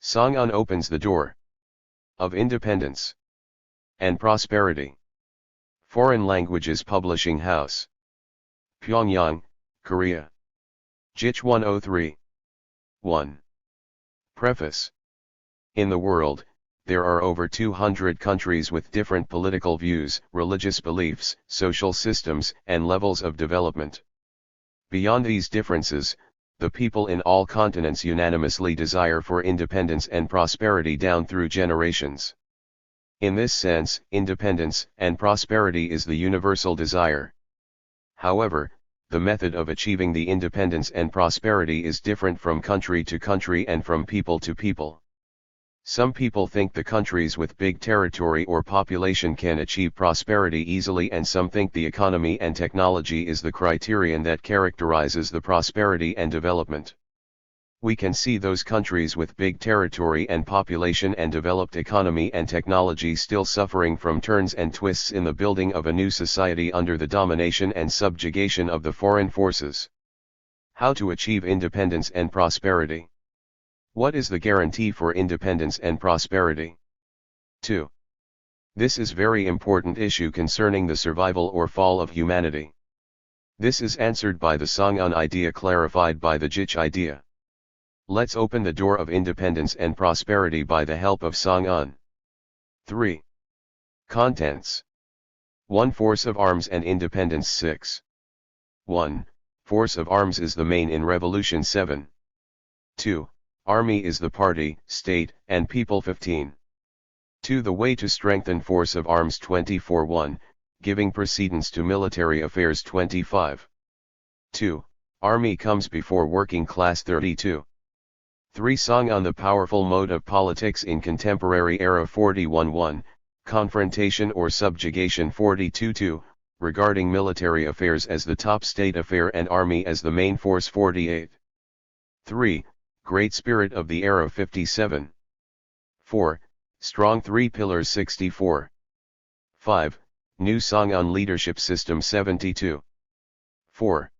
Songun opens the door of independence and prosperity. Foreign Languages Publishing House, Pyongyang, Korea. Juche 103. 1. Preface. In the world, there are over 200 countries with different political views, religious beliefs, social systems, and levels of development. Beyond these differences, the people in all continents unanimously desire for independence and prosperity down through generations. In this sense, independence and prosperity is the universal desire. However, the method of achieving the independence and prosperity is different from country to country and from people to people. Some people think the countries with big territory or population can achieve prosperity easily, and some think the economy and technology is the criterion that characterizes the prosperity and development. We can see those countries with big territory and population and developed economy and technology still suffering from turns and twists in the building of a new society under the domination and subjugation of the foreign forces. How to achieve independence and prosperity? What is the guarantee for independence and prosperity? 2. This is very important issue concerning the survival or fall of humanity. This is answered by the Songun idea clarified by the Juche idea. Let's open the door of independence and prosperity by the help of Songun. 3. Contents. 1. Force of arms and independence 6. 1. Force of arms is the main in revolution 7. 2. Army is the party, state, and people 15. 2. The way to strengthen force of arms 24. 1. Giving precedence to military affairs 25. 2. Army comes before working class 32. 3. Song on the powerful mode of politics in contemporary era 41. 1. Confrontation or subjugation 42. 2. Regarding military affairs as the top state affair and army as the main force 48. 3. Great spirit of the era 57. 4. Strong three pillars 64. 5. New song on leadership system 72. 4.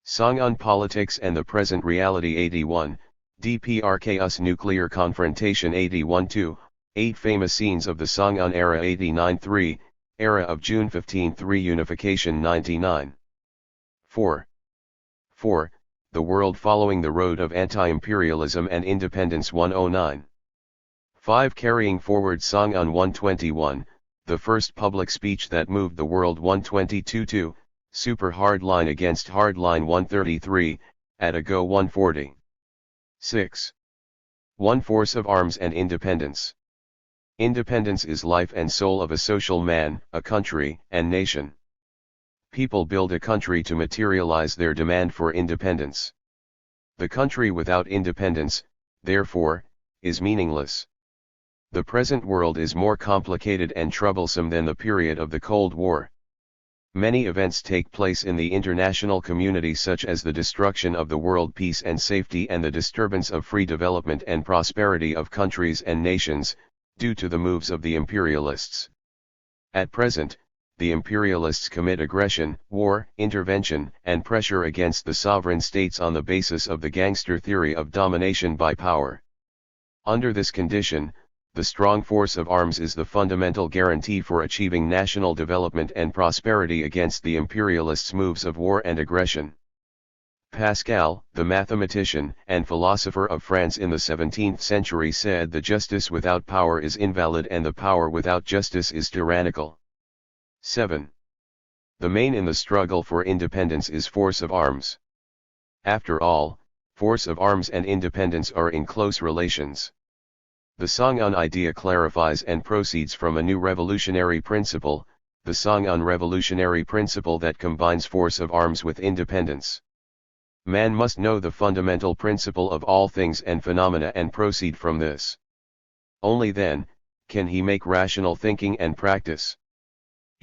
Song on politics and the present reality 81. DPRKUS nuclear confrontation 81. 2. 8 famous scenes of the Songun era 89. 3. Era of June 15. 3. Unification 99. 4. 4. The world following the road of anti-imperialism and independence 109. 5. Carrying forward Songun 121, the first public speech that moved the world 122. 2. Super hardline against hardline 133, at a go 140. 6. 1. Force of arms and independence. Independence is life and soul of a social man, a country, and nation. People build a country to materialize their demand for independence. The country without independence, therefore, is meaningless. The present world is more complicated and troublesome than the period of the Cold War. Many events take place in the international community, such as the destruction of the world peace and safety and the disturbance of free development and prosperity of countries and nations, due to the moves of the imperialists. At present, the imperialists commit aggression, war, intervention, and pressure against the sovereign states on the basis of the gangster theory of domination by power. Under this condition, the strong force of arms is the fundamental guarantee for achieving national development and prosperity against the imperialists' moves of war and aggression. Pascal, the mathematician and philosopher of France in the 17th century, said the justice without power is invalid and the power without justice is tyrannical. 7. The main in the struggle for independence is force of arms. After all, force of arms and independence are in close relations. The Songun idea clarifies and proceeds from a new revolutionary principle, the Songun revolutionary principle that combines force of arms with independence. Man must know the fundamental principle of all things and phenomena and proceed from this. Only then can he make rational thinking and practice.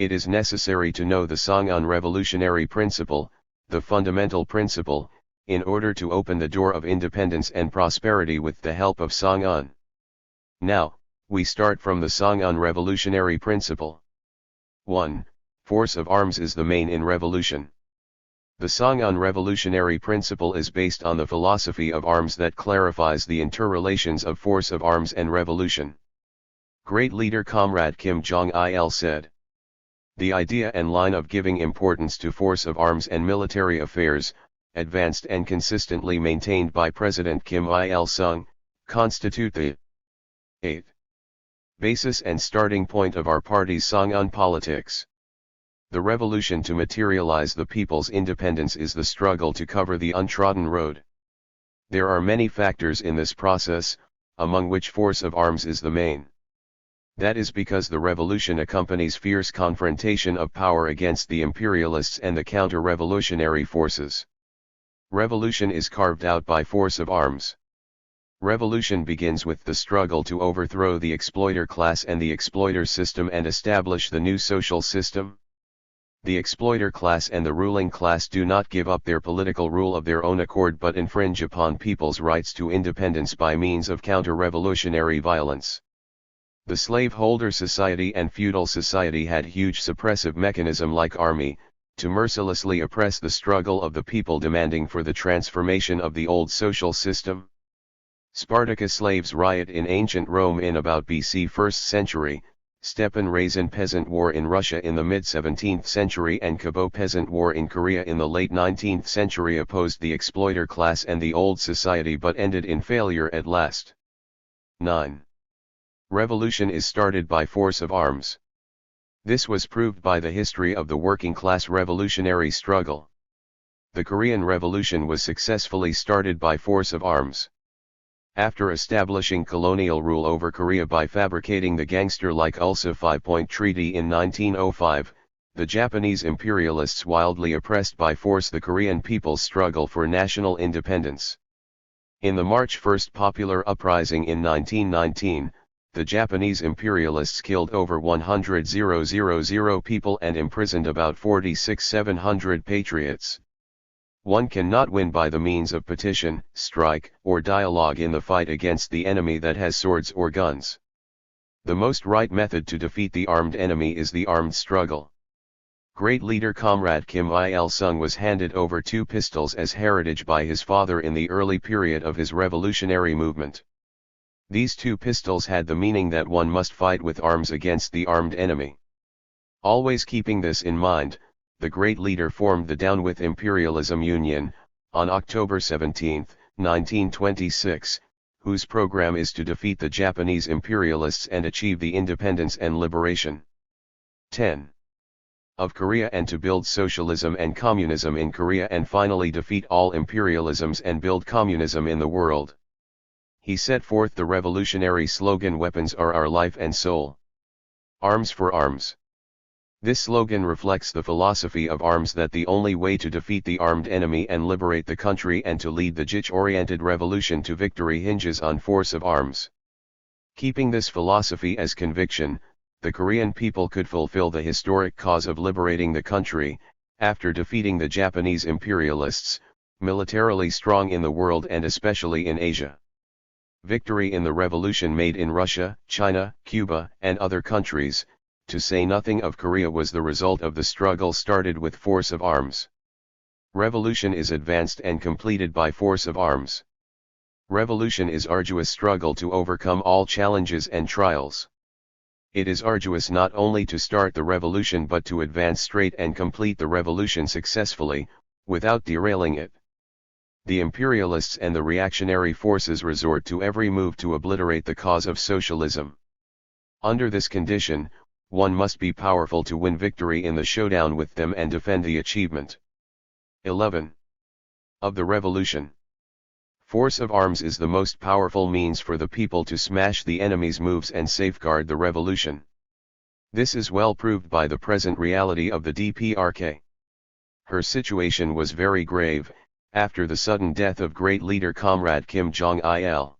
It is necessary to know the Songun revolutionary principle, the fundamental principle, in order to open the door of independence and prosperity with the help of Songun. Now, we start from the Songun revolutionary principle. 1. Force of arms is the main in revolution. The Songun revolutionary principle is based on the philosophy of arms that clarifies the interrelations of force of arms and revolution. Great leader Comrade Kim Jong-il said, "The idea and line of giving importance to force of arms and military affairs, advanced and consistently maintained by President Kim Il-sung, constitute the 8th basis and starting point of our party's Songun politics. The revolution to materialize the people's independence is the struggle to cover the untrodden road. There are many factors in this process, among which force of arms is the main. That is because the revolution accompanies fierce confrontation of power against the imperialists and the counter-revolutionary forces. Revolution is carved out by force of arms. Revolution begins with the struggle to overthrow the exploiter class and the exploiter system and establish the new social system. The exploiter class and the ruling class do not give up their political rule of their own accord but infringe upon people's rights to independence by means of counter-revolutionary violence. The slaveholder society and feudal society had huge suppressive mechanism like army, to mercilessly oppress the struggle of the people demanding for the transformation of the old social system. Spartacus slaves riot in ancient Rome in about BC 1st century, Stepan Razin peasant war in Russia in the mid-17th century and Kabo peasant war in Korea in the late 19th century opposed the exploiter class and the old society but ended in failure at last. 9. Revolution is started by force of arms. This was proved by the history of the working class revolutionary struggle. The Korean Revolution was successfully started by force of arms. After establishing colonial rule over Korea by fabricating the gangster-like Ulsa Five-Point Treaty in 1905, the Japanese imperialists wildly oppressed by force the Korean people's struggle for national independence. In the March 1st popular uprising in 1919, the Japanese imperialists killed over 100,000 people and imprisoned about 46,700 patriots. One cannot win by the means of petition, strike, or dialogue in the fight against the enemy that has swords or guns. The most right method to defeat the armed enemy is the armed struggle. Great leader Comrade Kim Il-sung was handed over 2 pistols as heritage by his father in the early period of his revolutionary movement. These 2 pistols had the meaning that one must fight with arms against the armed enemy. Always keeping this in mind, the great leader formed the Down with Imperialism Union, on October 17, 1926, whose program is to defeat the Japanese imperialists and achieve the independence and liberation 10. of Korea and to build socialism and communism in Korea and finally defeat all imperialisms and build communism in the world. He set forth the revolutionary slogan "Weapons are our life and soul. Arms for arms." This slogan reflects the philosophy of arms that the only way to defeat the armed enemy and liberate the country and to lead the Juche-oriented revolution to victory hinges on force of arms. Keeping this philosophy as conviction, the Korean people could fulfill the historic cause of liberating the country, after defeating the Japanese imperialists, militarily strong in the world and especially in Asia. Victory in the revolution made in Russia, China, Cuba, and other countries, to say nothing of Korea, was the result of the struggle started with force of arms. Revolution is advanced and completed by force of arms. Revolution is arduous struggle to overcome all challenges and trials. It is arduous not only to start the revolution but to advance straight and complete the revolution successfully, without derailing it. The imperialists and the reactionary forces resort to every move to obliterate the cause of socialism. Under this condition, one must be powerful to win victory in the showdown with them and defend the achievement. 11. Of the revolution. Force of arms is the most powerful means for the people to smash the enemy's moves and safeguard the revolution. This is well proved by the present reality of the DPRK. Her situation was very grave, after the sudden death of great leader Comrade Kim Jong-il.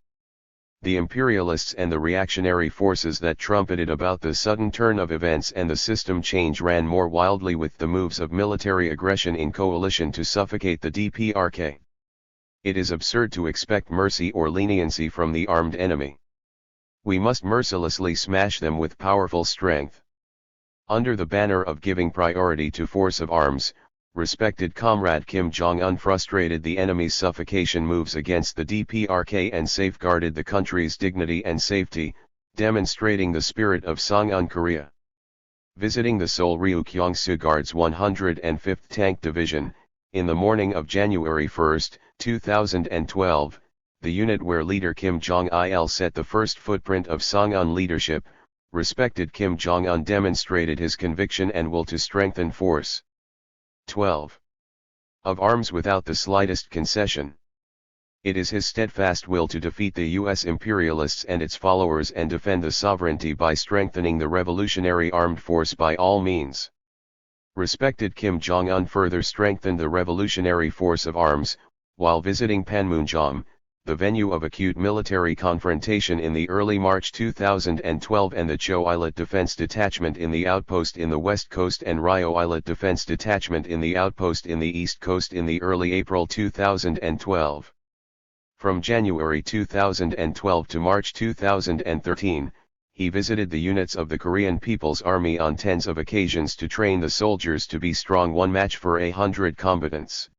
The imperialists and the reactionary forces that trumpeted about the sudden turn of events and the system change ran more wildly with the moves of military aggression in coalition to suffocate the DPRK. It is absurd to expect mercy or leniency from the armed enemy. We must mercilessly smash them with powerful strength. Under the banner of giving priority to force of arms, respected comrade Kim Jong-un frustrated the enemy's suffocation moves against the DPRK and safeguarded the country's dignity and safety, demonstrating the spirit of Songun Korea. Visiting the Seoul Ryukyongsu Guard's 105th Tank Division, in the morning of January 1, 2012, the unit where leader Kim Jong-il set the first footprint of Songun leadership, respected Kim Jong-un demonstrated his conviction and will to strengthen force. 12. Of arms without the slightest concession. It is his steadfast will to defeat the U.S. imperialists and its followers and defend the sovereignty by strengthening the revolutionary armed force by all means. Respected Kim Jong-un further strengthened the revolutionary force of arms, while visiting Panmunjom, the venue of acute military confrontation in the early March 2012 and the Cho Islet Defense Detachment in the outpost in the West Coast and Rio Islet Defense Detachment in the outpost in the East Coast in the early April 2012. From January 2012 to March 2013, he visited the units of the Korean People's Army on tens of occasions to train the soldiers to be strong one match for 100 combatants.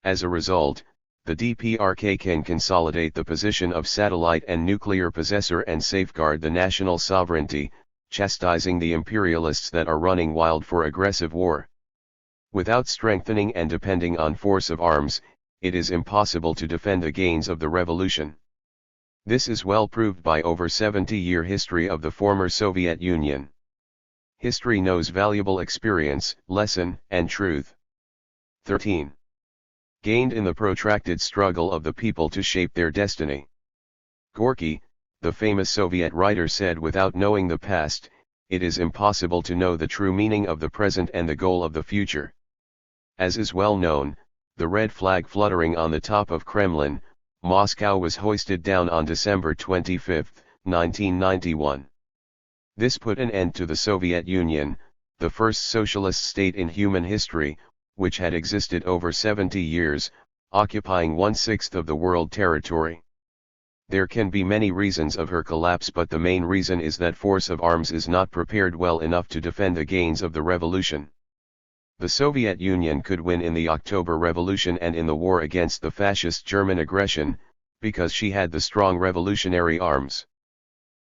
As a result, the DPRK can consolidate the position of satellite and nuclear possessor and safeguard the national sovereignty, chastising the imperialists that are running wild for aggressive war. Without strengthening and depending on force of arms, it is impossible to defend the gains of the revolution. This is well proved by over 70-year history of the former Soviet Union. History knows valuable experience, lesson, and truth. 13. Gained in the protracted struggle of the people to shape their destiny. Gorky, the famous Soviet writer, said, "Without knowing the past, it is impossible to know the true meaning of the present and the goal of the future." As is well known, the red flag fluttering on the top of Kremlin, Moscow, was hoisted down on December 25, 1991. This put an end to the Soviet Union, the first socialist state in human history, which had existed over 70 years, occupying 1/6 of the world territory. There can be many reasons of her collapse, but the main reason is that force of arms is not prepared well enough to defend the gains of the revolution. The Soviet Union could win in the October Revolution and in the war against the fascist German aggression, because she had the strong revolutionary arms.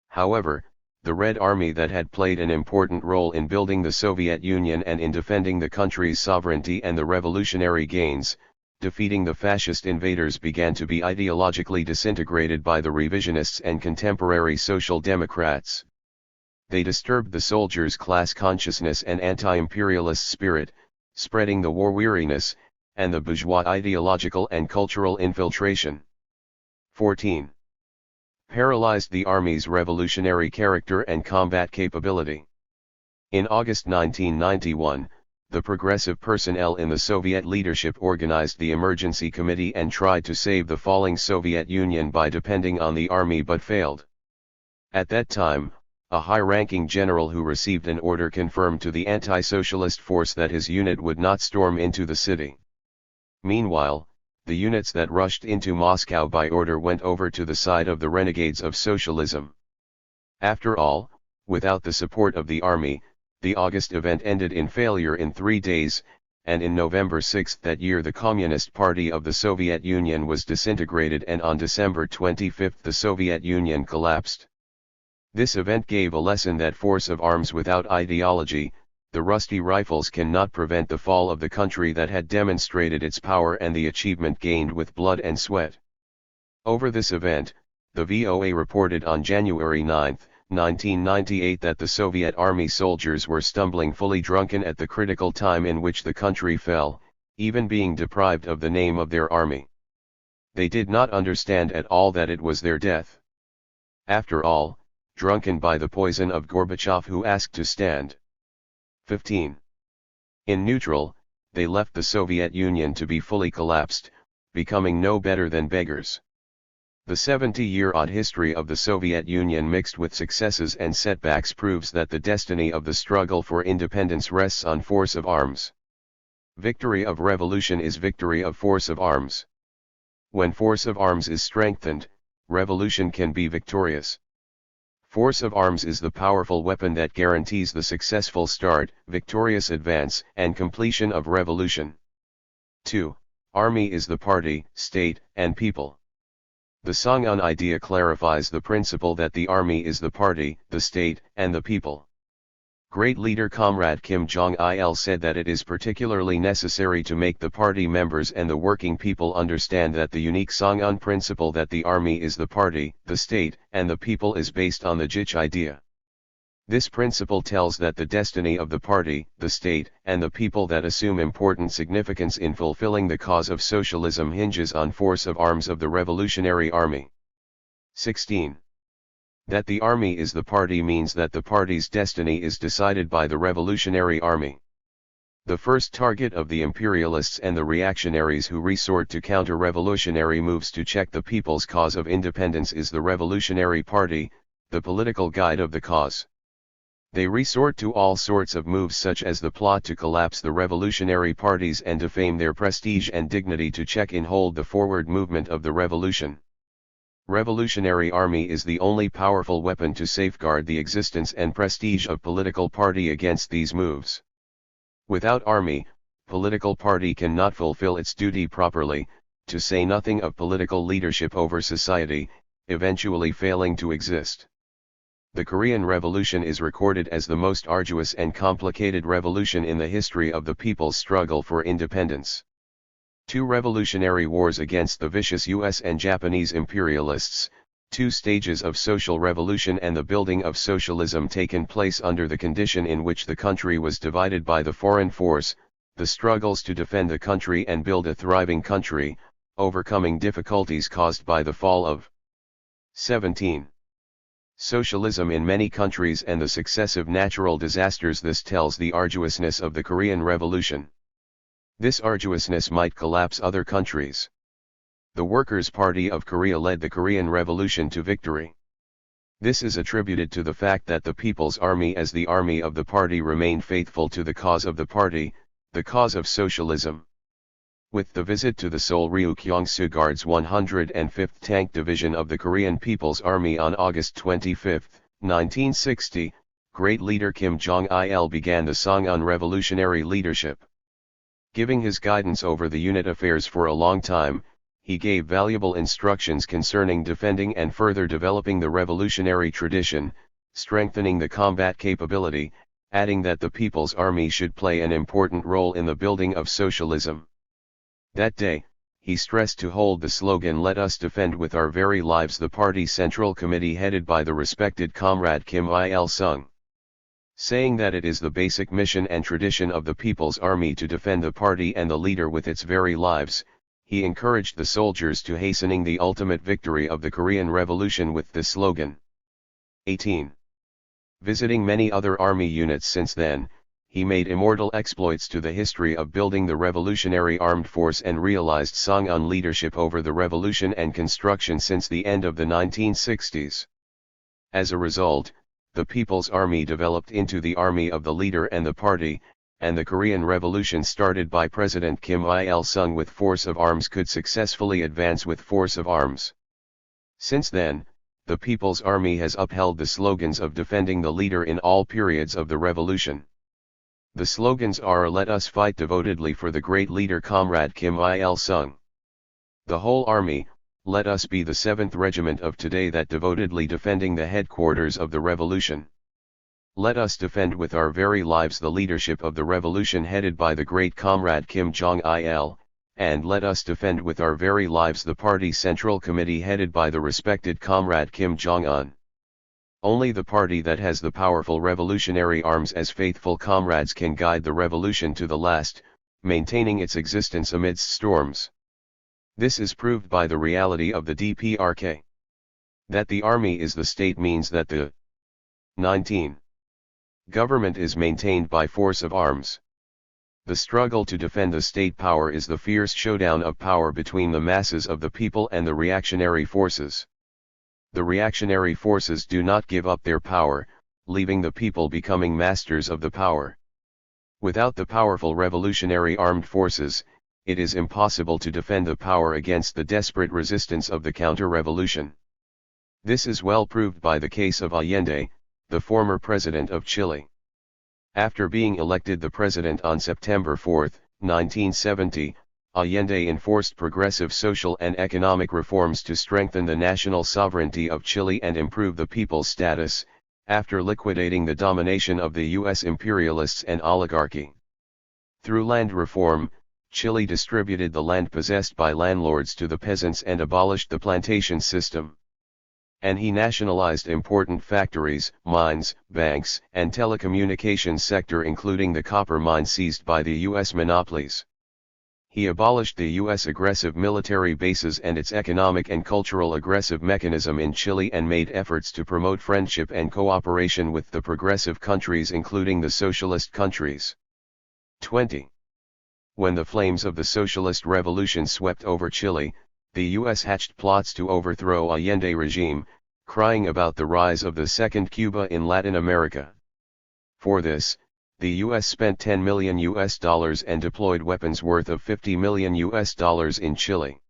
However, the Red Army that had played an important role in building the Soviet Union and in defending the country's sovereignty and the revolutionary gains, defeating the fascist invaders, began to be ideologically disintegrated by the revisionists and contemporary social democrats. They disturbed the soldiers' class consciousness and anti-imperialist spirit, spreading the war weariness, and the bourgeois ideological and cultural infiltration. 14. Paralyzed the army's revolutionary character and combat capability. In August 1991, the progressive personnel in the Soviet leadership organized the emergency committee and tried to save the falling Soviet Union by depending on the army, but failed. At that time, a high-ranking general who received an order confirmed to the anti-socialist force that his unit would not storm into the city. Meanwhile, the units that rushed into Moscow by order went over to the side of the renegades of socialism. After all, without the support of the army, the August event ended in failure in 3 days, and in November 6 that year the Communist Party of the Soviet Union was disintegrated, and on December 25 the Soviet Union collapsed. This event gave a lesson that force of arms without ideology, the rusty rifles, cannot prevent the fall of the country that had demonstrated its power and the achievement gained with blood and sweat. Over this event, the VOA reported on January 9, 1998 that the Soviet army soldiers were stumbling fully drunken at the critical time in which the country fell, even being deprived of the name of their army. They did not understand at all that it was their death. After all, drunken by the poison of Gorbachev, who asked to stand. 15. In neutral, they left the Soviet Union to be fully collapsed, becoming no better than beggars. The 70-year-odd history of the Soviet Union, mixed with successes and setbacks, proves that the destiny of the struggle for independence rests on force of arms. Victory of revolution is victory of force of arms. When force of arms is strengthened, revolution can be victorious. Force of arms is the powerful weapon that guarantees the successful start, victorious advance, and completion of revolution. 2. Army is the party, state, and people. The Songun idea clarifies the principle that the army is the party, the state, and the people. Great leader Comrade Kim Jong-il said that it is particularly necessary to make the party members and the working people understand that the unique Songun principle that the army is the party, the state, and the people is based on the Juche idea. This principle tells that the destiny of the party, the state, and the people that assume important significance in fulfilling the cause of socialism hinges on force of arms of the Revolutionary Army. 16. That the army is the party means that the party's destiny is decided by the Revolutionary Army. The first target of the imperialists and the reactionaries who resort to counter-revolutionary moves to check the people's cause of independence is the Revolutionary Party, the political guide of the cause. They resort to all sorts of moves such as the plot to collapse the revolutionary parties and defame their prestige and dignity to check and hold the forward movement of the revolution. Revolutionary Army is the only powerful weapon to safeguard the existence and prestige of political party against these moves. Without army, political party cannot fulfill its duty properly, to say nothing of political leadership over society, eventually failing to exist. The Korean Revolution is recorded as the most arduous and complicated revolution in the history of the people's struggle for independence. 2 revolutionary wars against the vicious US and Japanese imperialists, 2 stages of social revolution and the building of socialism taken place under the condition in which the country was divided by the foreign force, the struggles to defend the country and build a thriving country, overcoming difficulties caused by the fall of 17. Socialism in many countries and the successive natural disasters. This tells the arduousness of the Korean Revolution. This arduousness might collapse other countries. The Workers' Party of Korea led the Korean Revolution to victory. This is attributed to the fact that the People's Army as the army of the party remained faithful to the cause of the party, the cause of socialism. With the visit to the Seoul Ryukyong-su Guard's 105th Tank Division of the Korean People's Army on August 25, 1960, great leader Kim Jong-il began the Songun revolutionary leadership. Giving his guidance over the unit affairs for a long time, he gave valuable instructions concerning defending and further developing the revolutionary tradition, strengthening the combat capability, adding that the People's Army should play an important role in the building of socialism. That day, he stressed to hold the slogan "Let us defend with our very lives" the party Central Committee headed by the respected Comrade Kim Il-sung. Saying that it is the basic mission and tradition of the People's Army to defend the party and the leader with its very lives, he encouraged the soldiers to hastening the ultimate victory of the Korean Revolution with this slogan. 18. Visiting many other army units since then, he made immortal exploits to the history of building the revolutionary armed force and realized Songun leadership over the revolution and construction since the end of the 1960s. As a result, the People's Army developed into the army of the leader and the party, and the Korean Revolution started by President Kim Il-sung with force of arms could successfully advance with force of arms. Since then, the People's Army has upheld the slogans of defending the leader in all periods of the revolution. The slogans are "Let us fight devotedly for the great leader Comrade Kim Il-sung. The whole army, let us be the 7th Regiment of today that devotedly defending the headquarters of the revolution. Let us defend with our very lives the leadership of the revolution headed by the great Comrade Kim Jong-il, and let us defend with our very lives the party Central Committee headed by the respected Comrade Kim Jong-un. Only the party that has the powerful revolutionary arms as faithful comrades can guide the revolution to the last, maintaining its existence amidst storms. This is proved by the reality of the DPRK. That the army is the state means that the 19. Government is maintained by force of arms. The struggle to defend the state power is the fierce showdown of power between the masses of the people and the reactionary forces. The reactionary forces do not give up their power, leaving the people becoming masters of the power. Without the powerful revolutionary armed forces, it is impossible to defend the power against the desperate resistance of the counter-revolution. This is well proved by the case of Allende, the former president of Chile. After being elected the president on September 4, 1970, Allende enforced progressive social and economic reforms to strengthen the national sovereignty of Chile and improve the people's status, after liquidating the domination of the U.S. imperialists and oligarchy. Through land reform, Chile distributed the land possessed by landlords to the peasants and abolished the plantation system. And he nationalized important factories, mines, banks, and telecommunications sector including the copper mine seized by the U.S. monopolies. He abolished the U.S. aggressive military bases and its economic and cultural aggressive mechanism in Chile and made efforts to promote friendship and cooperation with the progressive countries including the socialist countries. 20. When the flames of the socialist revolution swept over Chile, the U.S. hatched plots to overthrow Allende regime, crying about the rise of the second Cuba in Latin America. For this, the U.S. spent $10 million and deployed weapons worth of $50 million in Chile.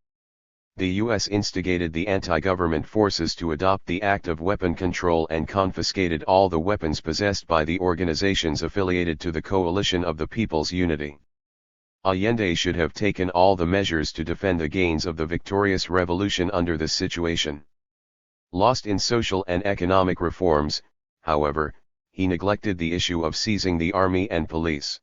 The U.S. instigated the anti-government forces to adopt the Act of Weapon Control and confiscated all the weapons possessed by the organizations affiliated to the Coalition of the People's Unity. Allende should have taken all the measures to defend the gains of the victorious revolution under this situation. Lost in social and economic reforms, however, he neglected the issue of seizing the army and police.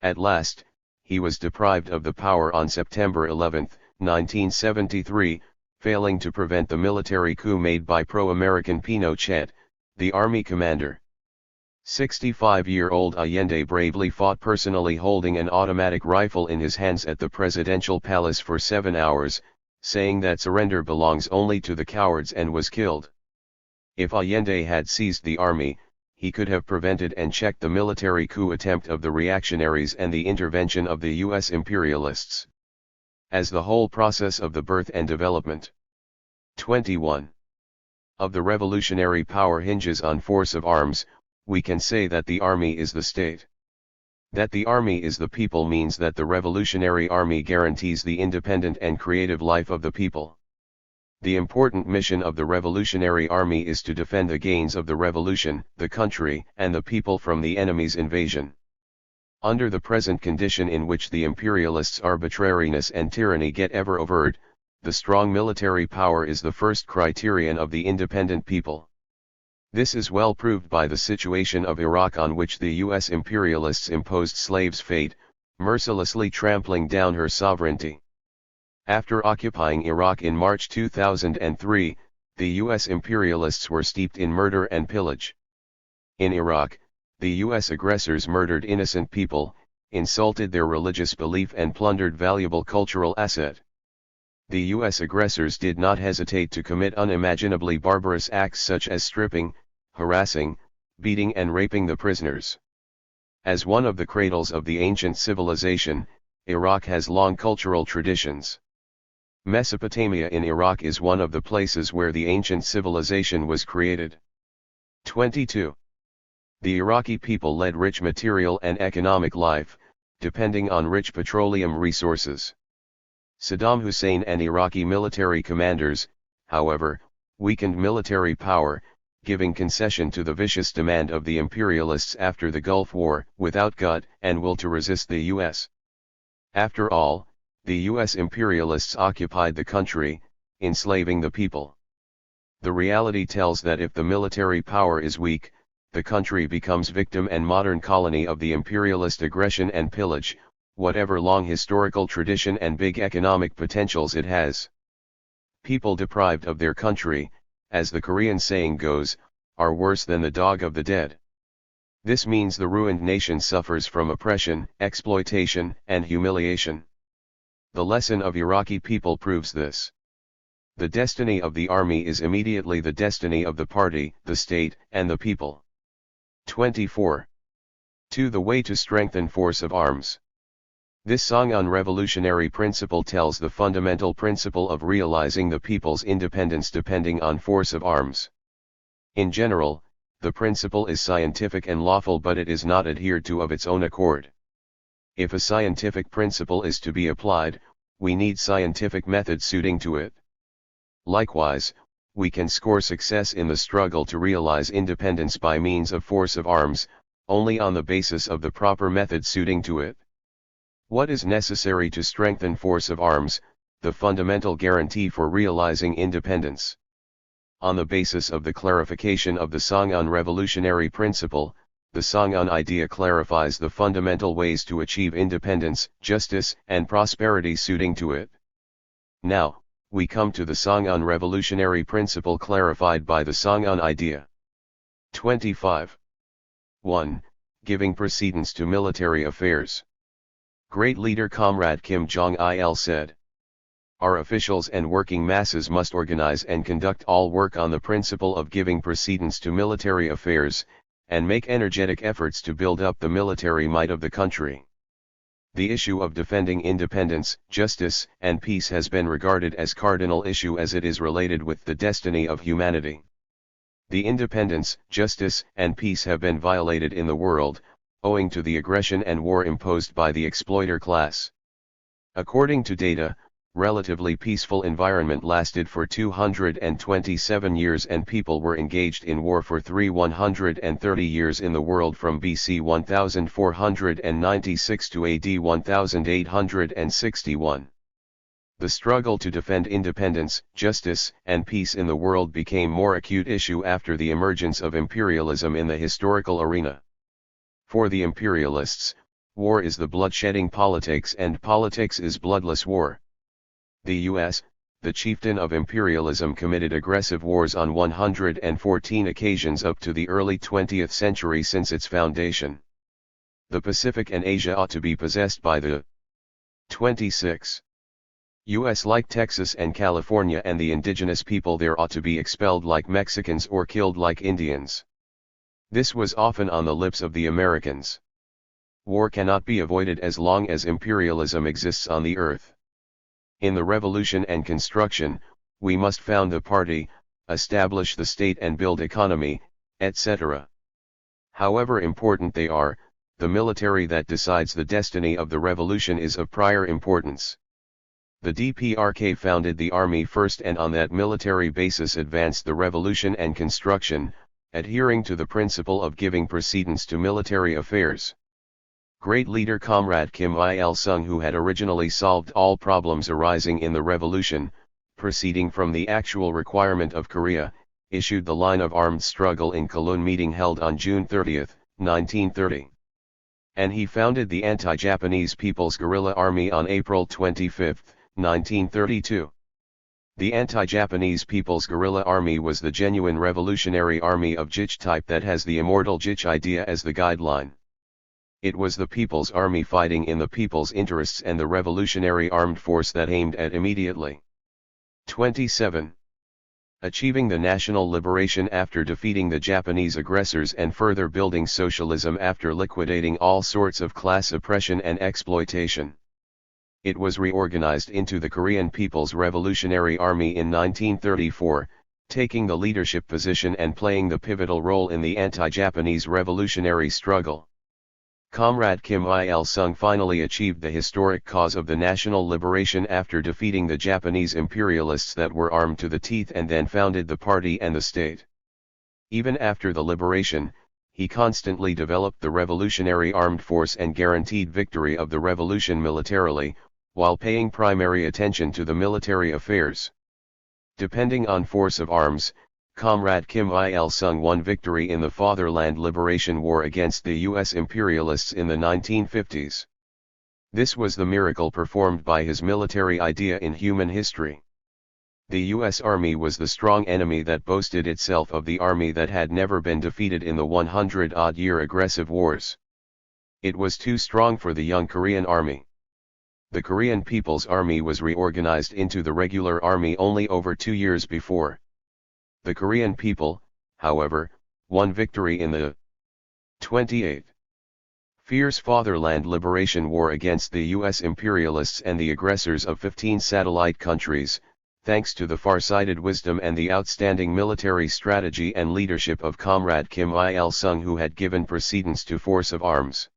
At last, he was deprived of the power on September 11, 1973, failing to prevent the military coup made by pro-American Pinochet, the army commander. 65-year-old Allende bravely fought personally holding an automatic rifle in his hands at the presidential palace for 7 hours, saying that surrender belongs only to the cowards and was killed. If Allende had seized the army, he could have prevented and checked the military coup attempt of the reactionaries and the intervention of the U.S. imperialists. As the whole process of the birth and development 21. Of the revolutionary power hinges on force of arms, we can say that the army is the state. That the army is the people means that the revolutionary army guarantees the independent and creative life of the people. The important mission of the revolutionary army is to defend the gains of the revolution, the country, and the people from the enemy's invasion. Under the present condition in which the imperialists' arbitrariness and tyranny get ever overt, the strong military power is the first criterion of the independent people. This is well proved by the situation of Iraq on which the U.S. imperialists imposed slaves' fate, mercilessly trampling down her sovereignty. After occupying Iraq in March 2003, the U.S. imperialists were steeped in murder and pillage. In Iraq, the U.S. aggressors murdered innocent people, insulted their religious belief and plundered valuable cultural asset. The U.S. aggressors did not hesitate to commit unimaginably barbarous acts such as stripping, harassing, beating and raping the prisoners. As one of the cradles of the ancient civilization, Iraq has long cultural traditions. Mesopotamia in Iraq is one of the places where the ancient civilization was created. 22. The Iraqi people led rich material and economic life, depending on rich petroleum resources. Saddam Hussein and Iraqi military commanders, however, weakened military power, giving concession to the vicious demand of the imperialists after the Gulf War, without gut and will to resist the U.S. After all, the U.S. imperialists occupied the country, enslaving the people. The reality tells that if the military power is weak, the country becomes victim and modern colony of the imperialist aggression and pillage, whatever long historical tradition and big economic potentials it has. People deprived of their country, as the Korean saying goes, are worse than the dog of the dead. This means the ruined nation suffers from oppression, exploitation, and humiliation. The lesson of Iraqi people proves this. The destiny of the army is immediately the destiny of the party, the state, and the people. 24. 2. The way to strengthen force of arms. This song on revolutionary principle tells the fundamental principle of realizing the people's independence depending on force of arms. In general, the principle is scientific and lawful, but it is not adhered to of its own accord. If a scientific principle is to be applied, we need scientific method suiting to it. Likewise, we can score success in the struggle to realize independence by means of force of arms, only on the basis of the proper method suiting to it. What is necessary to strengthen force of arms, the fundamental guarantee for realizing independence? On the basis of the clarification of the Songun revolutionary principle, the Songun idea clarifies the fundamental ways to achieve independence, justice, and prosperity suiting to it. Now, we come to the Songun revolutionary principle clarified by the Songun idea. 25. 1. Giving precedence to military affairs. Great leader Comrade Kim Jong-il said, "Our officials and working masses must organize and conduct all work on the principle of giving precedence to military affairs, and make energetic efforts to build up the military might of the country." The issue of defending independence, justice, and peace has been regarded as cardinal issue as it is related with the destiny of humanity. The independence, justice, and peace have been violated in the world, owing to the aggression and war imposed by the exploiter class. According to data, relatively peaceful environment lasted for 227 years and people were engaged in war for 130 years in the world from BC 1496 to AD 1861. The struggle to defend independence, justice, and peace in the world became more acute issue after the emergence of imperialism in the historical arena. For the imperialists, war is the bloodshedding politics and politics is bloodless war. The U.S., the chieftain of imperialism, committed aggressive wars on 114 occasions up to the early 20th century since its foundation. The Pacific and Asia ought to be possessed by the 26. U.S. like Texas and California, and the indigenous people there ought to be expelled like Mexicans or killed like Indians. This was often on the lips of the Americans. War cannot be avoided as long as imperialism exists on the earth. In the revolution and construction, we must found the party, establish the state and build economy, etc. However important they are, the military that decides the destiny of the revolution is of prior importance. The DPRK founded the army first and on that military basis advanced the revolution and construction, adhering to the principle of giving precedence to military affairs. Great leader Comrade Kim Il-sung, who had originally solved all problems arising in the revolution, proceeding from the actual requirement of Korea, issued the line of armed struggle in Cologne meeting held on June 30, 1930. And he founded the Anti-Japanese People's Guerrilla Army on April 25, 1932. The Anti-Japanese People's Guerrilla Army was the genuine revolutionary army of Juche type that has the immortal Juche idea as the guideline. It was the people's army fighting in the people's interests and the revolutionary armed force that aimed at immediately 27. Achieving the national liberation after defeating the Japanese aggressors and further building socialism after liquidating all sorts of class oppression and exploitation. It was reorganized into the Korean People's Revolutionary Army in 1934, taking the leadership position and playing the pivotal role in the anti-Japanese revolutionary struggle. Comrade Kim Il-sung finally achieved the historic cause of the national liberation after defeating the Japanese imperialists that were armed to the teeth, and then founded the party and the state. Even after the liberation, he constantly developed the revolutionary armed force and guaranteed victory of the revolution militarily, while paying primary attention to the military affairs. Depending on force of arms, Comrade Kim Il-sung won victory in the Fatherland Liberation War against the U.S. imperialists in the 1950s. This was the miracle performed by his military idea in human history. The U.S. Army was the strong enemy that boasted itself of the army that had never been defeated in the 100-odd-year aggressive wars. It was too strong for the young Korean Army. The Korean People's Army was reorganized into the regular army only over 2 years before. The Korean people, however, won victory in the 28th Fierce Fatherland Liberation War against the U.S. imperialists and the aggressors of 15 satellite countries, thanks to the far-sighted wisdom and the outstanding military strategy and leadership of Comrade Kim Il-sung, who had given precedence to force of arms.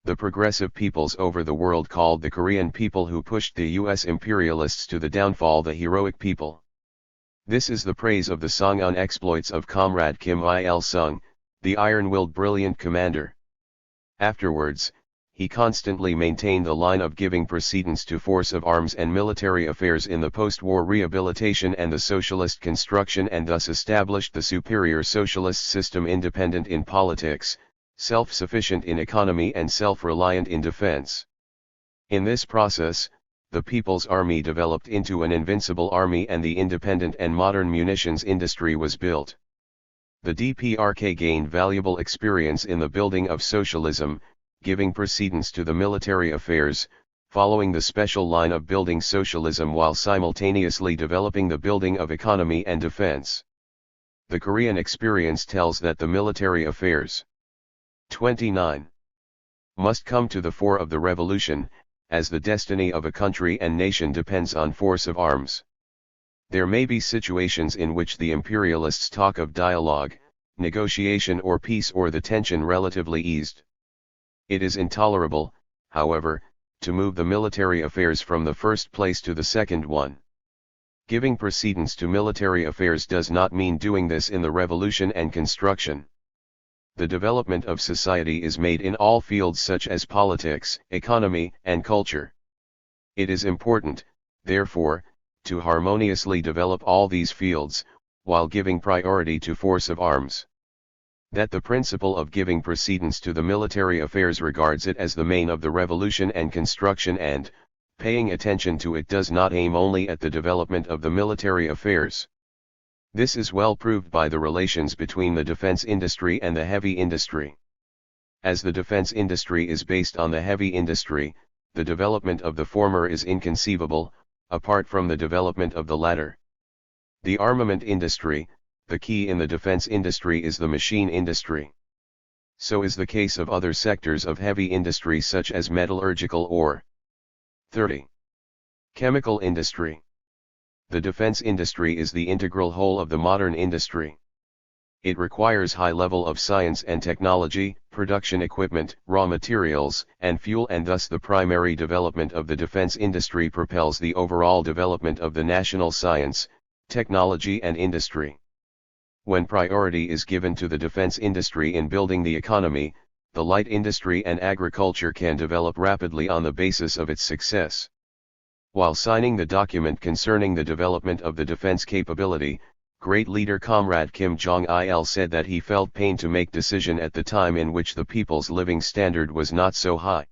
The progressive peoples over the world called the Korean people who pushed the U.S. imperialists to the downfall the heroic people. This is the praise of the Songun exploits of Comrade Kim Il-sung, the iron-willed brilliant commander. Afterwards, he constantly maintained the line of giving precedence to force of arms and military affairs in the post-war rehabilitation and the socialist construction, and thus established the superior socialist system, independent in politics, self-sufficient in economy and self-reliant in defense. In this process, the People's Army developed into an invincible army and the independent and modern munitions industry was built. The DPRK gained valuable experience in the building of socialism, giving precedence to the military affairs, following the special line of building socialism while simultaneously developing the building of economy and defense. The Korean experience tells that the military affairs 29 must come to the fore of the revolution, as the destiny of a country and nation depends on force of arms. There may be situations in which the imperialists talk of dialogue, negotiation or peace, or the tension relatively eased. It is intolerable, however, to move the military affairs from the first place to the second one. Giving precedence to military affairs does not mean doing this in the revolution and construction. The development of society is made in all fields such as politics, economy, and culture. It is important, therefore, to harmoniously develop all these fields, while giving priority to force of arms. That the principle of giving precedence to the military affairs regards it as the main of the revolution and construction, and, paying attention to it, does not aim only at the development of the military affairs. This is well proved by the relations between the defense industry and the heavy industry. As the defense industry is based on the heavy industry, the development of the former is inconceivable, apart from the development of the latter. The armament industry, the key in the defense industry, is the machine industry. So is the case of other sectors of heavy industry such as metallurgical or 30. Chemical industry. The defense industry is the integral whole of the modern industry. It requires high level of science and technology, production equipment, raw materials, and fuel, and thus the primary development of the defense industry propels the overall development of the national science, technology and industry. When priority is given to the defense industry in building the economy, the light industry and agriculture can develop rapidly on the basis of its success. While signing the document concerning the development of the defense capability, great leader Comrade Kim Jong-il said that he felt pain to make decision at the time in which the people's living standard was not so high.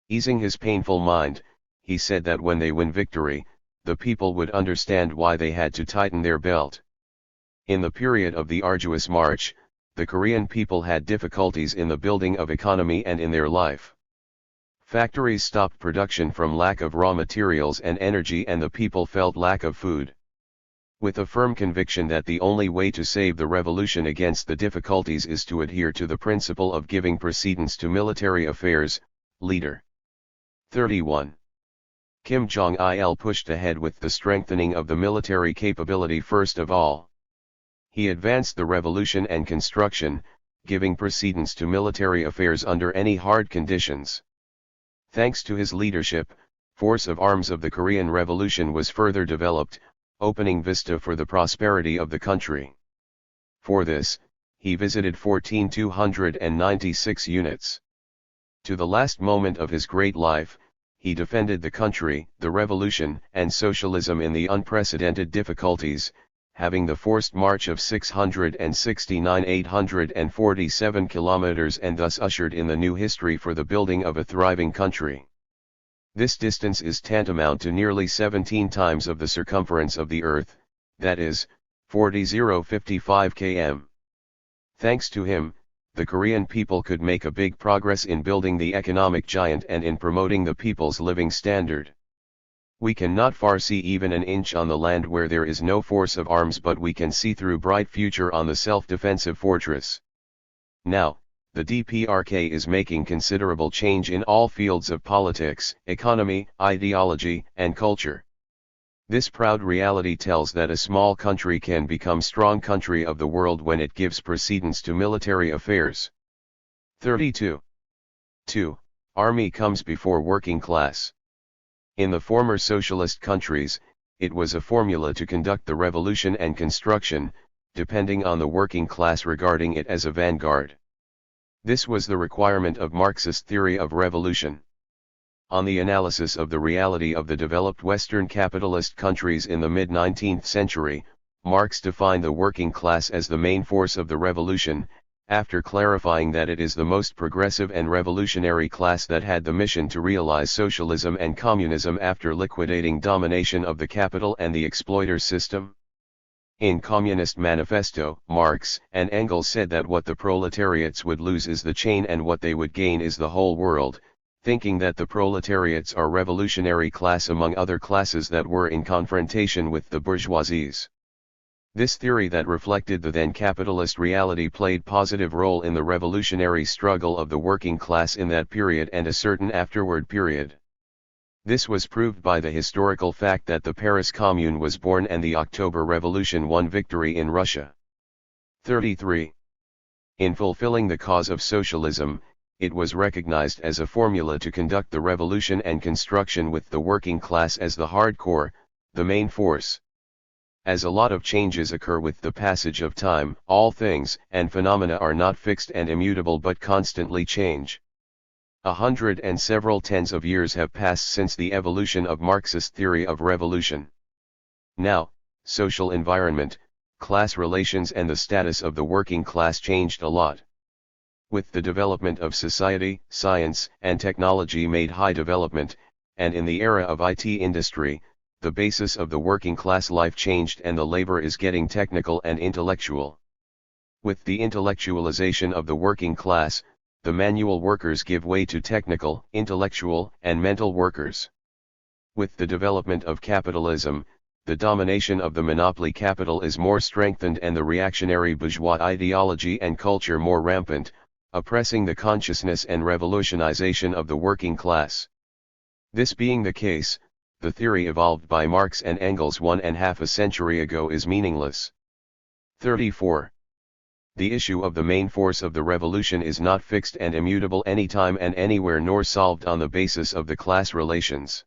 Easing his painful mind, he said that when they win victory, the people would understand why they had to tighten their belt. In the period of the arduous march, the Korean people had difficulties in the building of economy and in their life. Factories stopped production from lack of raw materials and energy, and the people felt lack of food. With a firm conviction that the only way to save the revolution against the difficulties is to adhere to the principle of giving precedence to military affairs, Leader 31. Kim Jong-il pushed ahead with the strengthening of the military capability first of all. He advanced the revolution and construction, giving precedence to military affairs under any hard conditions. Thanks to his leadership, force of arms of the Korean Revolution was further developed, opening vista for the prosperity of the country. For this, he visited 14,296 units. To the last moment of his great life, he defended the country, the revolution, and socialism in the unprecedented difficulties, having the forced march of 669,847 kilometers, and thus ushered in the new history for the building of a thriving country. This distance is tantamount to nearly 17 times of the circumference of the Earth, that is, 40,055 km. Thanks to him, the Korean people could make a big progress in building the economic giant and in promoting the people's living standard. We can not far see even an inch on the land where there is no force of arms, but we can see through bright future on the self-defensive fortress. Now, the DPRK is making considerable change in all fields of politics, economy, ideology, and culture. This proud reality tells that a small country can become strong country of the world when it gives precedence to military affairs. 32. 2. Army comes before working class. In the former socialist countries, it was a formula to conduct the revolution and construction, depending on the working class regarding it as a vanguard. This was the requirement of Marxist theory of revolution. On the analysis of the reality of the developed Western capitalist countries in the mid-19th century, Marx defined the working class as the main force of the revolution, after clarifying that it is the most progressive and revolutionary class that had the mission to realize socialism and communism after liquidating domination of the capital and the exploiter system. In Communist Manifesto, Marx and Engels said that what the proletariats would lose is the chain and what they would gain is the whole world, thinking that the proletariats are revolutionary class among other classes that were in confrontation with the bourgeoisies. This theory that reflected the then capitalist reality played positive role in the revolutionary struggle of the working class in that period and a certain afterward period. This was proved by the historical fact that the Paris Commune was born and the October Revolution won victory in Russia. 33. In fulfilling the cause of socialism, it was recognized as a formula to conduct the revolution and construction with the working class as the hardcore, the main force. As a lot of changes occur with the passage of time, all things and phenomena are not fixed and immutable but constantly change. 100 and several tens of years have passed since the evolution of Marxist theory of revolution. Now, social environment, class relations and the status of the working class changed a lot. With the development of society, science and technology made high development, and in the era of IT industry, the basis of the working class life changed and the labor is getting technical and intellectual. With the intellectualization of the working class, the manual workers give way to technical, intellectual, and mental workers. With the development of capitalism, the domination of the monopoly capital is more strengthened and the reactionary bourgeois ideology and culture more rampant, oppressing the consciousness and revolutionization of the working class. This being the case, the theory evolved by Marx and Engels 1.5 centuries ago is meaningless. 34. The issue of the main force of the revolution is not fixed and immutable anytime and anywhere nor solved on the basis of the class relations.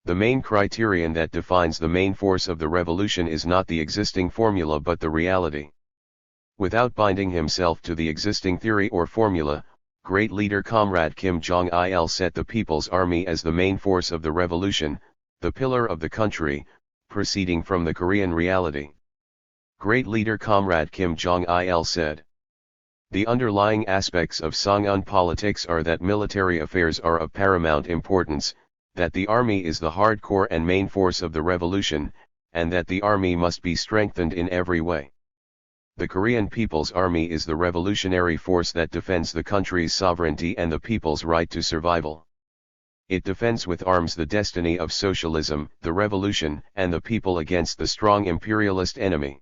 The main criterion that defines the main force of the revolution is not the existing formula but the reality. Without binding himself to the existing theory or formula, great leader Comrade Kim Jong-il set the People's Army as the main force of the revolution, the pillar of the country, proceeding from the Korean reality. Great leader Comrade Kim Jong-il said, "The underlying aspects of Songun politics are that military affairs are of paramount importance, that the army is the hardcore and main force of the revolution, and that the army must be strengthened in every way. The Korean People's Army is the revolutionary force that defends the country's sovereignty and the people's right to survival. It defends with arms the destiny of socialism, the revolution, and the people against the strong imperialist enemy.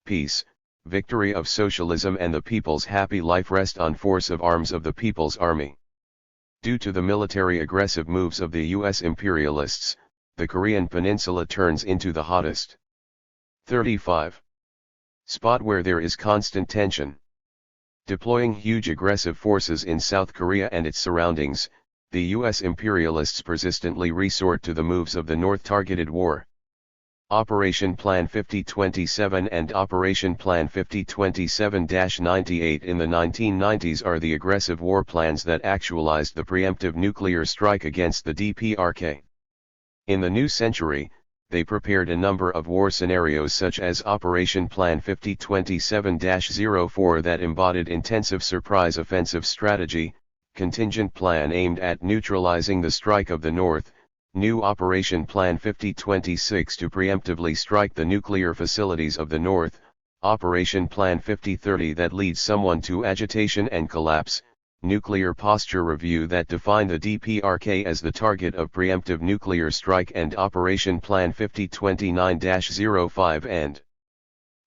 Peace, victory of socialism and the people's happy life rest on force of arms of the People's Army. Due to the military aggressive moves of the U.S. imperialists, the Korean peninsula turns into the hottest. 35. Spot where there is constant tension. Deploying huge aggressive forces in South Korea and its surroundings, the U.S. imperialists persistently resort to the moves of the North-targeted war. Operation Plan 5027 and Operation Plan 5027-98 in the 1990s are the aggressive war plans that actualized the preemptive nuclear strike against the DPRK. In the new century, they prepared a number of war scenarios such as Operation Plan 5027-04 that embodied intensive surprise offensive strategy, contingent plan aimed at neutralizing the strike of the North, new Operation Plan 5026 to preemptively strike the nuclear facilities of the North, Operation Plan 5030 that leads someone to agitation and collapse, nuclear posture review that define the DPRK as the target of preemptive nuclear strike and Operation Plan 5029-05 and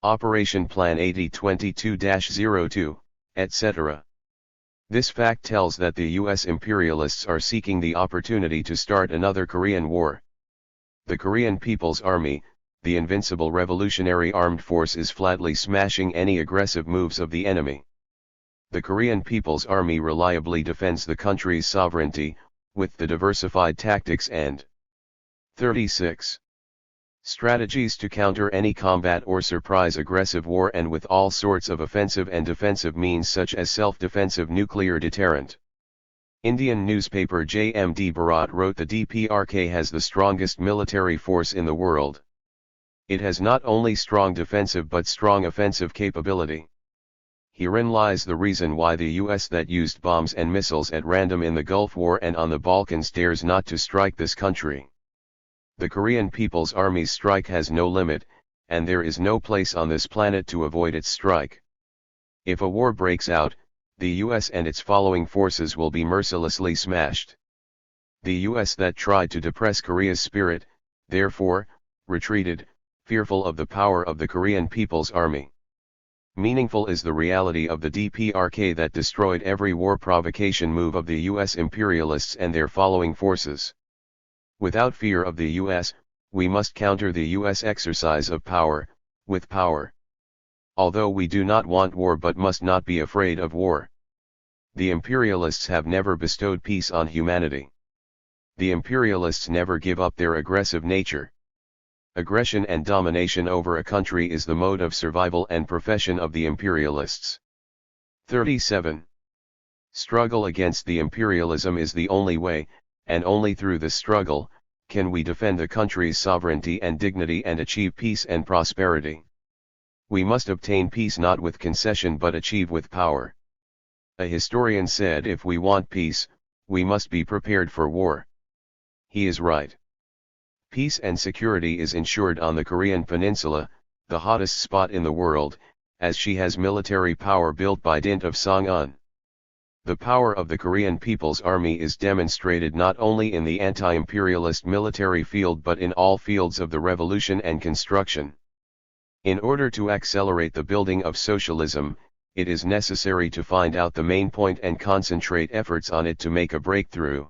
Operation Plan 8022-02, etc. This fact tells that the U.S. imperialists are seeking the opportunity to start another Korean War. The Korean People's Army, the invincible revolutionary armed force, is flatly smashing any aggressive moves of the enemy. The Korean People's Army reliably defends the country's sovereignty, with the diversified tactics and 36. Strategies to counter any combat or surprise aggressive war and with all sorts of offensive and defensive means such as self-defensive nuclear deterrent. Indian newspaper JMD Bharat wrote the DPRK has the strongest military force in the world. It has not only strong defensive but strong offensive capability. Herein lies the reason why the US that used bombs and missiles at random in the Gulf War and on the Balkans dares not to strike this country. The Korean People's Army's strike has no limit, and there is no place on this planet to avoid its strike. If a war breaks out, the US and its following forces will be mercilessly smashed. The US that tried to depress Korea's spirit, therefore, retreated, fearful of the power of the Korean People's Army. Meaningful is the reality of the DPRK that destroyed every war provocation move of the US imperialists and their following forces. Without fear of the US, we must counter the US exercise of power, with power. Although we do not want war but must not be afraid of war. The imperialists have never bestowed peace on humanity. The imperialists never give up their aggressive nature. Aggression and domination over a country is the mode of survival and profession of the imperialists. 37. Struggle against the imperialism is the only way, and only through the struggle, can we defend the country's sovereignty and dignity and achieve peace and prosperity. We must obtain peace not with concession but achieve with power. A historian said if we want peace, we must be prepared for war. He is right. Peace and security is ensured on the Korean Peninsula, the hottest spot in the world, as she has military power built by dint of Songun. The power of the Korean People's Army is demonstrated not only in the anti-imperialist military field but in all fields of the revolution and construction. In order to accelerate the building of socialism, it is necessary to find out the main point and concentrate efforts on it to make a breakthrough.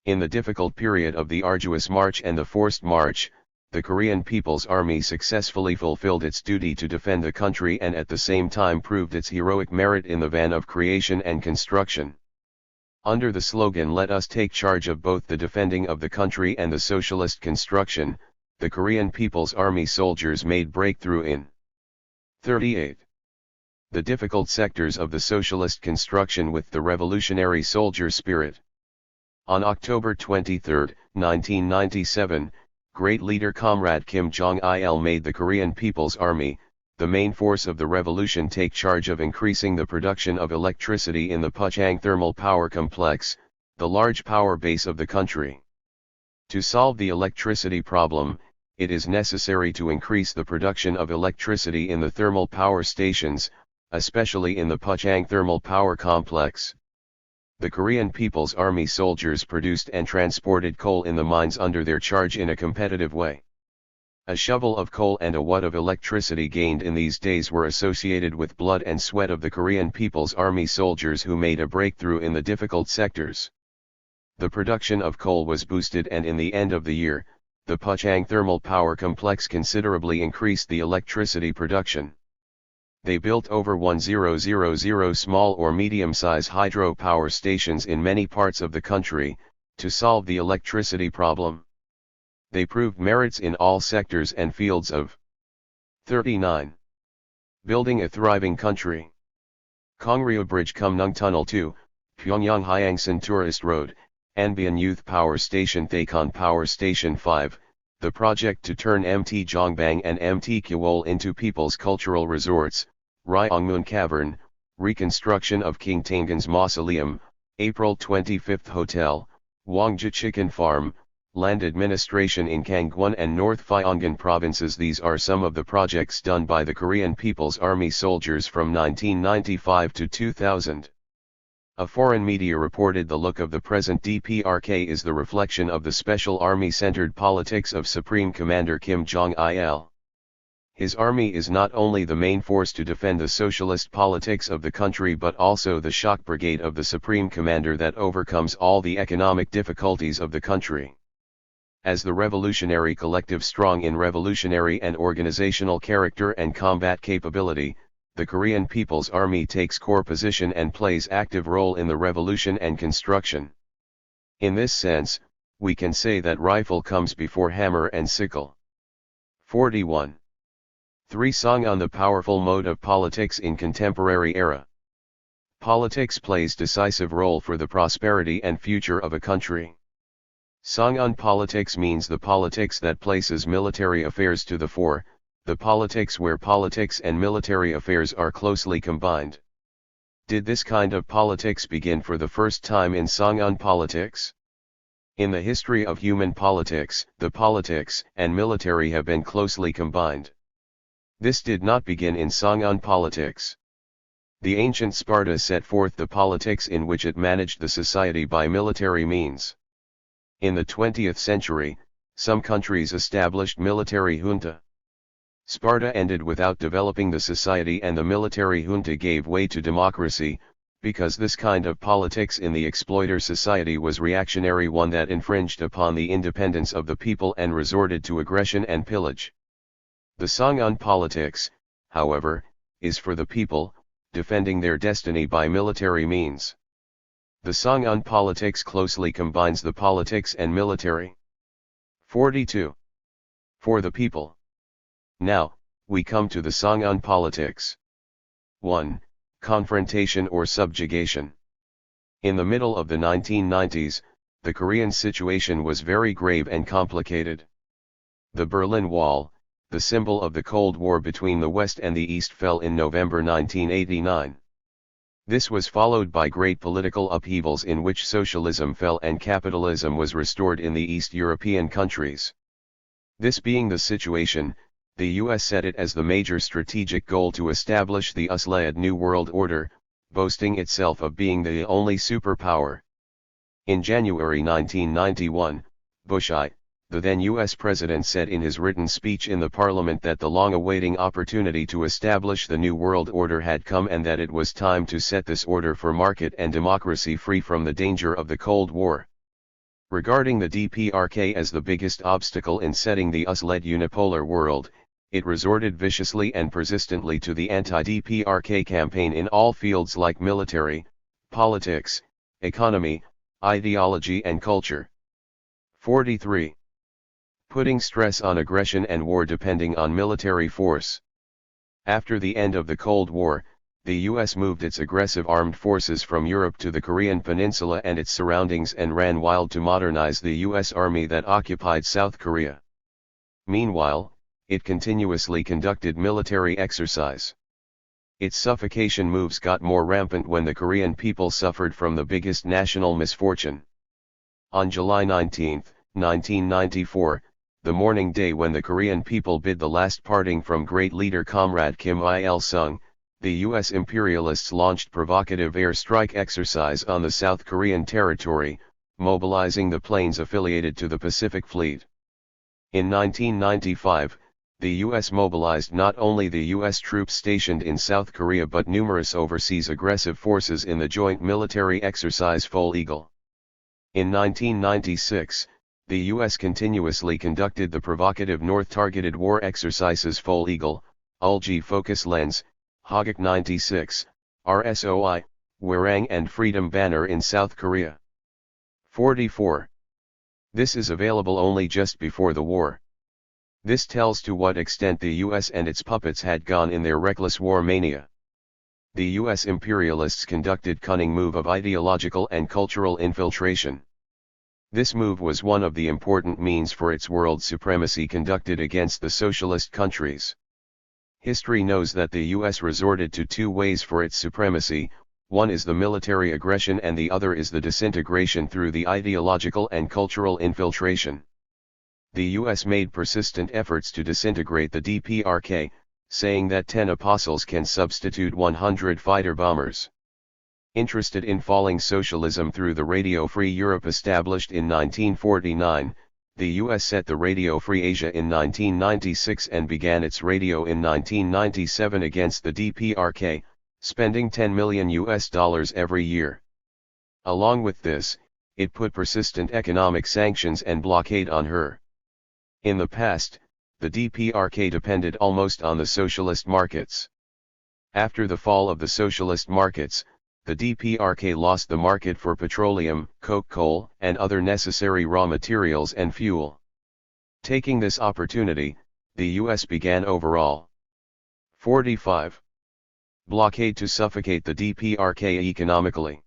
In the difficult period of the arduous march and the forced march, the Korean People's Army successfully fulfilled its duty to defend the country and at the same time proved its heroic merit in the van of creation and construction. Under the slogan "Let us take charge of both the defending of the country and the socialist construction," the Korean People's Army soldiers made breakthrough in 38. The difficult sectors of the socialist construction with the revolutionary soldier spirit. On October 23, 1997, great leader Comrade Kim Jong-il made the Korean People's Army, the main force of the revolution, take charge of increasing the production of electricity in the Puchang thermal power complex, the large power base of the country. To solve the electricity problem, it is necessary to increase the production of electricity in the thermal power stations, especially in the Puchang thermal power complex. The Korean People's Army soldiers produced and transported coal in the mines under their charge in a competitive way. A shovel of coal and a watt of electricity gained in these days were associated with blood and sweat of the Korean People's Army soldiers who made a breakthrough in the difficult sectors. The production of coal was boosted and in the end of the year, the Puchang thermal power complex considerably increased the electricity production. They built over 1,000 small or medium-size hydro power stations in many parts of the country, to solve the electricity problem. They proved merits in all sectors and fields of 39. Building a thriving country. Kongryo Bridge Kumnung Tunnel 2, Pyongyang Hyangsan Tourist Road, Anbian Youth Power Station Thakon Power Station 5, the project to turn MT Jongbang and MT Kyewol into people's cultural resorts, Ryongmun Cavern, reconstruction of King Tangun's Mausoleum, April 25 Hotel, Wangja Chicken Farm, land administration in Kangwon and North Pyongan provinces. These are some of the projects done by the Korean People's Army soldiers from 1995 to 2000. A foreign media reported the look of the present DPRK is the reflection of the special army-centered politics of Supreme Commander Kim Jong-il. His army is not only the main force to defend the socialist politics of the country but also the shock brigade of the Supreme Commander that overcomes all the economic difficulties of the country. As the revolutionary collective strong in revolutionary and organizational character and combat capability, the Korean People's Army takes core position and plays active role in the revolution and construction. In this sense, we can say that rifle comes before hammer and sickle. 41. 3. Song on the powerful mode of politics in contemporary era. Politics plays decisive role for the prosperity and future of a country. Song on politics means the politics that places military affairs to the fore, the politics where politics and military affairs are closely combined. Did this kind of politics begin for the first time in Song on politics? In the history of human politics, the politics and military have been closely combined. This did not begin in Song on politics. The ancient Sparta set forth the politics in which it managed the society by military means. In the 20th century, some countries established military junta. Sparta ended without developing the society, and the military junta gave way to democracy, because this kind of politics in the exploiter society was reactionary, one that infringed upon the independence of the people and resorted to aggression and pillage. The Song on politics, however, is for the people, defending their destiny by military means. The Song on politics closely combines the politics and military. 42. For the people. Now, we come to the Song on politics. 1. Confrontation or subjugation. In the middle of the 1990s, the Korean situation was very grave and complicated. The Berlin Wall, the symbol of the Cold War between the West and the East, fell in November 1989. This was followed by great political upheavals in which socialism fell and capitalism was restored in the East European countries. This being the situation, the US set it as the major strategic goal to establish the US-led New World Order, boasting itself of being the only superpower. In January 1991, Bush I, the then US president, said in his written speech in the parliament that the long-awaiting opportunity to establish the New World Order had come, and that it was time to set this order for market and democracy free from the danger of the Cold War. Regarding the DPRK as the biggest obstacle in setting the US-led unipolar world, it resorted viciously and persistently to the anti-DPRK campaign in all fields like military, politics, economy, ideology and culture. 43. Putting stress on aggression and war depending on military force. After the end of the Cold War, the US moved its aggressive armed forces from Europe to the Korean Peninsula and its surroundings and ran wild to modernize the US Army that occupied South Korea. Meanwhile, it continuously conducted military exercise. Its suffocation moves got more rampant when the Korean people suffered from the biggest national misfortune. On July 19, 1994, the morning day when the Korean people bid the last parting from great leader Comrade Kim Il-sung, the US imperialists launched provocative airstrike exercise on the South Korean territory, mobilizing the planes affiliated to the Pacific Fleet. In 1995, the US mobilized not only the US troops stationed in South Korea but numerous overseas aggressive forces in the joint military exercise Foal Eagle. In 1996, the US continuously conducted the provocative North-targeted war exercises Foal Eagle, Ulji Focus Lens, Hagak 96, RSOI, Hwarang and Freedom Banner in South Korea. 44. This is available only just before the war. This tells to what extent the US and its puppets had gone in their reckless war mania. The US imperialists conducted cunning move of ideological and cultural infiltration. This move was one of the important means for its world supremacy conducted against the socialist countries. History knows that the US resorted to two ways for its supremacy: one is the military aggression and the other is the disintegration through the ideological and cultural infiltration. The US made persistent efforts to disintegrate the DPRK, saying that 10 apostles can substitute 100 fighter bombers. Interested in falling socialism through the Radio Free Europe established in 1949, the US set the Radio Free Asia in 1996 and began its radio in 1997 against the DPRK, spending $10 million every year. Along with this, it put persistent economic sanctions and blockade on her. In the past, the DPRK depended almost on the socialist markets. After the fall of the socialist markets, the DPRK lost the market for petroleum, coal, and other necessary raw materials and fuel. Taking this opportunity, The US began overall 45. Blockade to suffocate the DPRK economically.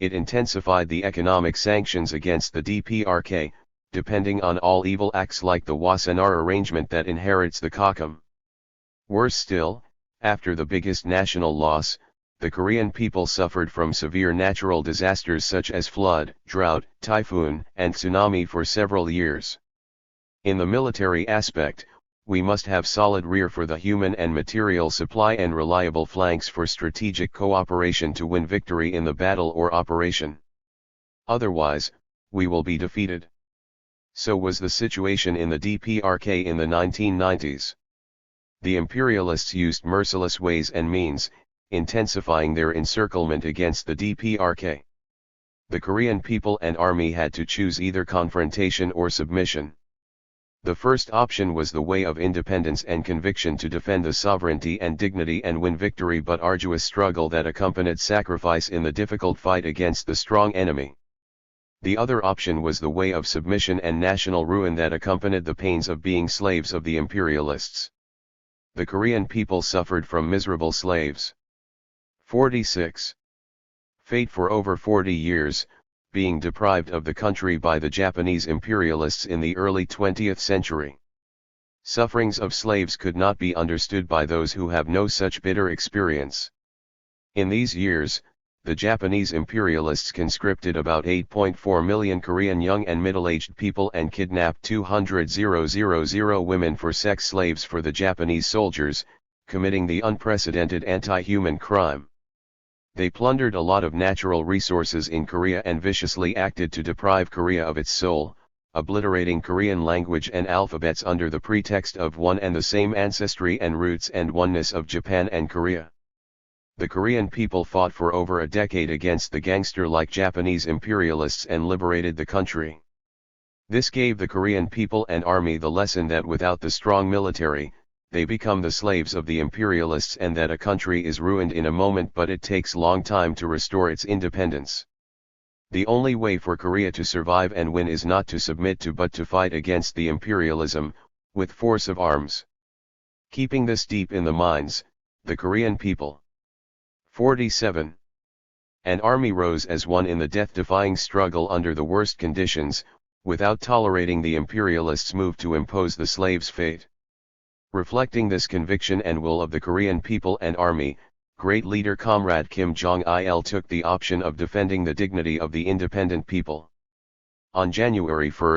It intensified the economic sanctions against the DPRK, depending on all evil acts like the Wassenaar arrangement that inherits the Kokam. Worse still, after the biggest national loss, the Korean people suffered from severe natural disasters such as flood, drought, typhoon, and tsunami for several years. In the military aspect, we must have solid rear for the human and material supply and reliable flanks for strategic cooperation to win victory in the battle or operation. Otherwise, we will be defeated. So was the situation in the DPRK in the 1990s. The imperialists used merciless ways and means, intensifying their encirclement against the DPRK. The Korean people and army had to choose either confrontation or submission. The first option was the way of independence and conviction to defend the sovereignty and dignity and win victory, but arduous struggle that accompanied sacrifice in the difficult fight against the strong enemy. The other option was the way of submission and national ruin that accompanied the pains of being slaves of the imperialists. The Korean people suffered from miserable slaves. 46. Fate for over 40 years, being deprived of the country by the Japanese imperialists in the early 20th century. Sufferings of slaves could not be understood by those who have no such bitter experience. In these years, the Japanese imperialists conscripted about 8.4 million Korean young and middle-aged people and kidnapped 200,000 women for sex slaves for the Japanese soldiers, committing the unprecedented anti-human crime. They plundered a lot of natural resources in Korea and viciously acted to deprive Korea of its soul, obliterating Korean language and alphabets under the pretext of one and the same ancestry and roots and oneness of Japan and Korea. The Korean people fought for over a decade against the gangster-like Japanese imperialists and liberated the country. This gave the Korean people and army the lesson that without the strong military, they become the slaves of the imperialists, and that a country is ruined in a moment but it takes long time to restore its independence. The only way for Korea to survive and win is not to submit to but to fight against the imperialism, with force of arms. Keeping this deep in the minds, the Korean people. 47. An army rose as one in the death-defying struggle under the worst conditions, without tolerating the imperialists' move to impose the slaves' fate. Reflecting this conviction and will of the Korean people and army, great leader Comrade Kim Jong-il took the option of defending the dignity of the independent people. On January 1,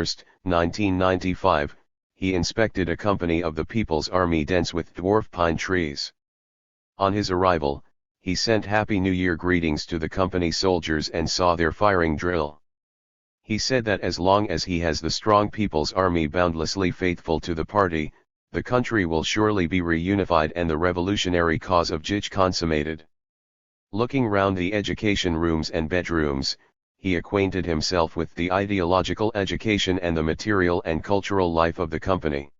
1995, he inspected a company of the People's Army dense with dwarf pine trees. On his arrival, he sent Happy New Year greetings to the company soldiers and saw their firing drill. He said that as long as he has the strong People's Army boundlessly faithful to the party, the country will surely be reunified and the revolutionary cause of Juche consummated. Looking round the education rooms and bedrooms, he acquainted himself with the ideological education and the material and cultural life of the company.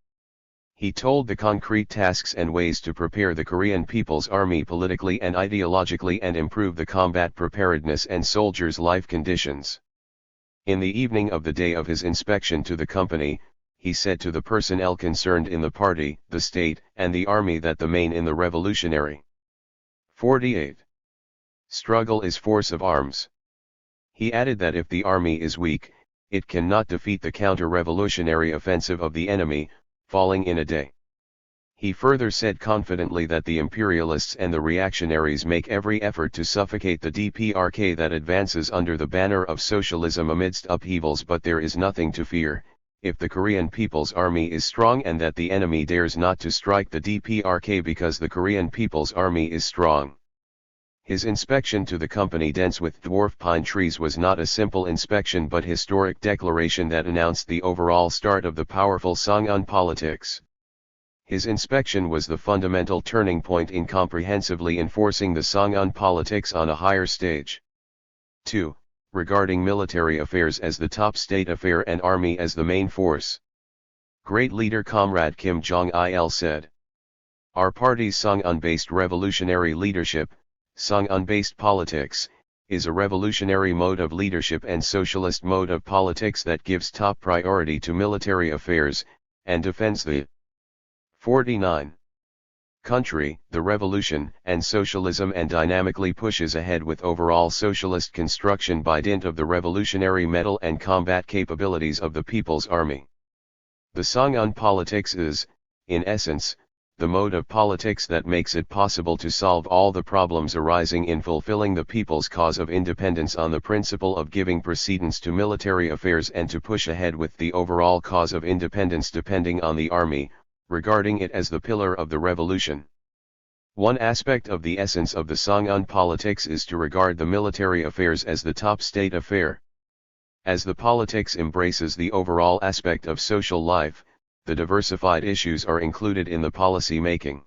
He told the concrete tasks and ways to prepare the Korean People's Army politically and ideologically and improve the combat preparedness and soldiers' life conditions. In the evening of the day of his inspection to the company, he said to the personnel concerned in the party, the state, and the army that the main in the revolutionary 48. Struggle is force of arms. He added that if the army is weak, it cannot defeat the counter-revolutionary offensive of the enemy, falling in a day. He further said confidently that the imperialists and the reactionaries make every effort to suffocate the DPRK that advances under the banner of socialism amidst upheavals, but there is nothing to fear, if the Korean People's Army is strong, and that the enemy dares not to strike the DPRK because the Korean People's Army is strong. His inspection to the company dense with dwarf pine trees was not a simple inspection but historic declaration that announced the overall start of the powerful Songun politics. His inspection was the fundamental turning point in comprehensively enforcing the Songun politics on a higher stage. 2. Regarding military affairs as the top state affair and army as the main force. Great leader Comrade Kim Jong-il said, "Our party's Songun-based revolutionary leadership, Songun-based politics, is a revolutionary mode of leadership and socialist mode of politics that gives top priority to military affairs, and defends the 49. Country, the revolution, and socialism, and dynamically pushes ahead with overall socialist construction by dint of the revolutionary mettle and combat capabilities of the People's Army. The Songun politics is, in essence, the mode of politics that makes it possible to solve all the problems arising in fulfilling the people's cause of independence on the principle of giving precedence to military affairs and to push ahead with the overall cause of independence depending on the army, regarding it as the pillar of the revolution. One aspect of the essence of the Songun politics is to regard the military affairs as the top state affair. As the politics embraces the overall aspect of social life, the diversified issues are included in the policy making.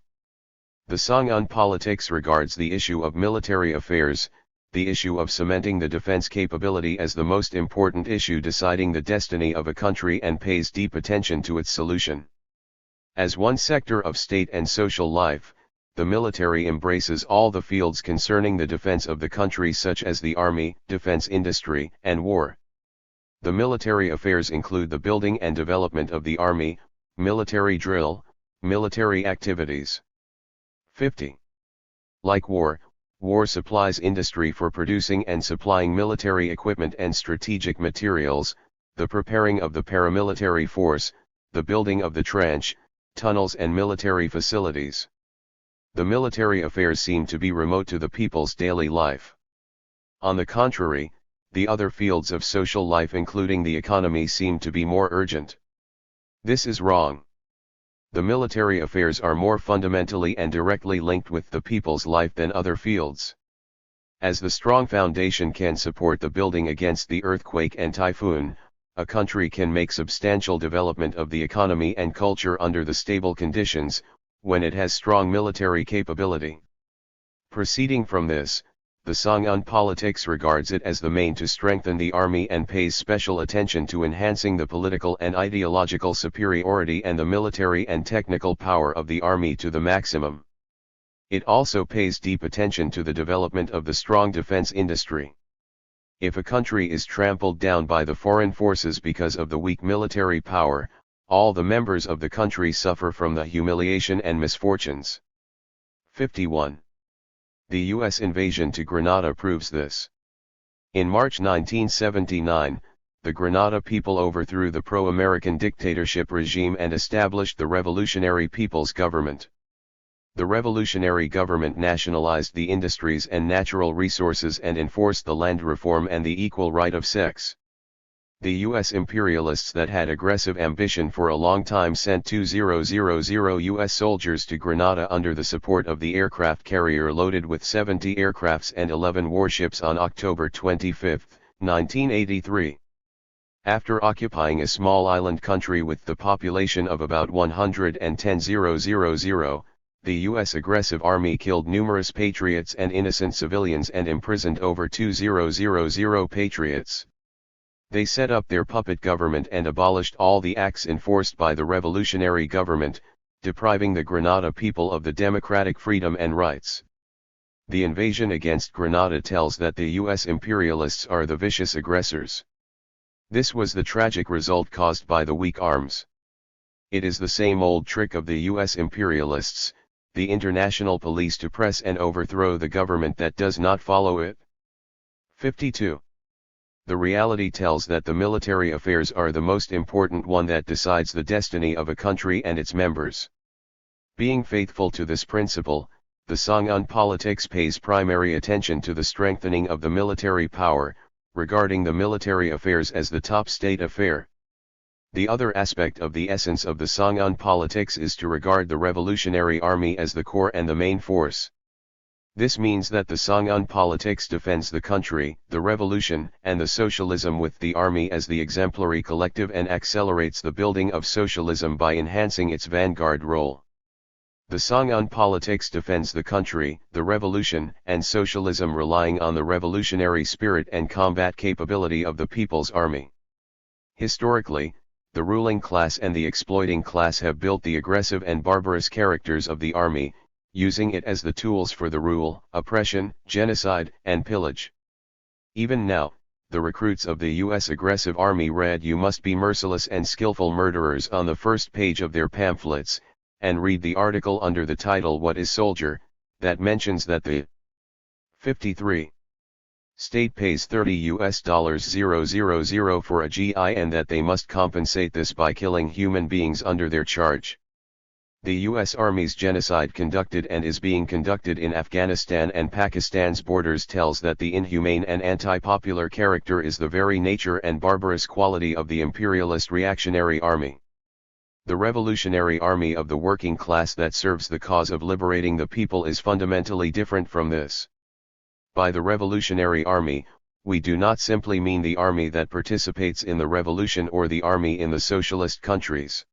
The Songun politics regards the issue of military affairs, the issue of cementing the defense capability as the most important issue deciding the destiny of a country, and pays deep attention to its solution. As one sector of state and social life, the military embraces all the fields concerning the defense of the country, such as the army, defense industry, and war. The military affairs include the building and development of the army, military drill, military activities. 50. Like war, war supplies industry for producing and supplying military equipment and strategic materials, the preparing of the paramilitary force, the building of the trench, tunnels and military facilities. The military affairs seem to be remote to the people's daily life. On the contrary, the other fields of social life including the economy seem to be more urgent. This is wrong. The military affairs are more fundamentally and directly linked with the people's life than other fields. As the strong foundation can support the building against the earthquake and typhoon, a country can make substantial development of the economy and culture under the stable conditions, when it has strong military capability. Proceeding from this, the Songun politics regards it as the main to strengthen the army and pays special attention to enhancing the political and ideological superiority and the military and technical power of the army to the maximum. It also pays deep attention to the development of the strong defense industry. If a country is trampled down by the foreign forces because of the weak military power, all the members of the country suffer from the humiliation and misfortunes. 51. The U.S. invasion to Grenada proves this. In March 1979, the Grenada people overthrew the pro-American dictatorship regime and established the Revolutionary People's Government. The revolutionary government nationalized the industries and natural resources and enforced the land reform and the equal right of sex. The U.S. imperialists that had aggressive ambition for a long time sent 2,000 U.S. soldiers to Grenada under the support of the aircraft carrier loaded with 70 aircrafts and 11 warships on October 25, 1983. After occupying a small island country with the population of about 110,000, the U.S. aggressive army killed numerous patriots and innocent civilians and imprisoned over 2,000 patriots. They set up their puppet government and abolished all the acts enforced by the revolutionary government, depriving the Grenada people of the democratic freedom and rights. The invasion against Grenada tells that the U.S. imperialists are the vicious aggressors. This was the tragic result caused by the weak arms. It is the same old trick of the U.S. imperialists, the international police, to press and overthrow the government that does not follow it. 52. The reality tells that the military affairs are the most important one that decides the destiny of a country and its members. Being faithful to this principle, the Songun politics pays primary attention to the strengthening of the military power, regarding the military affairs as the top state affair. The other aspect of the essence of the Songun politics is to regard the revolutionary army as the core and the main force. This means that the Songun politics defends the country, the revolution, and the socialism with the army as the exemplary collective and accelerates the building of socialism by enhancing its vanguard role. The Songun politics defends the country, the revolution, and socialism relying on the revolutionary spirit and combat capability of the People's Army. Historically, the ruling class and the exploiting class have built the aggressive and barbarous characters of the army, using it as the tools for the rule, oppression, genocide, and pillage. Even now, the recruits of the U.S. aggressive army read "You must be merciless and skillful murderers" on the first page of their pamphlets, and read the article under the title What is Soldier, that mentions that the 53 state pays $30,000 for a GI and that they must compensate this by killing human beings under their charge. The U.S. Army's genocide conducted and is being conducted in Afghanistan and Pakistan's borders tells that the inhumane and anti-popular character is the very nature and barbarous quality of the imperialist reactionary army. The revolutionary army of the working class that serves the cause of liberating the people is fundamentally different from this. By the revolutionary army, we do not simply mean the army that participates in the revolution or the army in the socialist countries.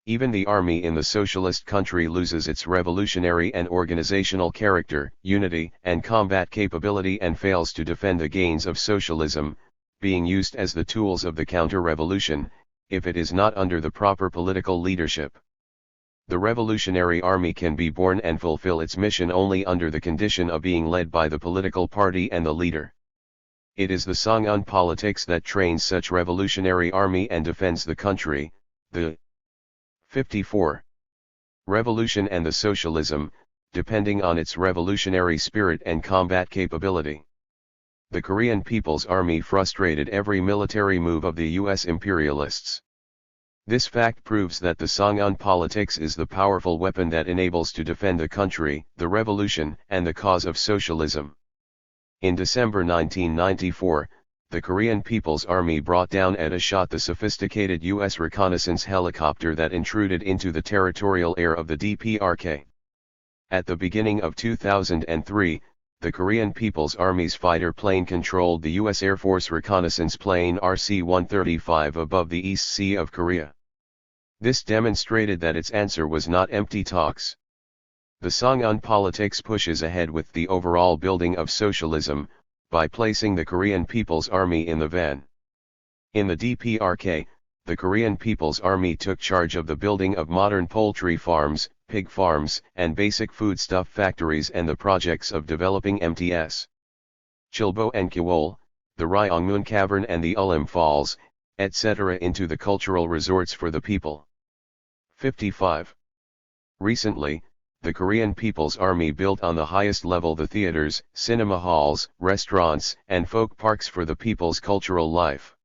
Even the army in the socialist country loses its revolutionary and organizational character, unity, and combat capability and fails to defend the gains of socialism, being used as the tools of the counter-revolution, if it is not under the proper political leadership. The revolutionary army can be born and fulfill its mission only under the condition of being led by the political party and the leader. It is the Songun politics that trains such revolutionary army and defends the country. The 54 revolution and the socialism, depending on its revolutionary spirit and combat capability. The Korean People's Army frustrated every military move of the U.S. imperialists. This fact proves that the Songun politics is the powerful weapon that enables to defend the country, the revolution, and the cause of socialism. In December 1994, the Korean People's Army brought down at a shot the sophisticated U.S. reconnaissance helicopter that intruded into the territorial air of the DPRK. At the beginning of 2003, the Korean People's Army's fighter plane controlled the U.S. Air Force reconnaissance plane RC-135 above the East Sea of Korea. This demonstrated that its answer was not empty talks. The Songun politics pushes ahead with the overall building of socialism, by placing the Korean People's Army in the van. In the DPRK, the Korean People's Army took charge of the building of modern poultry farms, pig farms, and basic foodstuff factories and the projects of developing MTS Chilbo and Kiwol, the Ryongmun Cavern and the Ulim Falls, etc. into the cultural resorts for the people. 55. Recently, the Korean People's Army built on the highest level the theaters, cinema halls, restaurants, and folk parks for the people's cultural life.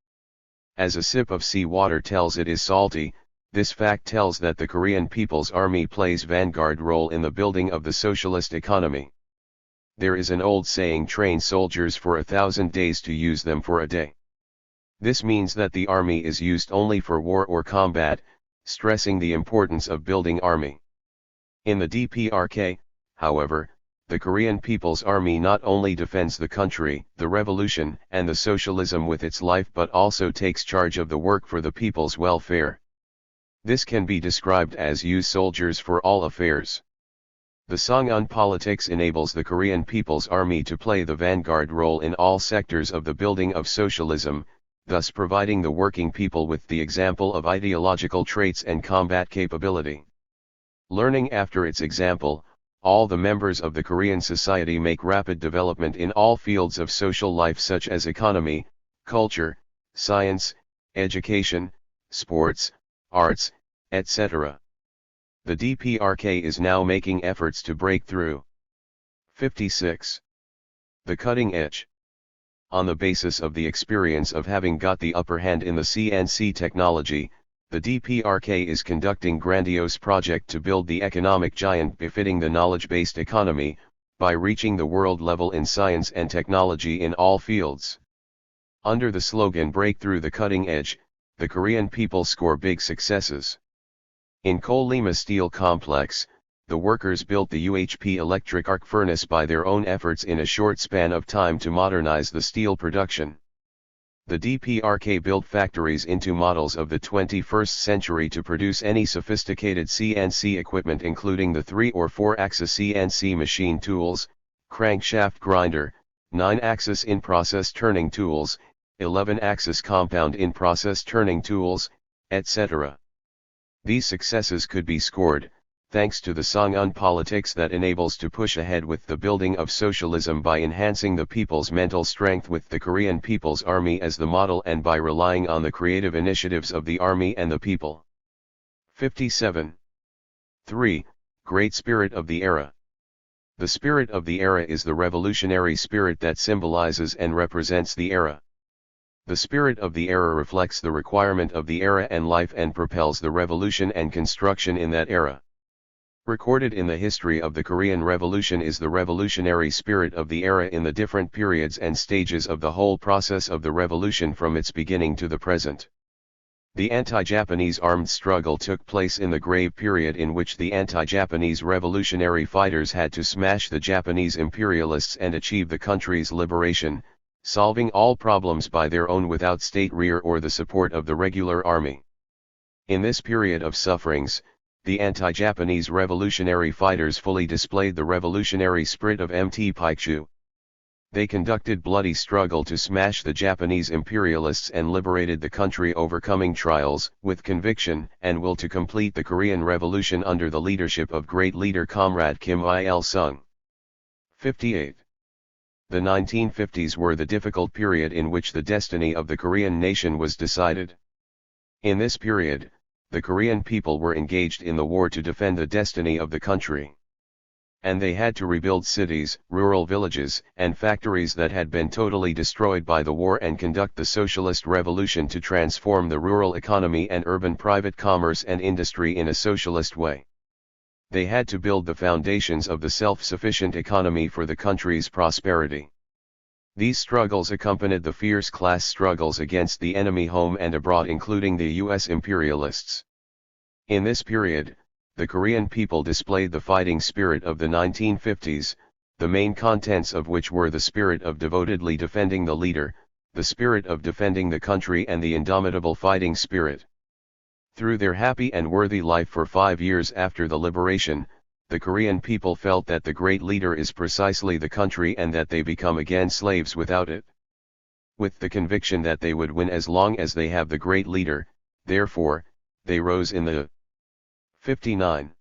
As a sip of seawater tells it is salty, this fact tells that the Korean People's Army plays vanguard role in the building of the socialist economy. There is an old saying, train soldiers for 1,000 days to use them for a day. This means that the army is used only for war or combat, stressing the importance of building army. In the DPRK, however, the Korean People's Army not only defends the country, the revolution, and the socialism with its life but also takes charge of the work for the people's welfare. This can be described as use soldiers for all affairs. The Songun politics enables the Korean People's Army to play the vanguard role in all sectors of the building of socialism, thus providing the working people with the example of ideological traits and combat capability. Learning after its example, all the members of the Korean society make rapid development in all fields of social life such as economy, culture, science, education, sports, arts, etc. The DPRK is now making efforts to break through. 56. The cutting edge. On the basis of the experience of having got the upper hand in the CNC technology, the DPRK is conducting grandiose project to build the economic giant befitting the knowledge-based economy, by reaching the world level in science and technology in all fields. Under the slogan Break Through the Cutting Edge, the Korean people score big successes. In Kolyma Steel Complex, the workers built the UHP electric arc furnace by their own efforts in a short span of time to modernize the steel production. The DPRK built factories into models of the 21st century to produce any sophisticated CNC equipment including the 3 or 4-axis CNC machine tools, crankshaft grinder, 9-axis in-process turning tools, 11-axis compound in-process turning tools, etc. These successes could be scored, thanks to the Songun politics that enables to push ahead with the building of socialism by enhancing the people's mental strength with the Korean People's Army as the model and by relying on the creative initiatives of the army and the people. 57. 3. Great Spirit of the Era. The spirit of the era is the revolutionary spirit that symbolizes and represents the era. The spirit of the era reflects the requirement of the era and life and propels the revolution and construction in that era. Recorded in the history of the Korean Revolution is the revolutionary spirit of the era in the different periods and stages of the whole process of the revolution from its beginning to the present. The anti-Japanese armed struggle took place in the grave period in which the anti-Japanese revolutionary fighters had to smash the Japanese imperialists and achieve the country's liberation, solving all problems by their own without state rear or the support of the regular army. In this period of sufferings, the anti-Japanese revolutionary fighters fully displayed the revolutionary spirit of Mt. Paikchu. They conducted bloody struggle to smash the Japanese imperialists and liberated the country, overcoming trials, with conviction and will to complete the Korean Revolution under the leadership of great leader Comrade Kim Il-sung. 58. The 1950s were the difficult period in which the destiny of the Korean nation was decided. In this period, the Korean people were engaged in the war to defend the destiny of the country. And they had to rebuild cities, rural villages, and factories that had been totally destroyed by the war and conduct the socialist revolution to transform the rural economy and urban private commerce and industry in a socialist way. They had to build the foundations of the self-sufficient economy for the country's prosperity. These struggles accompanied the fierce class struggles against the enemy home and abroad, including the U.S. imperialists. In this period, the Korean people displayed the fighting spirit of the 1950s, the main contents of which were the spirit of devotedly defending the leader, the spirit of defending the country, and the indomitable fighting spirit. Through their happy and worthy life for 5 years after the liberation, the Korean people felt that the great leader is precisely the country and that they become again slaves without it. With the conviction that they would win as long as they have the great leader, therefore, they rose in the 59.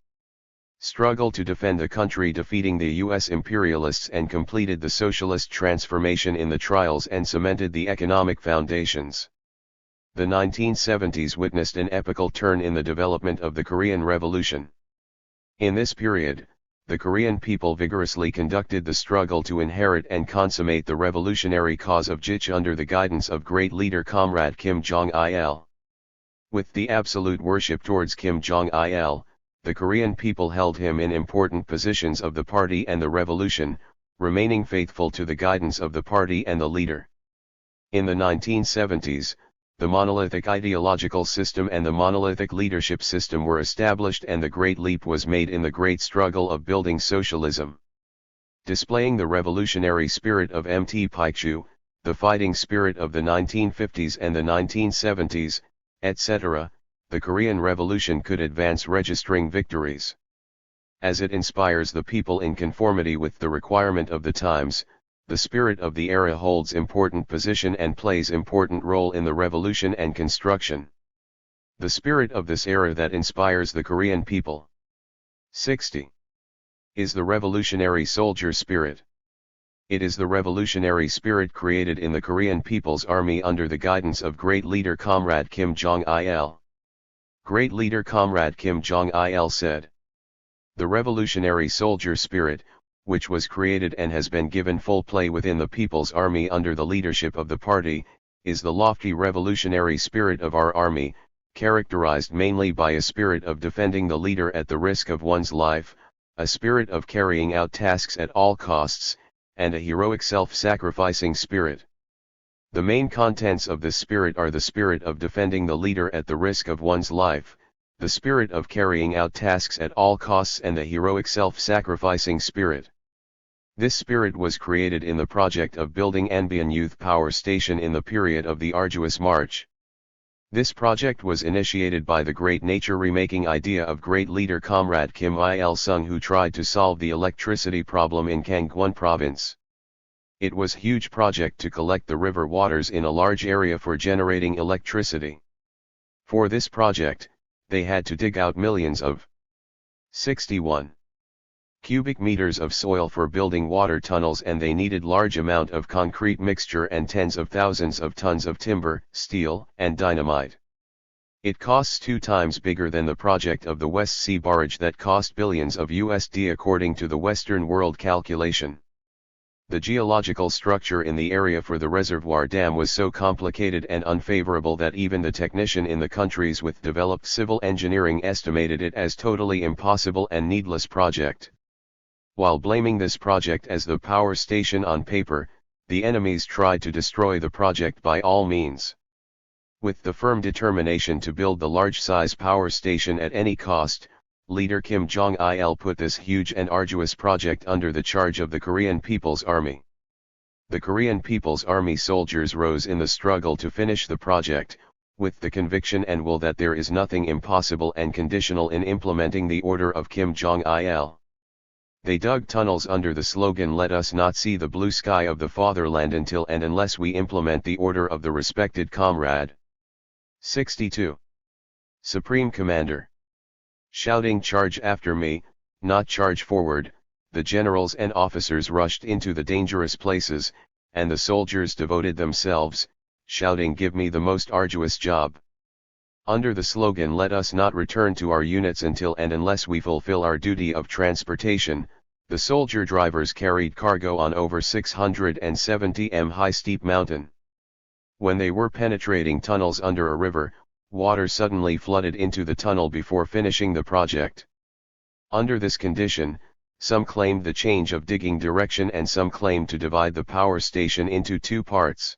Struggle to defend the country, defeating the U.S. imperialists, and completed the socialist transformation in the trials and cemented the economic foundations. The 1970s witnessed an epochal turn in the development of the Korean Revolution. In this period, the Korean people vigorously conducted the struggle to inherit and consummate the revolutionary cause of Juche under the guidance of great leader Comrade Kim Jong-il. With the absolute worship towards Kim Jong-il, the Korean people held him in important positions of the party and the revolution, remaining faithful to the guidance of the party and the leader. In the 1970s, the monolithic ideological system and the monolithic leadership system were established, and the great leap was made in the great struggle of building socialism. Displaying the revolutionary spirit of Mt. Paikchu, the fighting spirit of the 1950s and the 1970s, etc., the Korean Revolution could advance, registering victories. As it inspires the people in conformity with the requirement of the times, the spirit of the era holds important position and plays important role in the revolution and construction. The spirit of this era that inspires the Korean people. 60. Is the revolutionary soldier spirit. It is the revolutionary spirit created in the Korean People's Army under the guidance of great leader Comrade Kim Jong-il. Great leader Comrade Kim Jong-il said, "The revolutionary soldier spirit, which was created and has been given full play within the People's Army under the leadership of the party, is the lofty revolutionary spirit of our army, characterized mainly by a spirit of defending the leader at the risk of one's life, a spirit of carrying out tasks at all costs, and a heroic self-sacrificing spirit. The main contents of this spirit are the spirit of defending the leader at the risk of one's life, the spirit of carrying out tasks at all costs, and the heroic self-sacrificing spirit. This spirit was created in the project of building Anbyan Youth Power Station in the period of the arduous march. This project was initiated by the great nature remaking idea of great leader Comrade Kim Il-sung, who tried to solve the electricity problem in Kangwon province. It was a huge project to collect the river waters in a large area for generating electricity. For this project, they had to dig out millions of 61 cubic meters of soil for building water tunnels, and they needed large amount of concrete mixture and tens of thousands of tons of timber, steel, and dynamite. It costs 2 times bigger than the project of the West Sea Barrage that cost billions of USD according to the Western World calculation. The geological structure in the area for the reservoir dam was so complicated and unfavorable that even the technician in the countries with developed civil engineering estimated it as totally impossible and needless project. While blaming this project as the power station on paper, the enemies tried to destroy the project by all means. With the firm determination to build the large-size power station at any cost, leader Kim Jong-il put this huge and arduous project under the charge of the Korean People's Army. The Korean People's Army soldiers rose in the struggle to finish the project, with the conviction and will that there is nothing impossible and conditional in implementing the order of Kim Jong-il. They dug tunnels under the slogan "Let us not see the blue sky of the fatherland until and unless we implement the order of the respected comrade." 62. Supreme Commander. Shouting "Charge after me, not charge forward," the generals and officers rushed into the dangerous places, and the soldiers devoted themselves, shouting "Give me the most arduous job." Under the slogan "Let us not return to our units until and unless we fulfill our duty of transportation," the soldier drivers carried cargo on over 670 m high steep mountain. When they were penetrating tunnels under a river, water suddenly flooded into the tunnel before finishing the project. Under this condition, some claimed the change of digging direction and some claimed to divide the power station into 2 parts.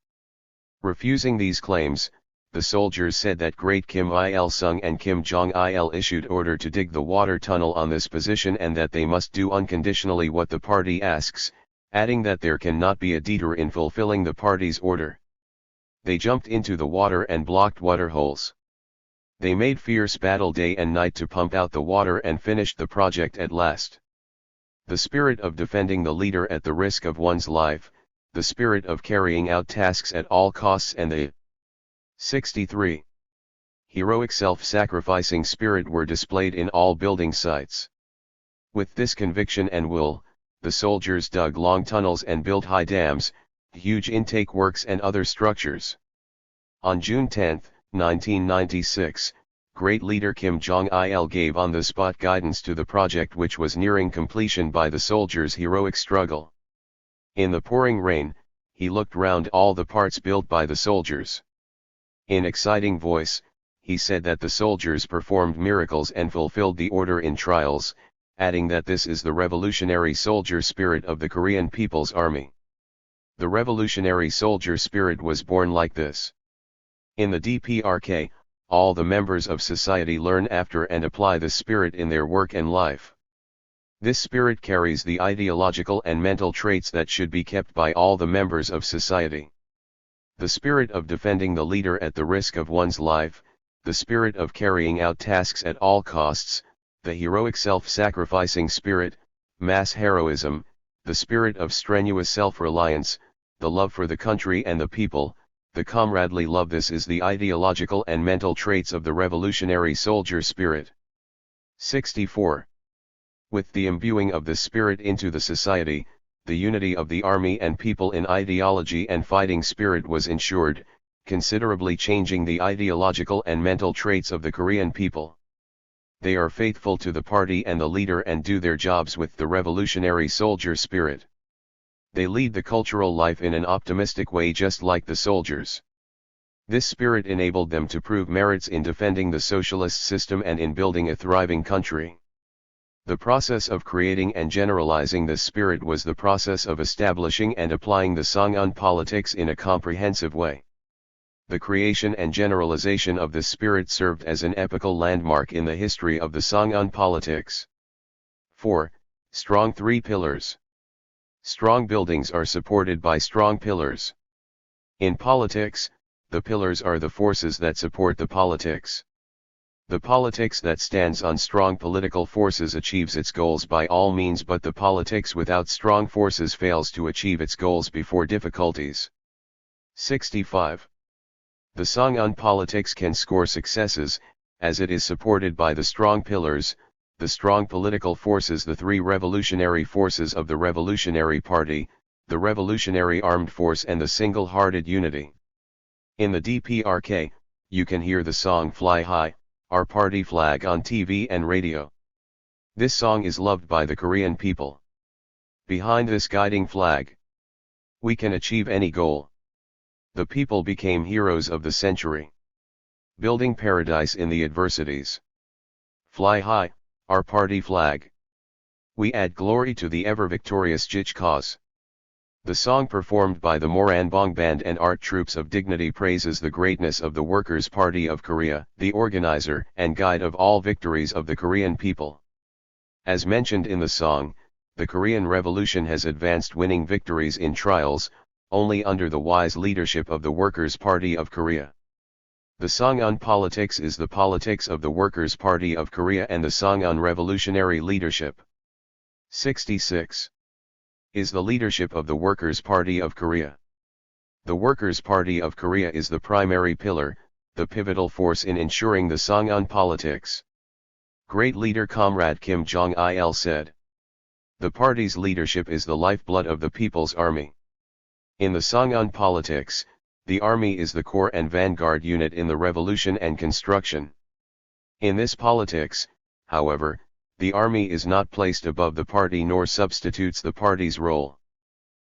Refusing these claims, the soldiers said that Great Kim Il-sung and Kim Jong-il issued order to dig the water tunnel on this position and that they must do unconditionally what the party asks, adding that there cannot be a detour in fulfilling the party's order. They jumped into the water and blocked water holes. They made fierce battle day and night to pump out the water and finished the project at last. The spirit of defending the leader at the risk of one's life, the spirit of carrying out tasks at all costs, and the 63. Heroic self-sacrificing spirit were displayed in all building sites. With this conviction and will, the soldiers dug long tunnels and built high dams, huge intake works and other structures. On June 10, 1996, great leader Kim Jong-il gave on-the-spot guidance to the project, which was nearing completion by the soldiers' heroic struggle. In the pouring rain, he looked round all the parts built by the soldiers. In exciting voice, he said that the soldiers performed miracles and fulfilled the order in trials, adding that this is the revolutionary soldier spirit of the Korean People's Army. The revolutionary soldier spirit was born like this. In the DPRK, all the members of society learn after and apply this spirit in their work and life. This spirit carries the ideological and mental traits that should be kept by all the members of society. The spirit of defending the leader at the risk of one's life, the spirit of carrying out tasks at all costs, the heroic self-sacrificing spirit, mass heroism, the spirit of strenuous self-reliance, the love for the country and the people, the comradely love. This is the ideological and mental traits of the revolutionary soldier spirit. 64. With the imbuing of this spirit into the society, the unity of the army and people in ideology and fighting spirit was ensured, considerably changing the ideological and mental traits of the Korean people. They are faithful to the party and the leader and do their jobs with the revolutionary soldier spirit. They lead the cultural life in an optimistic way just like the soldiers. This spirit enabled them to prove merits in defending the socialist system and in building a thriving country. The process of creating and generalizing this spirit was the process of establishing and applying the Songun politics in a comprehensive way. The creation and generalization of this spirit served as an epochal landmark in the history of the Songun politics. 4. Strong 3 pillars. Strong buildings are supported by strong pillars. In politics, the pillars are the forces that support the politics. The politics that stands on strong political forces achieves its goals by all means, but the politics without strong forces fails to achieve its goals before difficulties. 65. The Songun politics can score successes, as it is supported by the strong pillars, the strong political forces, the 3 revolutionary forces of the Revolutionary Party, the Revolutionary Armed Force and the single-hearted unity. In the DPRK, you can hear the song Fly High, our party flag on TV and radio. This song is loved by the Korean people. Behind this guiding flag, we can achieve any goal. The people became heroes of the century, building paradise in the adversities. Fly high, our party flag. We add glory to the ever-victorious Juche cause. The song performed by the Moranbong Band and art troops of dignity praises the greatness of the Workers' Party of Korea, the organizer and guide of all victories of the Korean people. As mentioned in the song, the Korean Revolution has advanced, winning victories in trials, only under the wise leadership of the Workers' Party of Korea. The Songun politics is the politics of the Workers' Party of Korea and the Songun revolutionary leadership. 66. Is the leadership of the Workers' Party of Korea. The Workers' Party of Korea is the primary pillar, the pivotal force in ensuring the Songun politics. Great leader Comrade Kim Jong-il said. The party's leadership is the lifeblood of the People's Army. In the Songun politics, the army is the core and vanguard unit in the revolution and construction. In this politics, however, the army is not placed above the party nor substitutes the party's role.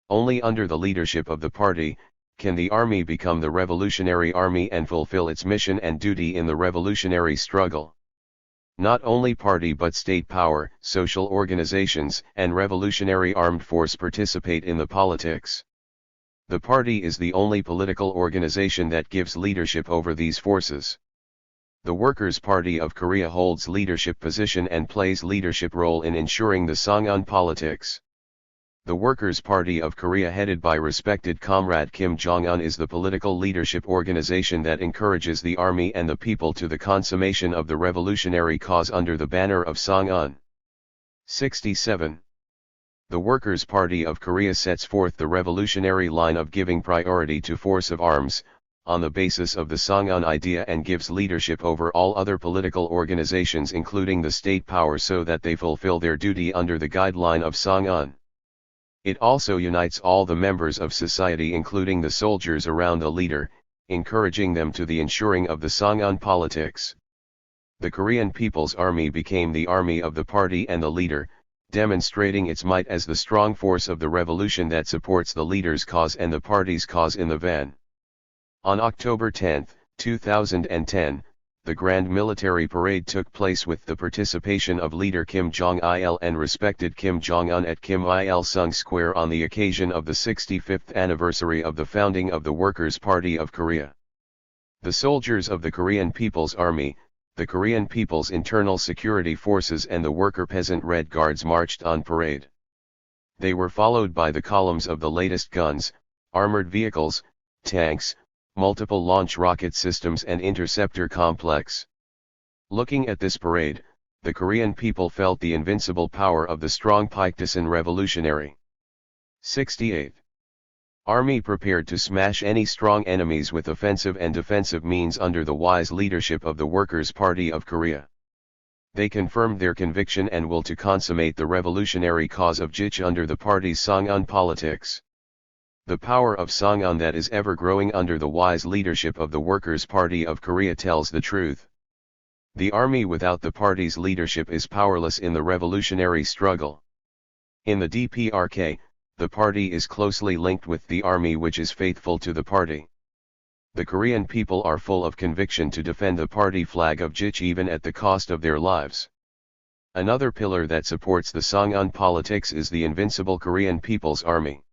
Only under the leadership of the party, can the army become the revolutionary army and fulfill its mission and duty in the revolutionary struggle. Not only party but state power, social organizations, and revolutionary armed force participate in the politics. The party is the only political organization that gives leadership over these forces. The Workers' Party of Korea holds leadership position and plays leadership role in ensuring the Songun politics. The Workers' Party of Korea, headed by respected Comrade Kim Jong-un, is the political leadership organization that encourages the army and the people to the consummation of the revolutionary cause under the banner of Songun. 67. The Workers' Party of Korea sets forth the revolutionary line of giving priority to force of arms, on the basis of the Songun idea, and gives leadership over all other political organizations including the state power so that they fulfill their duty under the guideline of Songun. It also unites all the members of society including the soldiers around the leader, encouraging them to the ensuring of the Songun politics. The Korean People's Army became the army of the party and the leader, demonstrating its might as the strong force of the revolution that supports the leader's cause and the party's cause in the van. On October 10, 2010, the Grand Military Parade took place with the participation of leader Kim Jong-il and respected Kim Jong-un at Kim Il-sung Square on the occasion of the 65th anniversary of the founding of the Workers' Party of Korea. The soldiers of the Korean People's Army, the Korean People's Internal Security Forces and the Worker Peasant Red Guards marched on parade. They were followed by the columns of the latest guns, armored vehicles, tanks, multiple launch rocket systems and interceptor complex. Looking at this parade, the Korean people felt the invincible power of the strong partisan revolutionary. 68. Army prepared to smash any strong enemies with offensive and defensive means under the wise leadership of the Workers' Party of Korea. They confirmed their conviction and will to consummate the revolutionary cause of Juche under the party's Songun politics. The power of Songun that is ever growing under the wise leadership of the Workers' Party of Korea tells the truth. The army without the party's leadership is powerless in the revolutionary struggle. In the DPRK, the party is closely linked with the army which is faithful to the party. The Korean people are full of conviction to defend the party flag of Juche even at the cost of their lives. Another pillar that supports the Songun politics is the invincible Korean People's Army.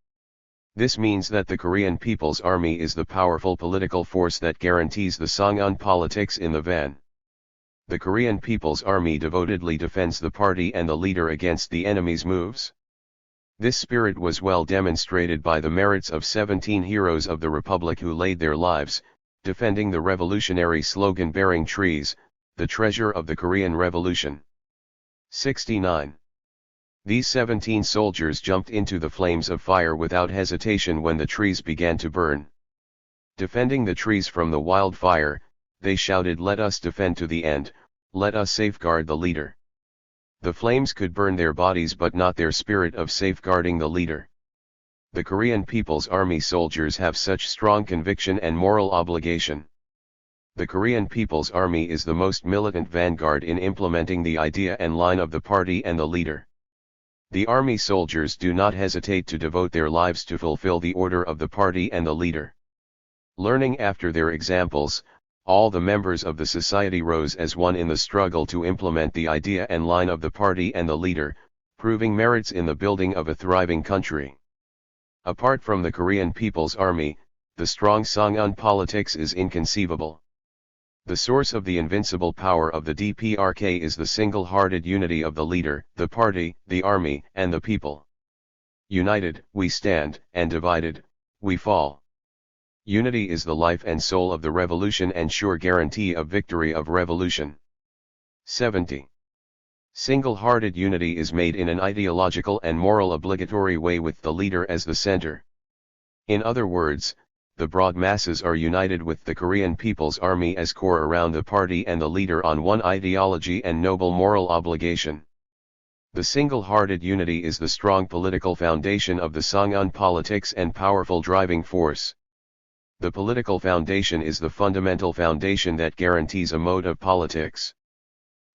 This means that the Korean People's Army is the powerful political force that guarantees the Songun politics in the van. The Korean People's Army devotedly defends the party and the leader against the enemy's moves. This spirit was well demonstrated by the merits of 17 heroes of the Republic who laid their lives, defending the revolutionary slogan "Bearing Trees, the treasure of the Korean Revolution." 69. These 17 soldiers jumped into the flames of fire without hesitation when the trees began to burn. Defending the trees from the wildfire, they shouted, "Let us defend to the end, let us safeguard the leader." The flames could burn their bodies but not their spirit of safeguarding the leader. The Korean People's Army soldiers have such strong conviction and moral obligation. The Korean People's Army is the most militant vanguard in implementing the idea and line of the party and the leader. The army soldiers do not hesitate to devote their lives to fulfill the order of the party and the leader. Learning after their examples, all the members of the society rose as one in the struggle to implement the idea and line of the party and the leader, proving merits in the building of a thriving country. Apart from the Korean People's Army, the strong Songun politics is inconceivable. The source of the invincible power of the DPRK is the single-hearted unity of the leader, the party, the army, and the people. United, we stand, and divided, we fall. Unity is the life and soul of the revolution and sure guarantee of victory of revolution. 70. Single-hearted unity is made in an ideological and moral obligatory way with the leader as the center. In other words, the broad masses are united with the Korean People's Army as core around the party and the leader on one ideology and noble moral obligation. The single-hearted unity is the strong political foundation of the Songun politics and powerful driving force. The political foundation is the fundamental foundation that guarantees a mode of politics.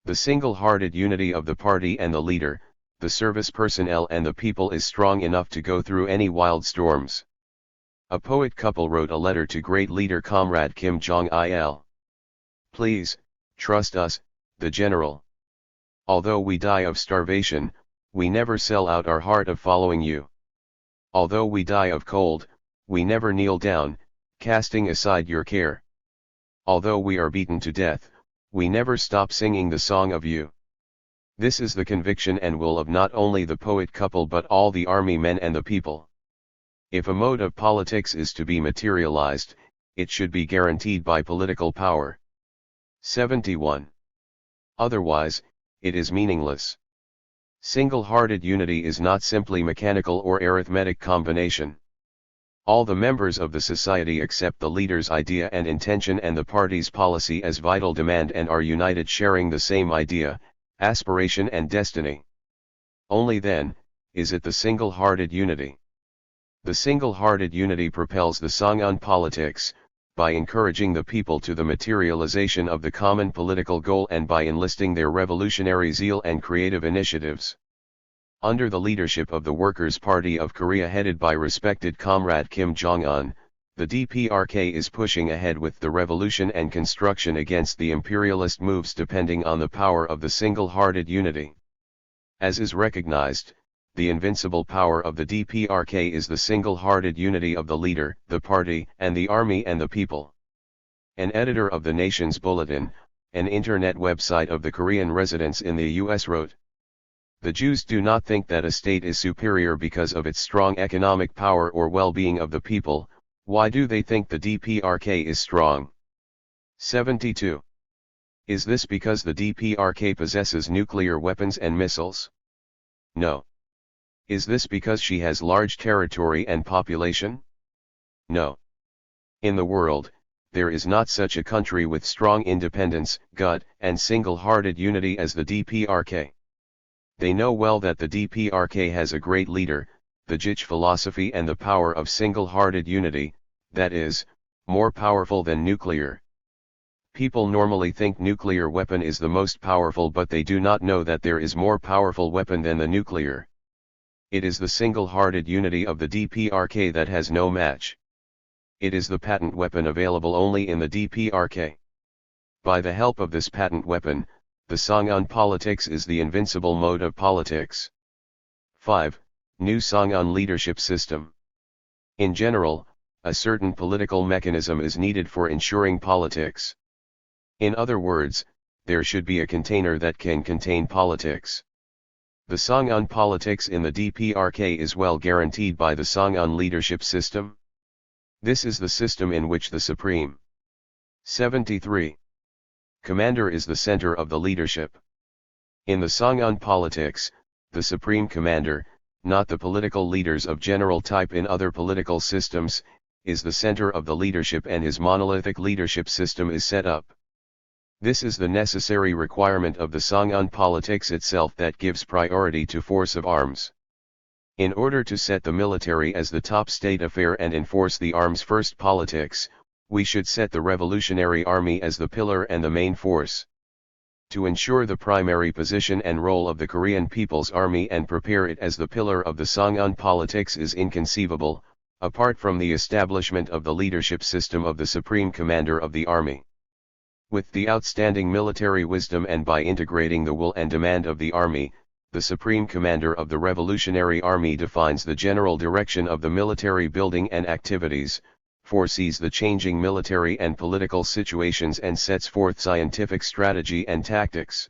The single-hearted unity of the party and the leader, the service personnel and the people is strong enough to go through any wild storms. A poet couple wrote a letter to great leader Comrade Kim Jong-il. Please, trust us, the general. Although we die of starvation, we never sell out our heart of following you. Although we die of cold, we never kneel down, casting aside your care. Although we are beaten to death, we never stop singing the song of you. This is the conviction and will of not only the poet couple but all the army men and the people. If a mode of politics is to be materialized, it should be guaranteed by political power. 71. Otherwise, it is meaningless. Single-hearted unity is not simply mechanical or arithmetic combination. All the members of the society accept the leader's idea and intention and the party's policy as vital demand and are united sharing the same idea, aspiration and destiny. Only then, is it the single-hearted unity. The single-hearted unity propels the Songun politics, by encouraging the people to the materialization of the common political goal and by enlisting their revolutionary zeal and creative initiatives. Under the leadership of the Workers' Party of Korea headed by respected Comrade Kim Jong-un, the DPRK is pushing ahead with the revolution and construction against the imperialist moves depending on the power of the single-hearted unity. As is recognized, the invincible power of the DPRK is the single-hearted unity of the leader, the party, and the army and the people. An editor of the Nation's Bulletin, an internet website of the Korean residents in the U.S. wrote, "The Jews do not think that a state is superior because of its strong economic power or well-being of the people. Why do they think the DPRK is strong?" 72. Is this because the DPRK possesses nuclear weapons and missiles? No. Is this because she has large territory and population? No. In the world, there is not such a country with strong independence, gut, and single-hearted unity as the DPRK. They know well that the DPRK has a great leader, the Juche philosophy and the power of single-hearted unity, that is, more powerful than nuclear. People normally think nuclear weapon is the most powerful but they do not know that there is more powerful weapon than the nuclear. It is the single-hearted unity of the DPRK that has no match. It is the patent weapon available only in the DPRK. By the help of this patent weapon, the Songun politics is the invincible mode of politics. 5. New Songun leadership system. In general, a certain political mechanism is needed for ensuring politics. In other words, there should be a container that can contain politics. The Songun politics in the DPRK is well guaranteed by the Songun leadership system. This is the system in which the Supreme 73. Commander is the center of the leadership. In the Songun politics, the Supreme Commander, not the political leaders of general type in other political systems, is the center of the leadership and his monolithic leadership system is set up. This is the necessary requirement of the Songun politics itself that gives priority to force of arms. In order to set the military as the top state affair and enforce the arms-first politics, we should set the Revolutionary Army as the pillar and the main force. To ensure the primary position and role of the Korean People's Army and prepare it as the pillar of the Songun politics is inconceivable, apart from the establishment of the leadership system of the Supreme Commander of the Army. With the outstanding military wisdom and by integrating the will and demand of the Army, the Supreme Commander of the Revolutionary Army defines the general direction of the military building and activities, foresees the changing military and political situations and sets forth scientific strategy and tactics.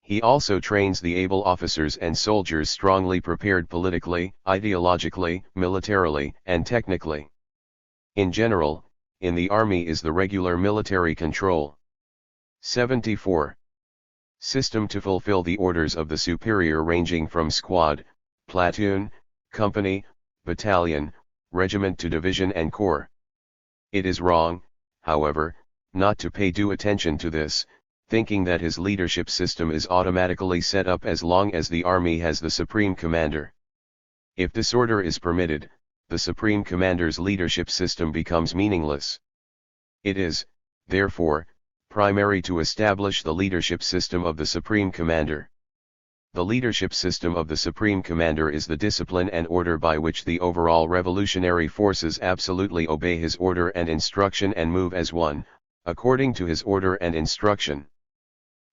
He also trains the able officers and soldiers strongly prepared politically, ideologically, militarily, and technically. In general, in the army is the regular military control. 74. System to fulfill the orders of the superior ranging from squad, platoon, company, battalion, regiment to division and corps. It is wrong, however, not to pay due attention to this, thinking that his leadership system is automatically set up as long as the army has the Supreme Commander. If disorder is permitted, the Supreme Commander's leadership system becomes meaningless. It is, therefore, primary to establish the leadership system of the Supreme Commander. The leadership system of the Supreme Commander is the discipline and order by which the overall revolutionary forces absolutely obey his order and instruction and move as one, according to his order and instruction.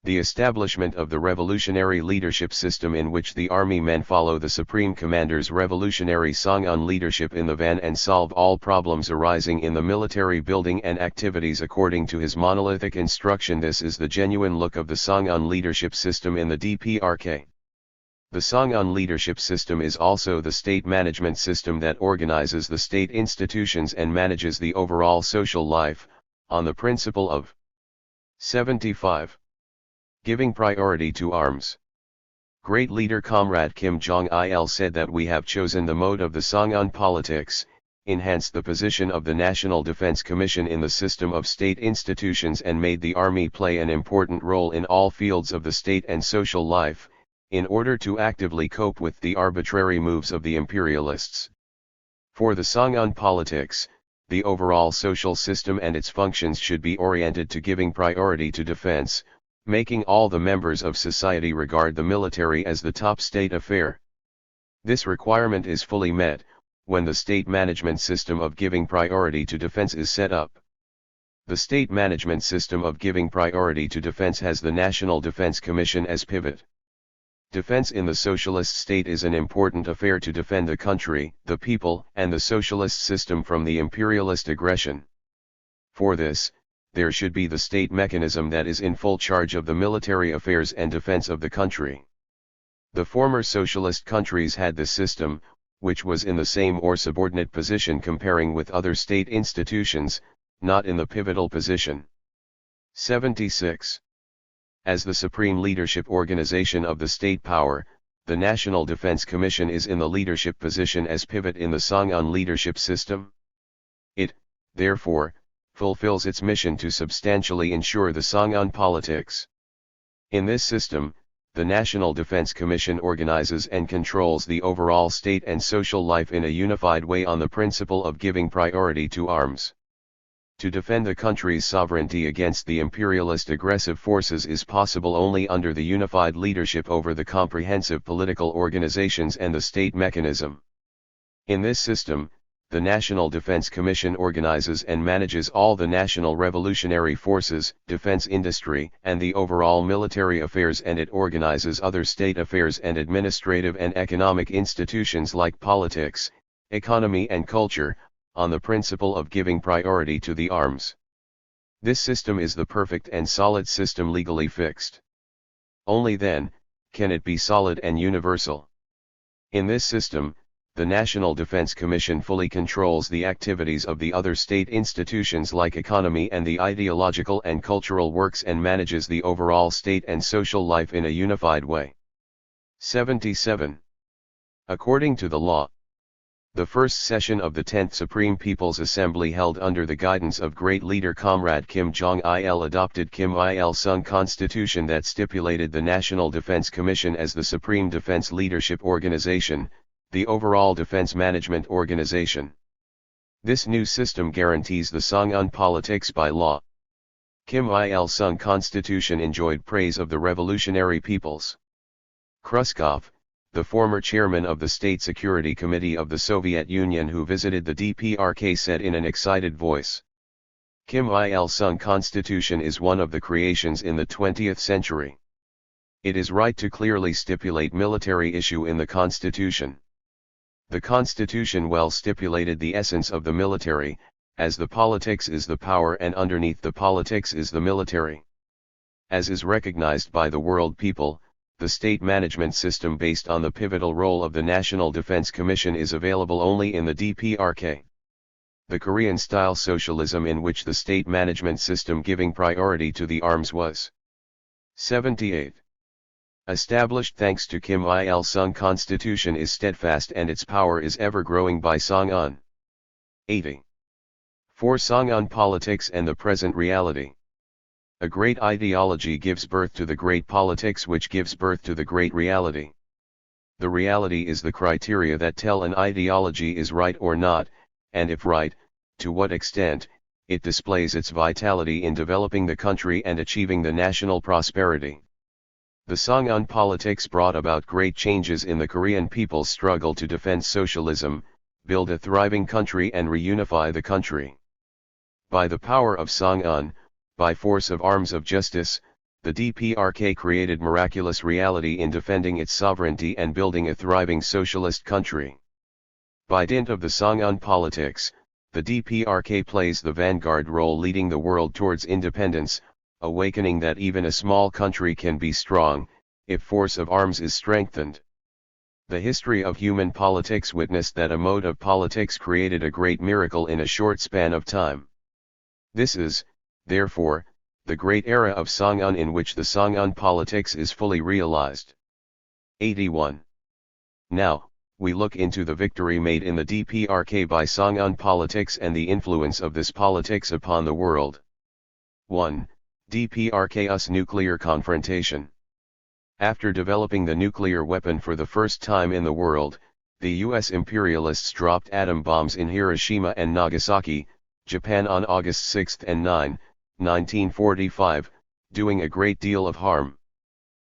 The establishment of the revolutionary leadership system in which the army men follow the Supreme Commander's revolutionary Songun leadership in the van and solve all problems arising in the military building and activities according to his monolithic instruction. This is the genuine look of the Songun leadership system in the DPRK. The Songun leadership system is also the state management system that organizes the state institutions and manages the overall social life, on the principle of 75. Giving priority to arms. Great leader Comrade Kim Jong-il said that we have chosen the mode of the Songun politics, enhanced the position of the National Defense Commission in the system of state institutions and made the army play an important role in all fields of the state and social life, in order to actively cope with the arbitrary moves of the imperialists. For the Songun politics, the overall social system and its functions should be oriented to giving priority to defense, making all the members of society regard the military as the top state affair. This requirement is fully met, when the state management system of giving priority to defense is set up. The state management system of giving priority to defense has the National Defense Commission as pivot. Defense in the socialist state is an important affair to defend the country, the people, and the socialist system from the imperialist aggression. For this, there should be the state mechanism that is in full charge of the military affairs and defense of the country. The former socialist countries had this system, which was in the same or subordinate position comparing with other state institutions, not in the pivotal position. 76. As the supreme leadership organization of the state power, the National Defense Commission is in the leadership position as pivot in the Songun leadership system. It, therefore, fulfills its mission to substantially ensure the Songun politics. In this system, the National Defense Commission organizes and controls the overall state and social life in a unified way on the principle of giving priority to arms. To defend the country's sovereignty against the imperialist aggressive forces is possible only under the unified leadership over the comprehensive political organizations and the state mechanism. In this system, the National Defense Commission organizes and manages all the national revolutionary forces, defense industry, and the overall military affairs, and it organizes other state affairs and administrative and economic institutions like politics, economy and culture, on the principle of giving priority to the arms. This system is the perfect and solid system legally fixed. Only then, can it be solid and universal. In this system, the National Defense Commission fully controls the activities of the other state institutions like economy and the ideological and cultural works and manages the overall state and social life in a unified way. 77. According to the law, the first session of the 10th Supreme People's Assembly held under the guidance of great leader Comrade Kim Jong-il adopted Kim Il-sung Constitution that stipulated the National Defense Commission as the supreme defense leadership organization, the overall defense management organization. This new system guarantees the Songun politics by law. Kim Il-sung constitution enjoyed praise of the revolutionary peoples. Khrushchev, the former chairman of the State Security Committee of the Soviet Union who visited the DPRK, said in an excited voice, Kim Il-sung constitution is one of the creations in the 20th century. It is right to clearly stipulate military issue in the constitution. The constitution well stipulated the essence of the military, as the politics is the power and underneath the politics is the military. As is recognized by the world people, the state management system based on the pivotal role of the National Defense Commission is available only in the DPRK. The Korean-style socialism in which the state management system giving priority to the arms was 78. Established thanks to Kim Il-sung constitution is steadfast and its power is ever growing by Songun. 80. For Songun politics and the present reality. A great ideology gives birth to the great politics which gives birth to the great reality. The reality is the criteria that tell an ideology is right or not, and if right, to what extent, it displays its vitality in developing the country and achieving the national prosperity. The Songun politics brought about great changes in the Korean people's struggle to defend socialism, build a thriving country and reunify the country. By the power of Songun, by force of arms of justice, the DPRK created miraculous reality in defending its sovereignty and building a thriving socialist country. By dint of the Songun politics, the DPRK plays the vanguard role leading the world towards independence, awakening that even a small country can be strong, if force of arms is strengthened. The history of human politics witnessed that a mode of politics created a great miracle in a short span of time. This is, therefore, the great era of Songun in which the Songun politics is fully realized. 81. Now, we look into the victory made in the DPRK by Songun politics and the influence of this politics upon the world. 1. DPRK-US nuclear confrontation. After developing the nuclear weapon for the first time in the world, the US imperialists dropped atom bombs in Hiroshima and Nagasaki, Japan on August 6 and 9, 1945, doing a great deal of harm.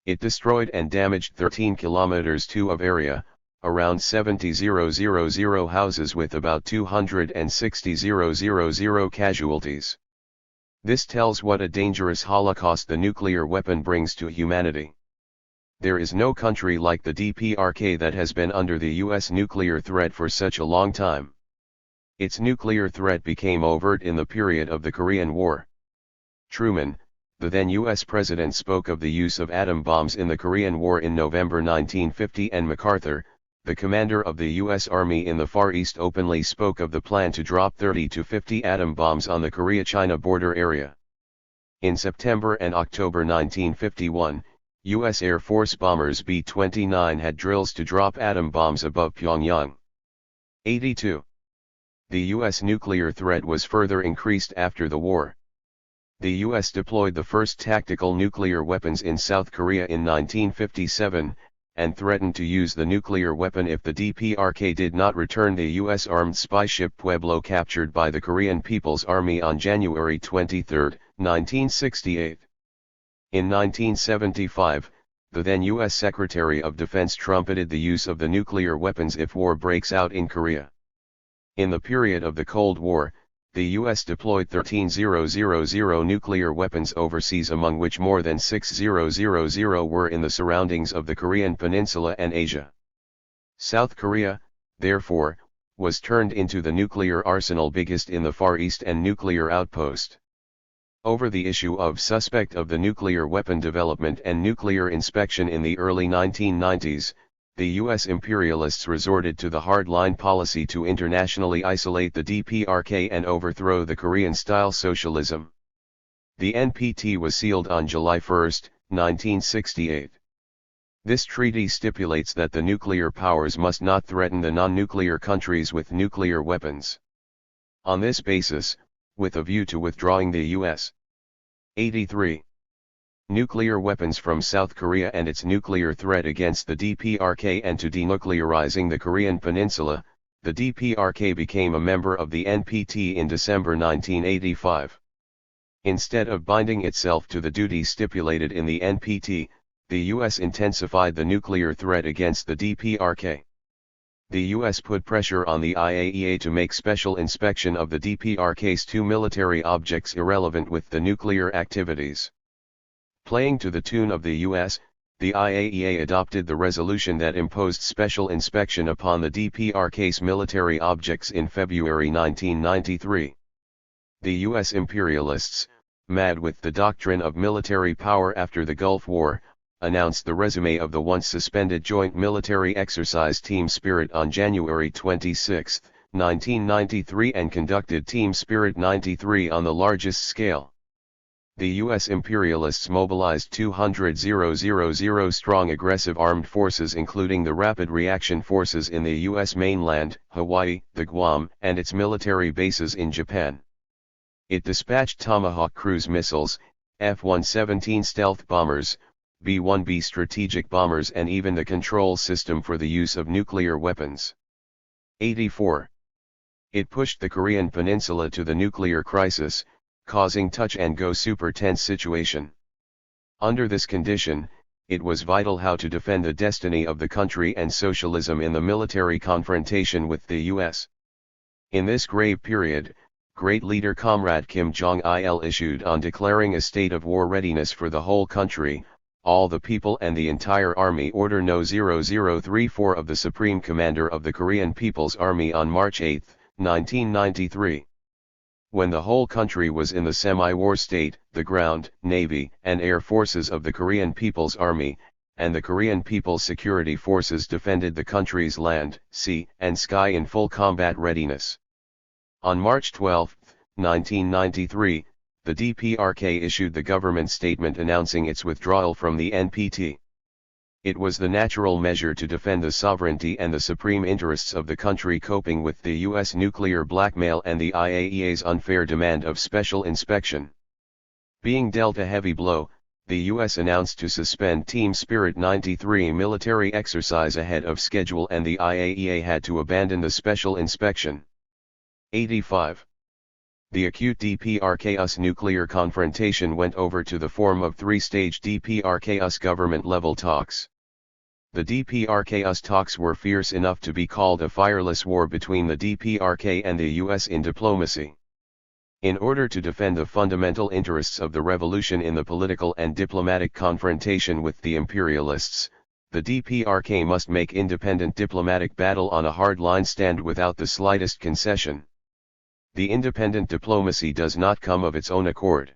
It destroyed and damaged 13 kilometers of area, around 70,000 houses with about 260,000 casualties. This tells what a dangerous holocaust the nuclear weapon brings to humanity. There is no country like the DPRK that has been under the US nuclear threat for such a long time. Its nuclear threat became overt in the period of the Korean War. Truman, the then US president, spoke of the use of atom bombs in the Korean War in November 1950, and MacArthur, the commander of the US Army in the Far East, openly spoke of the plan to drop 30 to 50 atom bombs on the Korea-China border area. In September and October 1951, US Air Force bombers B-29 had drills to drop atom bombs above Pyongyang. 82. The US nuclear threat was further increased after the war. The US deployed the first tactical nuclear weapons in South Korea in 1957, and threatened to use the nuclear weapon if the DPRK did not return the US armed spy ship Pueblo captured by the Korean People's Army on January 23, 1968. In 1975, the then US Secretary of Defense trumpeted the use of the nuclear weapons if war breaks out in Korea. In the period of the Cold War, the US deployed 13,000 nuclear weapons overseas, among which more than 6,000 were in the surroundings of the Korean Peninsula and Asia. South Korea, therefore, was turned into the nuclear arsenal biggest in the Far East and nuclear outpost. Over the issue of suspect of the nuclear weapon development and nuclear inspection in the early 1990s, the US imperialists resorted to the hard-line policy to internationally isolate the DPRK and overthrow the Korean-style socialism. The NPT was sealed on July 1, 1968. This treaty stipulates that the nuclear powers must not threaten the non-nuclear countries with nuclear weapons. On this basis, with a view to withdrawing the US. 83. Nuclear weapons from South Korea and its nuclear threat against the DPRK and to denuclearizing the Korean Peninsula, the DPRK became a member of the NPT in December 1985. Instead of binding itself to the duties stipulated in the NPT, the US intensified the nuclear threat against the DPRK. The US put pressure on the IAEA to make special inspection of the DPRK's two military objects irrelevant with the nuclear activities. Playing to the tune of the US, the IAEA adopted the resolution that imposed special inspection upon the DPRK's military objects in February 1993. The US imperialists, mad with the doctrine of military power after the Gulf War, announced the resume of the once suspended joint military exercise Team Spirit on January 26, 1993 and conducted Team Spirit 93 on the largest scale. The US imperialists mobilized 200,000 strong aggressive armed forces including the Rapid Reaction Forces in the US mainland, Hawaii, the Guam, and its military bases in Japan. It dispatched Tomahawk cruise missiles, F-117 stealth bombers, B-1B strategic bombers and even the control system for the use of nuclear weapons. 84. It pushed the Korean peninsula to the nuclear crisis, causing touch-and-go super tense situation. Under this condition, it was vital how to defend the destiny of the country and socialism in the military confrontation with the US. In this grave period, great leader Comrade Kim Jong-il issued on declaring a state of war readiness for the whole country, all the people and the entire army Order No. 0034 of the Supreme Commander of the Korean People's Army on March 8, 1993. When the whole country was in the semi-war state, the ground, navy, and air forces of the Korean People's Army, and the Korean People's Security Forces defended the country's land, sea, and sky in full combat readiness. On March 12, 1993, the DPRK issued the government statement announcing its withdrawal from the NPT. It was the natural measure to defend the sovereignty and the supreme interests of the country coping with the US nuclear blackmail and the IAEA's unfair demand of special inspection. Being dealt a heavy blow, the US announced to suspend Team Spirit 93 military exercise ahead of schedule and the IAEA had to abandon the special inspection. 85. The acute DPRK-US nuclear confrontation went over to the form of three-stage DPRK-US government-level talks. The DPRK-US talks were fierce enough to be called a fireless war between the DPRK and the US in diplomacy. In order to defend the fundamental interests of the revolution in the political and diplomatic confrontation with the imperialists, the DPRK must make independent diplomatic battle on a hard-line stand without the slightest concession. The independent diplomacy does not come of its own accord.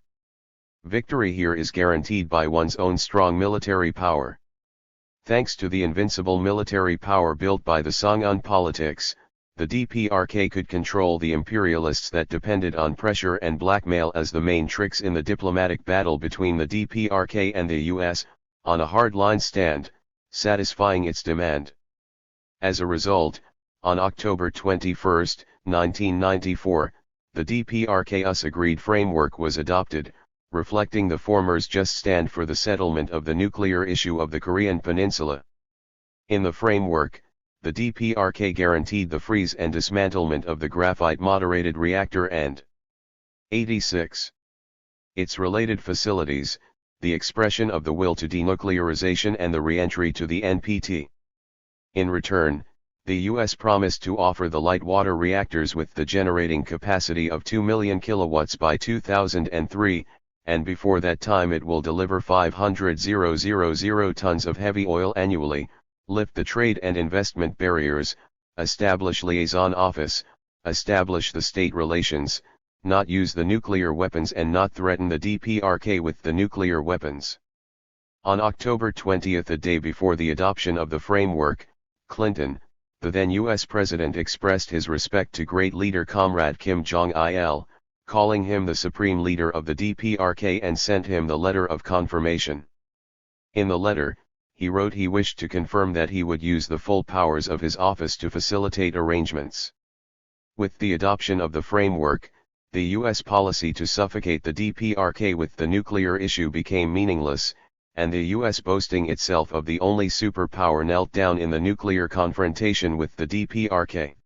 Victory here is guaranteed by one's own strong military power. Thanks to the invincible military power built by the Songun politics, the DPRK could control the imperialists that depended on pressure and blackmail as the main tricks in the diplomatic battle between the DPRK and the US, on a hard-line stand, satisfying its demand. As a result, on October 21, 1994, the DPRK-US agreed framework was adopted, reflecting the former's just stand for the settlement of the nuclear issue of the Korean Peninsula. In the framework, the DPRK guaranteed the freeze and dismantlement of the graphite-moderated reactor and 86. Its related facilities, the expression of the will to denuclearization and the re-entry to the NPT. In return, the US promised to offer the light water reactors with the generating capacity of 2 million kilowatts by 2003, and before that time it will deliver 500,000 tons of heavy oil annually, lift the trade and investment barriers, establish liaison office, establish the state relations, not use the nuclear weapons and not threaten the DPRK with the nuclear weapons. On October 20, a day before the adoption of the framework, Clinton, the then US President, expressed his respect to great leader Comrade Kim Jong-il, calling him the supreme leader of the DPRK and sent him the letter of confirmation. In the letter, he wrote he wished to confirm that he would use the full powers of his office to facilitate arrangements. With the adoption of the framework, the US policy to suffocate the DPRK with the nuclear issue became meaningless, and the US boasting itself of the only superpower knelt down in the nuclear confrontation with the DPRK.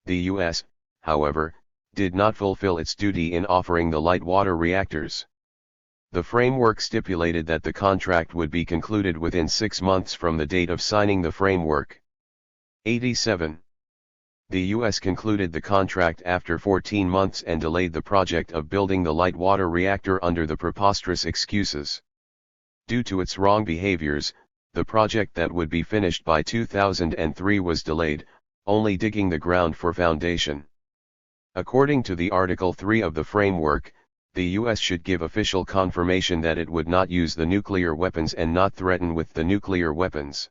The US, however, did not fulfill its duty in offering the light water reactors. The framework stipulated that the contract would be concluded within 6 months from the date of signing the framework. 87. The US concluded the contract after 14 months and delayed the project of building the light water reactor under the preposterous excuses. Due to its wrong behaviors, the project that would be finished by 2003 was delayed, only digging the ground for foundation. According to the Article 3 of the framework, the US should give official confirmation that it would not use the nuclear weapons and not threaten with the nuclear weapons.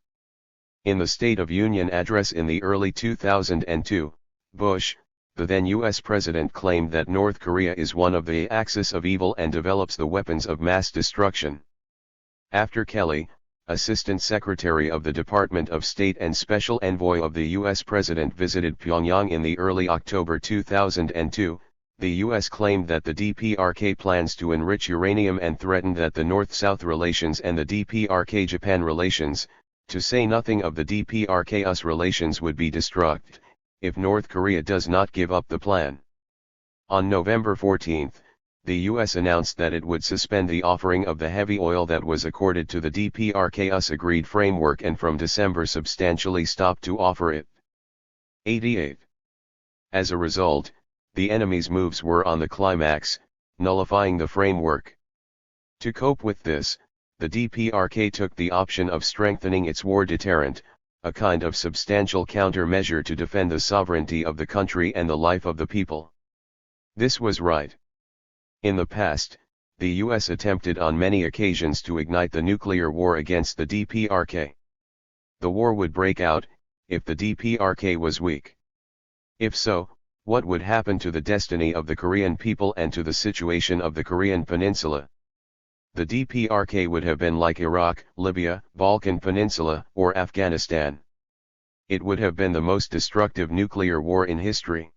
In the State of Union address in the early 2002, Bush, the then US president, claimed that North Korea is one of the axis of evil and develops the weapons of mass destruction. After Kelly, Assistant Secretary of the Department of State and Special Envoy of the U.S. President, visited Pyongyang in the early October 2002, the U.S. claimed that the DPRK plans to enrich uranium and threatened that the North-South relations and the DPRK-Japan relations, to say nothing of the DPRK-US relations, would be destructed if North Korea does not give up the plan. On November 14, the U.S. announced that it would suspend the offering of the heavy oil that was accorded to the DPRK-US agreed framework and from December substantially stopped to offer it. 88. As a result, the enemy's moves were on the climax, nullifying the framework. To cope with this, the DPRK took the option of strengthening its war deterrent, a kind of substantial countermeasure to defend the sovereignty of the country and the life of the people. This was right. In the past, the US attempted on many occasions to ignite the nuclear war against the DPRK. The war would break out, if the DPRK was weak. If so, what would happen to the destiny of the Korean people and to the situation of the Korean Peninsula? The DPRK would have been like Iraq, Libya, Balkan Peninsula, or Afghanistan. It would have been the most destructive nuclear war in history.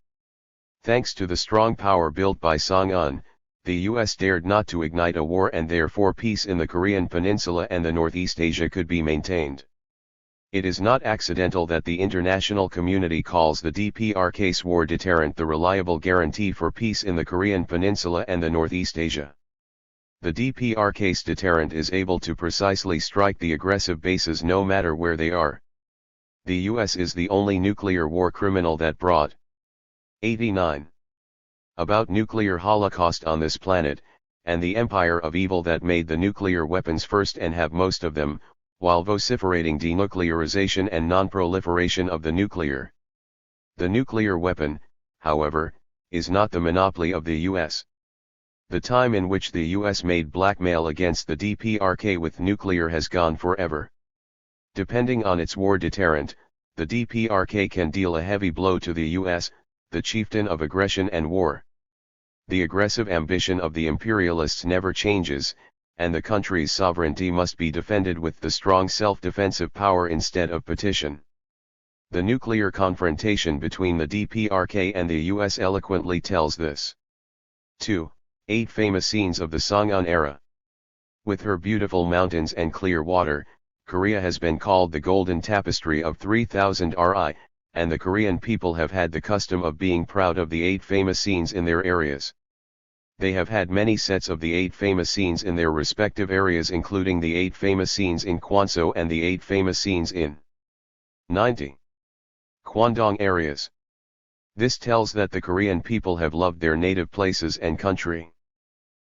Thanks to the strong power built by Songun, the US dared not to ignite a war, and therefore peace in the Korean Peninsula and the Northeast Asia could be maintained. It is not accidental that the international community calls the DPRK's war deterrent the reliable guarantee for peace in the Korean Peninsula and the Northeast Asia. The DPRK's deterrent is able to precisely strike the aggressive bases no matter where they are. The US is the only nuclear war criminal that brought 89. About nuclear holocaust on this planet, and the empire of evil that made the nuclear weapons first and have most of them, while vociferating denuclearization and non-proliferation of the nuclear. The nuclear weapon, however, is not the monopoly of the US. The time in which the US made blackmail against the DPRK with nuclear has gone forever. Depending on its war deterrent, the DPRK can deal a heavy blow to the US, the chieftain of aggression and war. The aggressive ambition of the imperialists never changes, and the country's sovereignty must be defended with the strong self-defensive power instead of petition. The nuclear confrontation between the DPRK and the US eloquently tells this. 2. 8 famous scenes of the Songun era. With her beautiful mountains and clear water, Korea has been called the Golden Tapestry of 3000 RI, and the Korean people have had the custom of being proud of the 8 famous scenes in their areas. They have had many sets of the 8 famous scenes in their respective areas, including the 8 famous scenes in Kwanso and the 8 famous scenes in 90 Kwandong areas. This tells that the Korean people have loved their native places and country.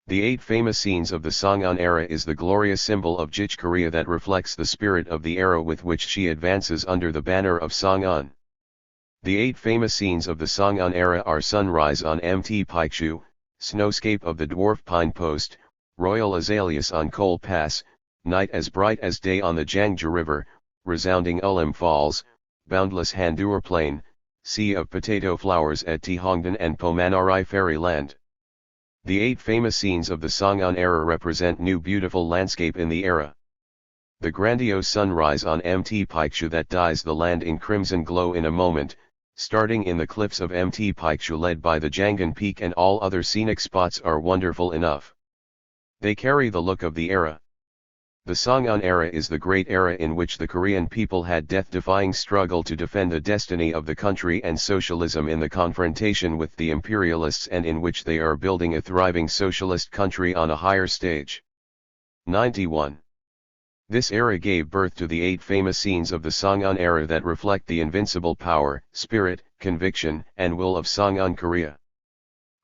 The 8 famous scenes of the Songun era is the glorious symbol of Juche Korea that reflects the spirit of the era with which she advances under the banner of Songun. The 8 famous scenes of the Songun era are sunrise on Mt Paikchu, snowscape of the dwarf pine post, royal azaleas on Coal Pass, night as bright as day on the Jangja River, resounding Ulim Falls, boundless Handur Plain, sea of potato flowers at Tihongdan and Pomanari Fairyland. The 8 famous scenes of the Songun era represent new beautiful landscape in the era. The grandiose sunrise on Mt Paikchu that dyes the land in crimson glow in a moment, starting in the cliffs of Mt Paikchu led by the Jangan Peak and all other scenic spots are wonderful enough. They carry the look of the era. The Songun era is the great era in which the Korean people had death-defying struggle to defend the destiny of the country and socialism in the confrontation with the imperialists, and in which they are building a thriving socialist country on a higher stage. 91. This era gave birth to the 8 famous scenes of the Songun era that reflect the invincible power, spirit, conviction, and will of Songun Korea.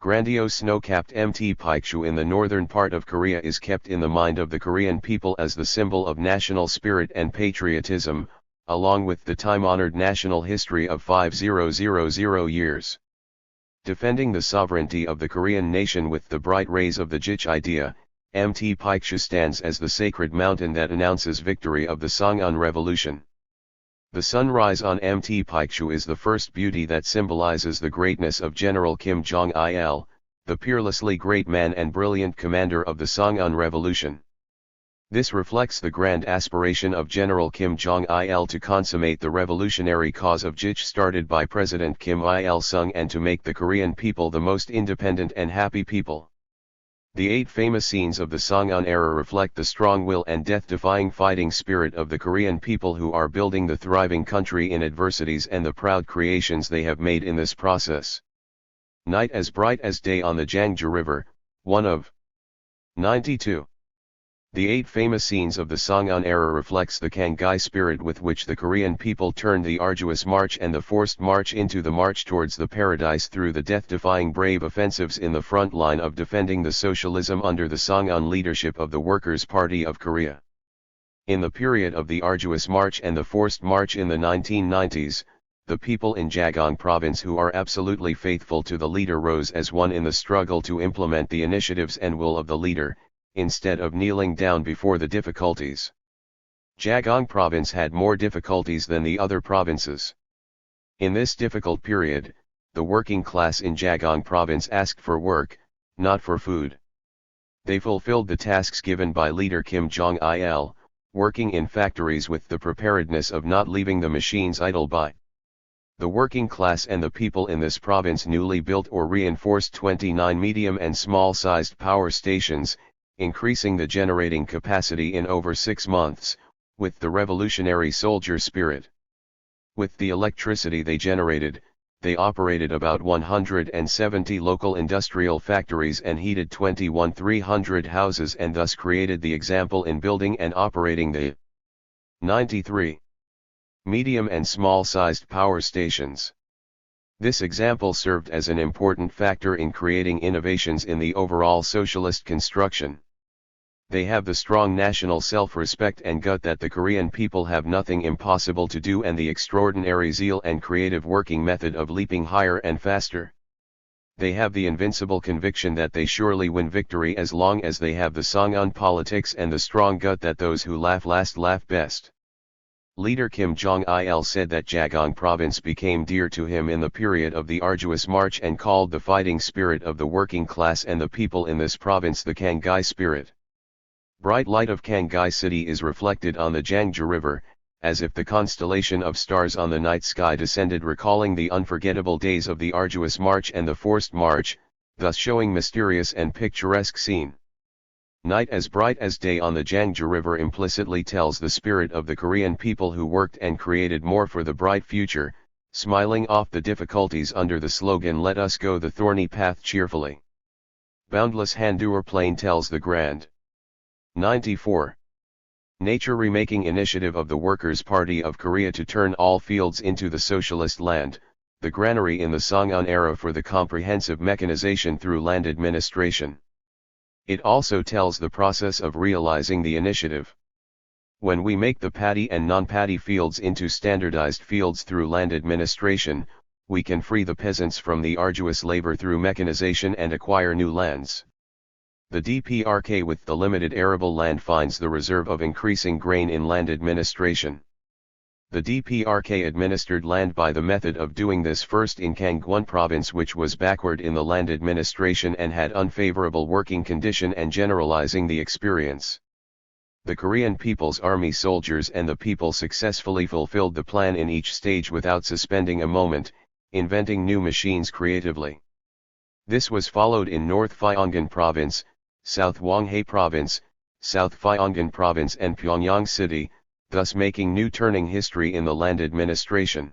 Grandiose snow-capped Mt Paekju in the northern part of Korea is kept in the mind of the Korean people as the symbol of national spirit and patriotism, along with the time-honored national history of 5000 years. Defending the sovereignty of the Korean nation with the bright rays of the Juche idea, Mt Paekju stands as the sacred mountain that announces victory of the Songun Revolution. The sunrise on Mt Paekju is the first beauty that symbolizes the greatness of General Kim Jong-il, the peerlessly great man and brilliant commander of the Songun Revolution. This reflects the grand aspiration of General Kim Jong-il to consummate the revolutionary cause of Juche started by President Kim Il-sung and to make the Korean people the most independent and happy people. The 8 famous scenes of the Songun era reflect the strong will and death-defying fighting spirit of the Korean people who are building the thriving country in adversities and the proud creations they have made in this process. Night as bright as day on the Jangju River, one of 92. The 8 famous scenes of the Songun era reflects the Kanghae spirit with which the Korean people turned the arduous march and the forced march into the march towards the paradise through the death-defying brave offensives in the front line of defending the socialism under the Songun leadership of the Workers' Party of Korea. In the period of the arduous march and the forced march in the 1990s, the people in Jagong province who are absolutely faithful to the leader rose as one in the struggle to implement the initiatives and will of the leader, instead of kneeling down before the difficulties. Jagong province had more difficulties than the other provinces. In this difficult period, the working class in Jagong province asked for work, not for food. They fulfilled the tasks given by leader Kim Jong-il, working in factories with the preparedness of not leaving the machines idle by. The working class and the people in this province newly built or reinforced 29 medium and small-sized power stations, increasing the generating capacity in over 6 months, with the revolutionary soldier spirit. With the electricity they generated, they operated about 170 local industrial factories and heated 21,300 houses and thus created the example in building and operating the 93 medium and small-sized power stations. This example served as an important factor in creating innovations in the overall socialist construction. They have the strong national self-respect and gut that the Korean people have nothing impossible to do, and the extraordinary zeal and creative working method of leaping higher and faster. They have the invincible conviction that they surely win victory as long as they have the Songun politics and the strong gut that those who laugh last laugh best. Leader Kim Jong-il said that Jagong province became dear to him in the period of the arduous march and called the fighting spirit of the working class and the people in this province the Kanghae spirit. Bright light of Kanghae city is reflected on the Jangju River, as if the constellation of stars on the night sky descended, recalling the unforgettable days of the arduous march and the forced march, thus showing mysterious and picturesque scene. Night as bright as day on the Jangju River implicitly tells the spirit of the Korean people who worked and created more for the bright future, smiling off the difficulties under the slogan "Let us go the thorny path cheerfully." Boundless Handur Plain tells the grand 94. Nature remaking initiative of the Workers' Party of Korea to turn all fields into the socialist land, the granary in the Songun era for the comprehensive mechanization through land administration. It also tells the process of realizing the initiative. When we make the paddy and non-paddy fields into standardized fields through land administration, we can free the peasants from the arduous labor through mechanization and acquire new lands. The DPRK with the limited arable land finds the reserve of increasing grain in land administration. The DPRK administered land by the method of doing this first in Kangwon province, which was backward in the land administration and had unfavorable working condition, and generalizing the experience. The Korean People's Army soldiers and the people successfully fulfilled the plan in each stage without suspending a moment, inventing new machines creatively. This was followed in North Gyeonggi province, South Hwanghae province, South Pyongan Province and Pyongyang City, thus making new turning history in the land administration.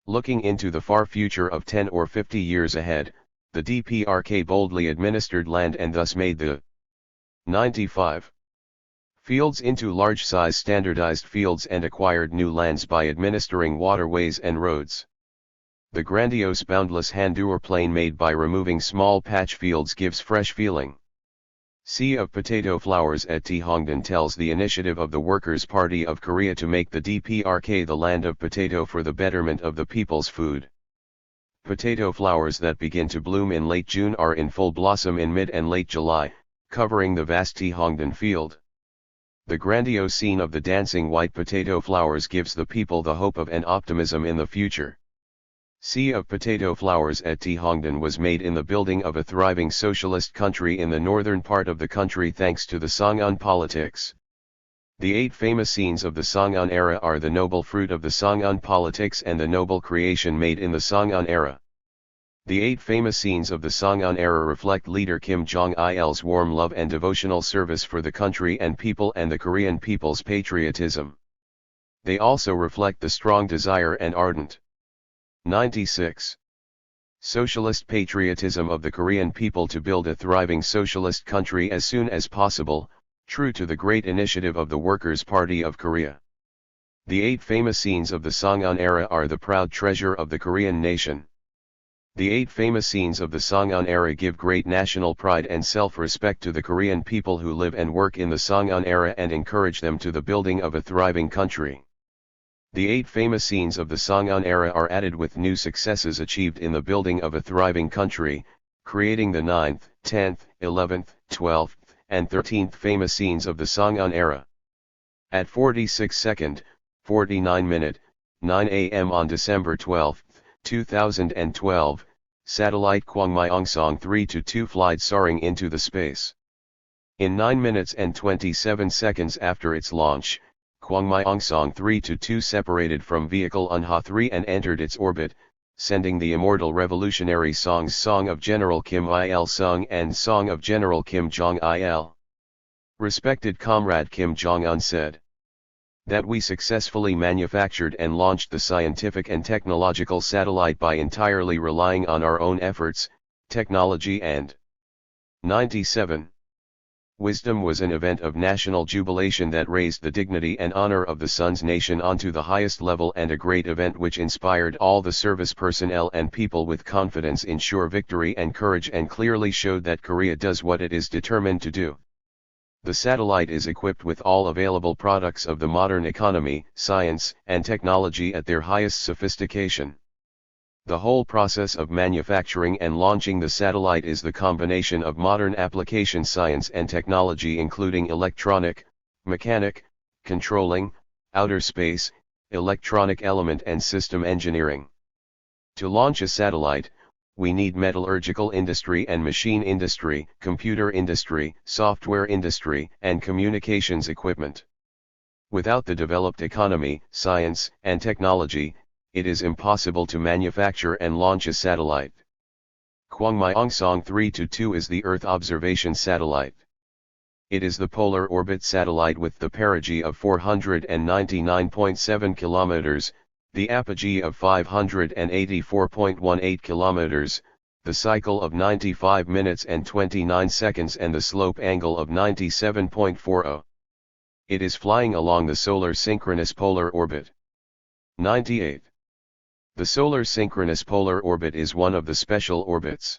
Looking into the far future of 10 or 50 years ahead, the DPRK boldly administered land and thus made the 95 fields into large-size standardized fields and acquired new lands by administering waterways and roads. The grandiose boundless Handur plain made by removing small patch fields gives fresh feeling. Sea of Potato Flowers at Thongdan tells the initiative of the Workers' Party of Korea to make the DPRK the land of potato for the betterment of the people's food. Potato flowers that begin to bloom in late June are in full blossom in mid and late July, covering the vast Thongdan field. The grandiose scene of the dancing white potato flowers gives the people the hope of and optimism in the future. Sea of Potato Flowers at Thongdan was made in the building of a thriving socialist country in the northern part of the country thanks to the Songun politics. The 8 famous scenes of the Songun era are the noble fruit of the Songun politics and the noble creation made in the Songun era. The 8 famous scenes of the Songun era reflect leader Kim Jong-il's warm love and devotional service for the country and people and the Korean people's patriotism. They also reflect the strong desire and ardent 96. Socialist patriotism of the Korean people to build a thriving socialist country as soon as possible, true to the great initiative of the Workers' Party of Korea. The 8 famous scenes of the Songun era are the proud treasure of the Korean nation. The 8 famous scenes of the Songun era give great national pride and self-respect to the Korean people who live and work in the Songun era and encourage them to the building of a thriving country. The 8 famous scenes of the Songun era are added with new successes achieved in the building of a thriving country, creating the 9th, 10th, 11th, 12th, and 13th famous scenes of the Songun era. At 46 second, 49 minute, 9 a.m. on December 12, 2012, satellite Kwangmyongsong 3-2 flight soaring into the space. In 9 minutes and 27 seconds after its launch, Kwangmyongsong 3-2 separated from vehicle Unha 3 and entered its orbit, sending the immortal revolutionary songs Song of General Kim Il-sung and Song of General Kim Jong-il. Respected Comrade Kim Jong-un said that we successfully manufactured and launched the scientific and technological satellite by entirely relying on our own efforts, technology and 97. Wisdom was an event of national jubilation that raised the dignity and honor of the Sun's nation onto the highest level and a great event which inspired all the service personnel and people with confidence in sure victory and courage and clearly showed that Korea does what it is determined to do. The satellite is equipped with all available products of the modern economy, science, and technology at their highest sophistication. The whole process of manufacturing and launching the satellite is the combination of modern application science and technology including electronic, mechanic, controlling, outer space, electronic element and system engineering. To launch a satellite, we need metallurgical industry and machine industry, computer industry, software industry, and communications equipment. Without the developed economy, science, and technology, it is impossible to manufacture and launch a satellite. Kwangmyongsong 3-2 is the Earth observation satellite. It is the polar orbit satellite with the perigee of 499.7 kilometers, the apogee of 584.18 kilometers, the cycle of 95 minutes and 29 seconds and the slope angle of 97.40. It is flying along the solar synchronous polar orbit. 98. The solar synchronous polar orbit is one of the special orbits.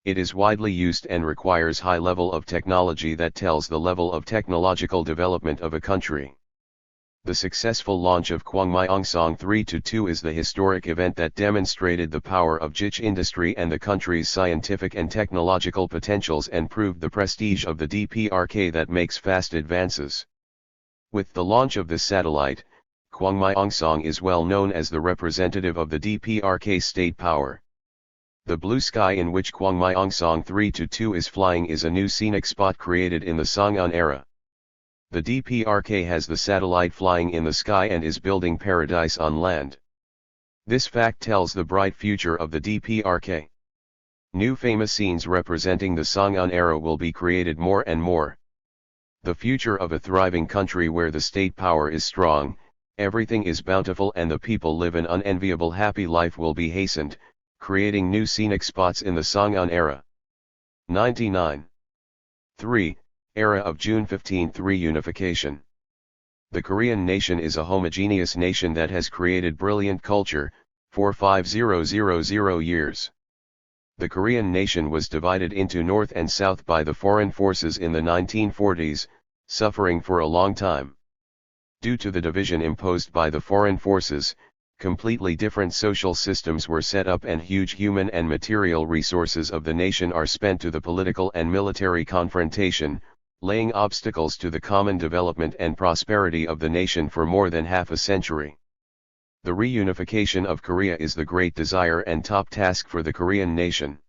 It is widely used and requires high level of technology that tells the level of technological development of a country. The successful launch of Kwangmyongsong 3-2 is the historic event that demonstrated the power of Juche industry and the country's scientific and technological potentials and proved the prestige of the DPRK that makes fast advances. With the launch of this satellite, Kwangmyongsong is well known as the representative of the DPRK state power. The blue sky in which Kwangmyongsong 3-2 is flying is a new scenic spot created in the Songun era. The DPRK has the satellite flying in the sky and is building paradise on land. This fact tells the bright future of the DPRK. New famous scenes representing the Songun era will be created more and more. The future of a thriving country where the state power is strong, everything is bountiful and the people live an unenviable happy life will be hastened, creating new scenic spots in the Songun era. 99. 3. Era of June 15 reunification. The Korean nation is a homogeneous nation that has created brilliant culture, for 5000 years. The Korean nation was divided into North and South by the foreign forces in the 1940s, suffering for a long time. Due to the division imposed by the foreign forces, completely different social systems were set up and huge human and material resources of the nation are spent to the political and military confrontation, laying obstacles to the common development and prosperity of the nation for more than half a century. The reunification of Korea is the great desire and top task for the Korean nation.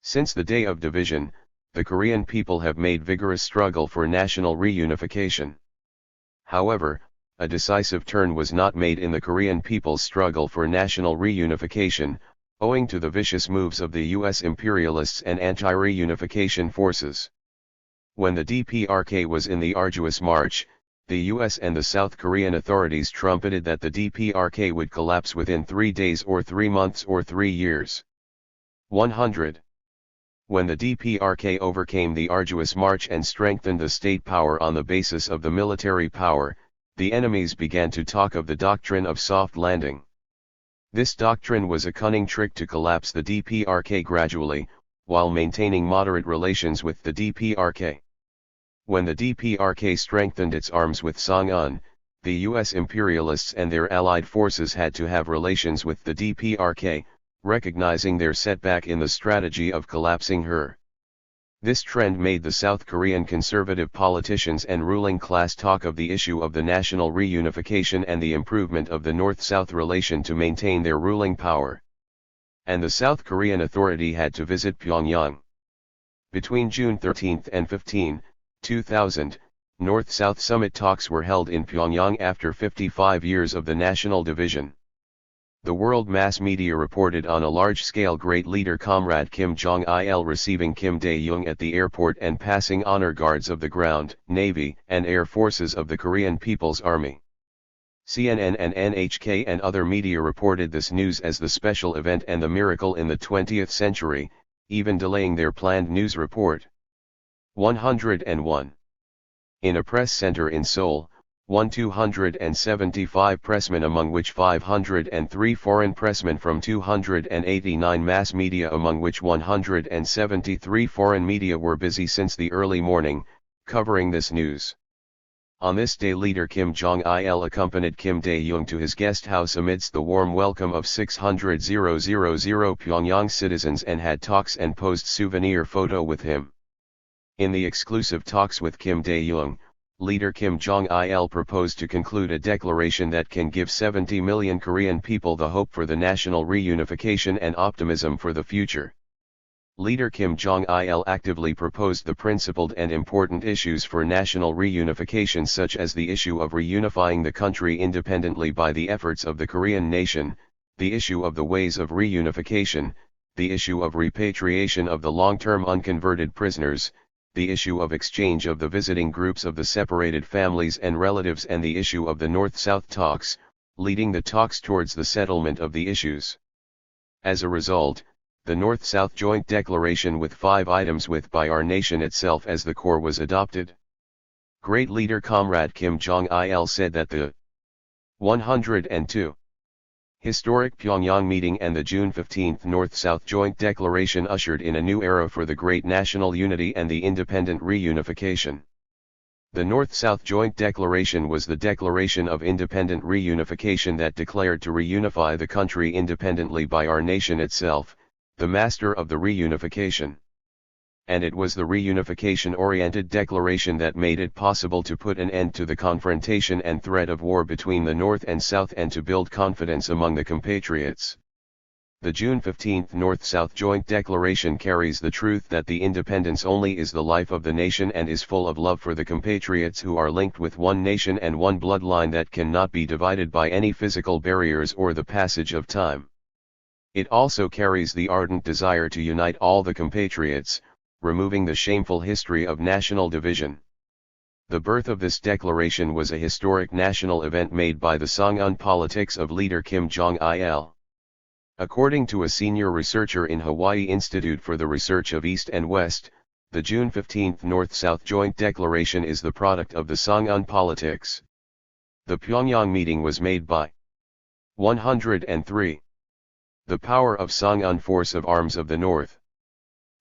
Since the day of division, the Korean people have made vigorous struggle for national reunification. However, a decisive turn was not made in the Korean people's struggle for national reunification, owing to the vicious moves of the US imperialists and anti-reunification forces. When the DPRK was in the arduous march, the US and the South Korean authorities trumpeted that the DPRK would collapse within 3 days or 3 months or 3 years. 100. When the DPRK overcame the arduous march and strengthened the state power on the basis of the military power, the enemies began to talk of the doctrine of soft landing. This doctrine was a cunning trick to collapse the DPRK gradually, while maintaining moderate relations with the DPRK. When the DPRK strengthened its arms with Songun, the US imperialists and their allied forces had to have relations with the DPRK, recognizing their setback in the strategy of collapsing her. This trend made the South Korean conservative politicians and ruling class talk of the issue of the national reunification and the improvement of the North-South relation to maintain their ruling power. And the South Korean Authority had to visit Pyongyang. Between June 13 and 15, 2000, North-South summit talks were held in Pyongyang after 55 years of the national division. The world mass media reported on a large-scale great leader Comrade Kim Jong-il receiving Kim Dae-jung at the airport and passing honor guards of the ground, navy, and air forces of the Korean People's Army. CNN and NHK and other media reported this news as the special event and the miracle in the 20th century, even delaying their planned news report. 101. In a press center in Seoul, 275 pressmen among which 503 foreign pressmen from 289 mass media among which 173 foreign media were busy since the early morning, covering this news. On this day leader Kim Jong-il accompanied Kim Dae-jung to his guest house amidst the warm welcome of 600,000 Pyongyang citizens and had talks and posed souvenir photo with him. In the exclusive talks with Kim Dae-jung, leader Kim Jong-il proposed to conclude a declaration that can give 70 million Korean people the hope for the national reunification and optimism for the future. Leader Kim Jong-il actively proposed the principled and important issues for national reunification such as the issue of reunifying the country independently by the efforts of the Korean nation, the issue of the ways of reunification, the issue of repatriation of the long-term unconverted prisoners, the issue of exchange of the visiting groups of the separated families and relatives and the issue of the North-South talks, leading the talks towards the settlement of the issues. As a result, the North-South Joint Declaration with 5 items with by our nation itself as the core was adopted. Great leader Comrade Kim Jong-il said that the 102 historic Pyongyang meeting and the June 15 North-South Joint Declaration ushered in a new era for the great national unity and the independent reunification. The North-South Joint Declaration was the declaration of independent reunification that declared to reunify the country independently by our nation itself, the master of the reunification. And it was the reunification-oriented declaration that made it possible to put an end to the confrontation and threat of war between the North and South and to build confidence among the compatriots. The June 15 North-South Joint Declaration carries the truth that the independence only is the life of the nation and is full of love for the compatriots who are linked with one nation and one bloodline that cannot be divided by any physical barriers or the passage of time. It also carries the ardent desire to unite all the compatriots, removing the shameful history of national division. The birth of this declaration was a historic national event made by the Songun politics of leader Kim Jong-il. According to a senior researcher in Hawaii Institute for the Research of East and West, the June 15 North-South Joint Declaration is the product of the Songun politics. The Pyongyang meeting was made by 103. The power of Songun Force of Arms of the North.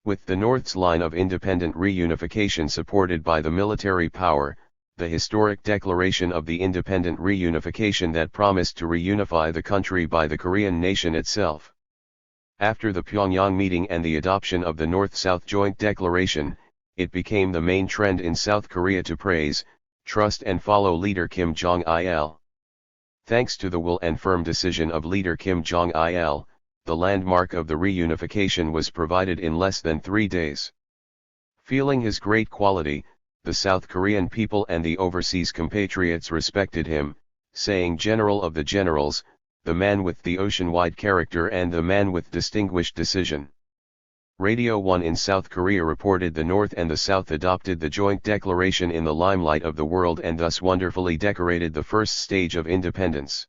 With the North's line of independent reunification supported by the military power, the historic declaration of the independent reunification that promised to reunify the country by the Korean nation itself. After the Pyongyang meeting and the adoption of the North-South Joint Declaration, it became the main trend in South Korea to praise, trust and follow leader Kim Jong-il. Thanks to the will and firm decision of leader Kim Jong-il, the landmark of the reunification was provided in less than 3 days. Feeling his great quality, the South Korean people and the overseas compatriots respected him, saying General of the Generals, the man with the ocean-wide character and the man with distinguished decision. Radio 1 in South Korea reported the North and the South adopted the joint declaration in the limelight of the world and thus wonderfully decorated the first stage of independence.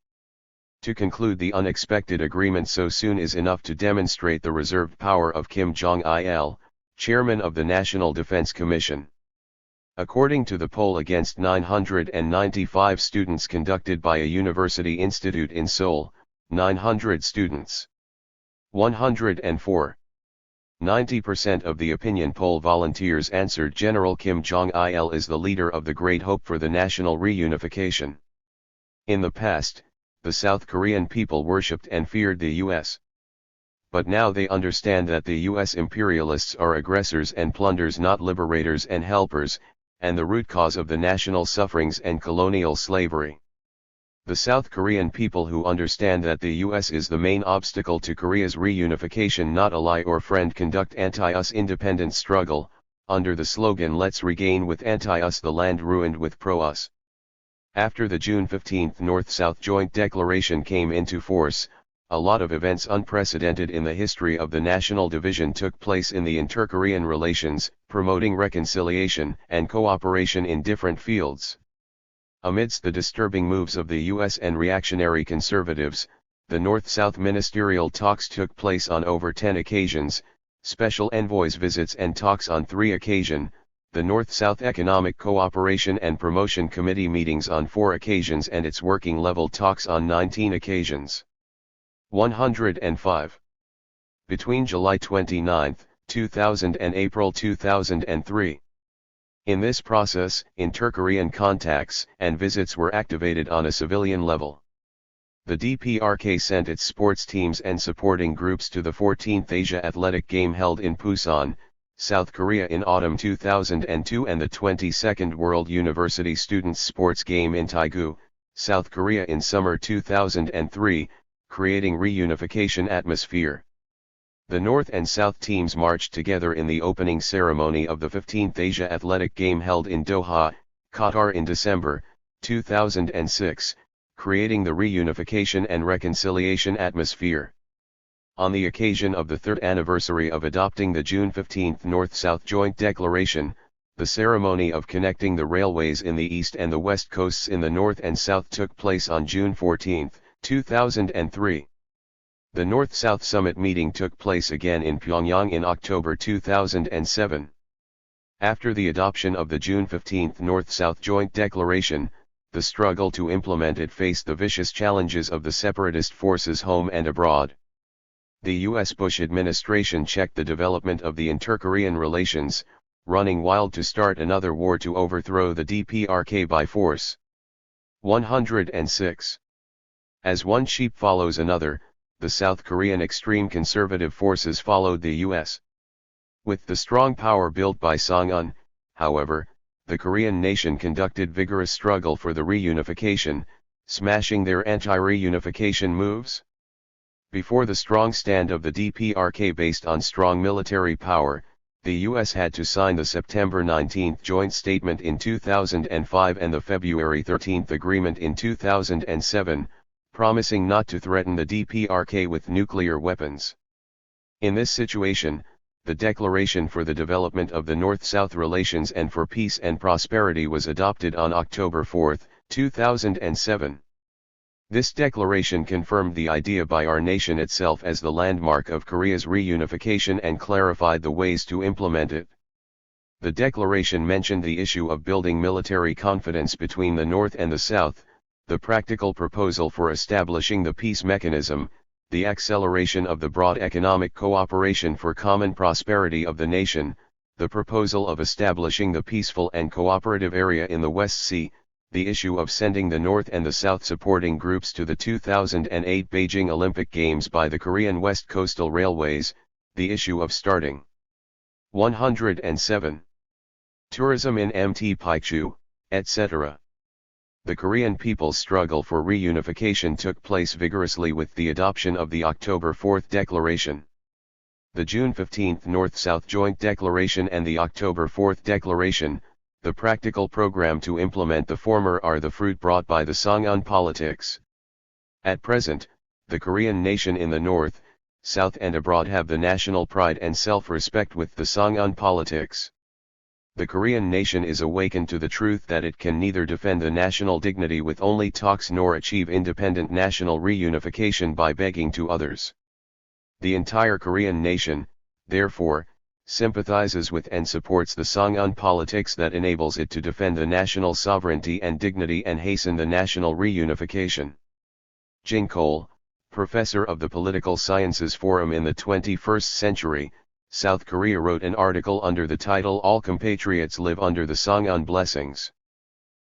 To conclude, the unexpected agreement so soon is enough to demonstrate the reserved power of Kim Jong-il, chairman of the National Defense Commission. According to the poll against 995 students conducted by a university institute in Seoul, 900 students. 104. 90% of the opinion poll volunteers answered General Kim Jong-il is the leader of the great hope for the national reunification. In the past, the South Korean people worshipped and feared the U.S. But now they understand that the U.S. imperialists are aggressors and plunderers, not liberators and helpers, and the root cause of the national sufferings and colonial slavery. The South Korean people who understand that the U.S. is the main obstacle to Korea's reunification, not ally or friend, conduct anti-US independence struggle, under the slogan "Let's regain with anti-US the land ruined with pro-US." After the June 15 North-South Joint Declaration came into force, a lot of events unprecedented in the history of the national division took place in the inter-Korean relations, promoting reconciliation and cooperation in different fields. Amidst the disturbing moves of the U.S. and reactionary conservatives, the North-South ministerial talks took place on over 10 occasions, special envoys' visits and talks on 3 occasions, the North-South Economic Cooperation and Promotion Committee meetings on 4 occasions and its working-level talks on 19 occasions. 105. Between July 29, 2000 and April 2003. In this process, inter-Korean contacts and visits were activated on a civilian level. The DPRK sent its sports teams and supporting groups to the 14th Asia Athletic Game held in Busan, South Korea in autumn 2002 and the 22nd World University Students Sports Game in Daegu, South Korea in summer 2003, creating reunification atmosphere. The North and South teams marched together in the opening ceremony of the 15th Asia Athletic Game held in Doha, Qatar in December 2006, creating the reunification and reconciliation atmosphere. On the occasion of the 3rd anniversary of adopting the June 15 North-South Joint Declaration, the ceremony of connecting the railways in the east and the west coasts in the north and south took place on June 14, 2003. The North-South Summit meeting took place again in Pyongyang in October 2007. After the adoption of the June 15 North-South Joint Declaration, the struggle to implement it faced the vicious challenges of the separatist forces home and abroad. The U.S. Bush administration checked the development of the inter-Korean relations, running wild to start another war to overthrow the DPRK by force. 106. As one sheep follows another, the South Korean extreme conservative forces followed the U.S. With the strong power built by Songun, however, the Korean nation conducted vigorous struggle for the reunification, smashing their anti-reunification moves. Before the strong stand of the DPRK based on strong military power, the U.S. had to sign the September 19 Joint Statement in 2005 and the February 13 Agreement in 2007, promising not to threaten the DPRK with nuclear weapons. In this situation, the Declaration for the Development of the North-South Relations and for Peace and Prosperity was adopted on October 4, 2007. This declaration confirmed the idea by our nation itself as the landmark of Korea's reunification and clarified the ways to implement it. The declaration mentioned the issue of building military confidence between the North and the South, the practical proposal for establishing the peace mechanism, the acceleration of the broad economic cooperation for common prosperity of the nation, the proposal of establishing the peaceful and cooperative area in the West Sea, the issue of sending the North and the South supporting groups to the 2008 Beijing Olympic Games by the Korean West Coastal Railways, the issue of starting 107. Tourism in Mt. Picchu, etc. The Korean people's struggle for reunification took place vigorously with the adoption of the October 4 Declaration. The June 15 North-South Joint Declaration and the October 4 Declaration, the practical program to implement the former, are the fruit brought by the Songun politics. At present, the Korean nation in the North, South and abroad have the national pride and self-respect with the Songun politics. The Korean nation is awakened to the truth that it can neither defend the national dignity with only talks nor achieve independent national reunification by begging to others. The entire Korean nation, therefore, sympathizes with and supports the Songun politics that enables it to defend the national sovereignty and dignity and hasten the national reunification. Jin Cole, professor of the Political Sciences Forum in the 21st Century, South Korea, wrote an article under the title "All Compatriots Live Under the Songun Blessings."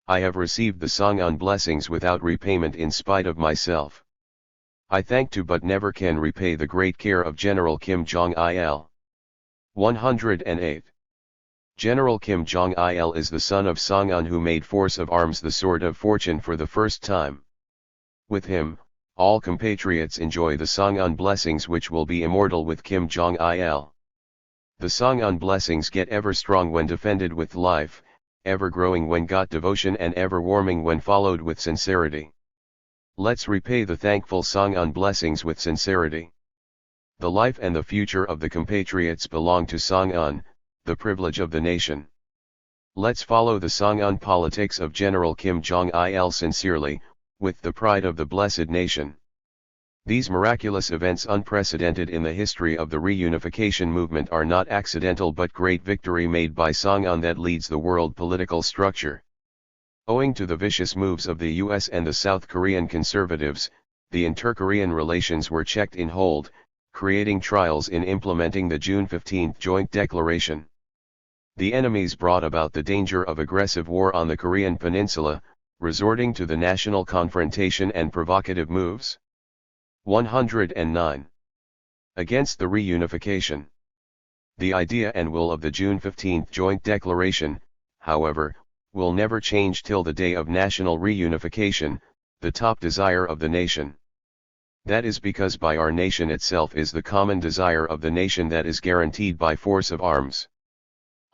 I have received the Songun blessings without repayment in spite of myself. I thank to but never can repay the great care of General Kim Jong-il. 108. General Kim Jong-il is the son of Songun, who made force of arms the sword of fortune for the first time. With him, all compatriots enjoy the Songun blessings, which will be immortal with Kim Jong-il. The Songun blessings get ever strong when defended with life, ever growing when got devotion, and ever warming when followed with sincerity. Let's repay the thankful Songun blessings with sincerity. The life and the future of the compatriots belong to Songun, the privilege of the nation. Let's follow the Songun politics of General Kim Jong-il sincerely, with the pride of the blessed nation. These miraculous events, unprecedented in the history of the reunification movement, are not accidental but great victory made by Songun that leads the world political structure. Owing to the vicious moves of the US and the South Korean conservatives, the inter-Korean relations were checked in hold, creating trials in implementing the June 15 Joint Declaration. The enemies brought about the danger of aggressive war on the Korean peninsula, resorting to the national confrontation and provocative moves. 109. Against the reunification. The idea and will of the June 15 Joint Declaration, however, will never change till the day of national reunification, the top desire of the nation. That is because by our nation itself is the common desire of the nation that is guaranteed by force of arms.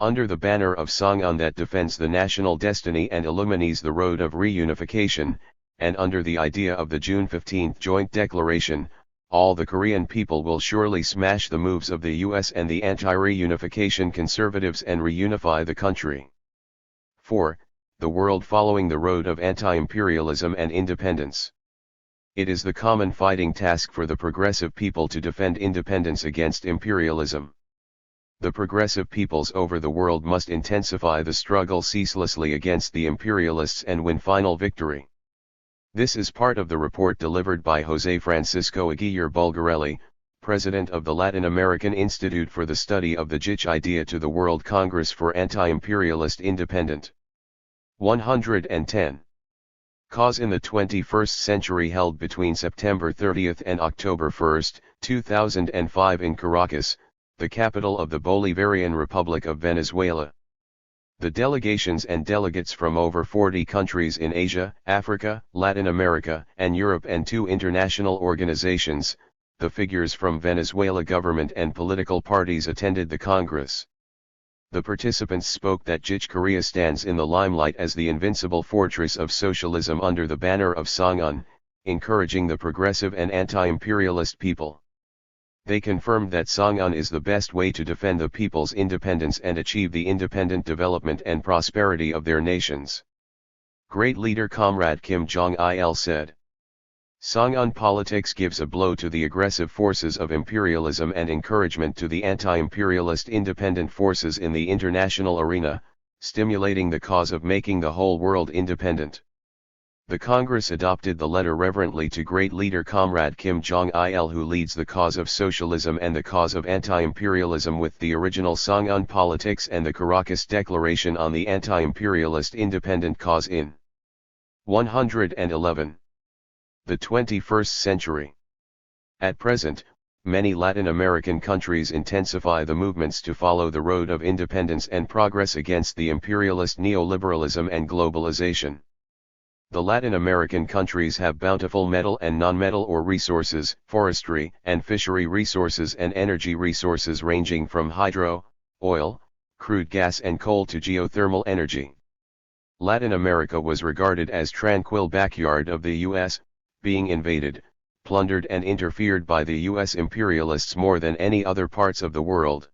Under the banner of Songun that defends the national destiny and illumines the road of reunification, and under the idea of the June 15 Joint Declaration, all the Korean people will surely smash the moves of the US and the anti-reunification conservatives and reunify the country. 4. The world following the road of anti-imperialism and independence. It is the common fighting task for the progressive people to defend independence against imperialism. The progressive peoples over the world must intensify the struggle ceaselessly against the imperialists and win final victory. This is part of the report delivered by José Francisco Aguirre Bulgarelli, president of the Latin American Institute for the Study of the Juche Idea, to the World Congress for Anti-Imperialist Independent. 110. Cause in the 21st Century, held between September 30 and October 1, 2005 in Caracas, the capital of the Bolivarian Republic of Venezuela. The delegations and delegates from over 40 countries in Asia, Africa, Latin America, and Europe, and 2 international organizations, the figures from Venezuela government and political parties, attended the Congress. The participants spoke that Juche Korea stands in the limelight as the invincible fortress of socialism under the banner of Songun, encouraging the progressive and anti-imperialist people. They confirmed that Songun is the best way to defend the people's independence and achieve the independent development and prosperity of their nations. Great leader Comrade Kim Jong-il said, Songun politics gives a blow to the aggressive forces of imperialism and encouragement to the anti-imperialist independent forces in the international arena, stimulating the cause of making the whole world independent. The Congress adopted the letter reverently to great leader Comrade Kim Jong-il, who leads the cause of socialism and the cause of anti-imperialism with the original Songun politics and the Caracas Declaration on the anti-imperialist independent cause in 111. The 21st century. At present, many Latin American countries intensify the movements to follow the road of independence and progress against the imperialist neoliberalism and globalization. The Latin American countries have bountiful metal and non-metal ore resources, forestry and fishery resources and energy resources ranging from hydro, oil, crude gas and coal to geothermal energy. Latin America was regarded as tranquil backyard of the U.S., being invaded, plundered and interfered by the U.S. imperialists more than any other parts of the world.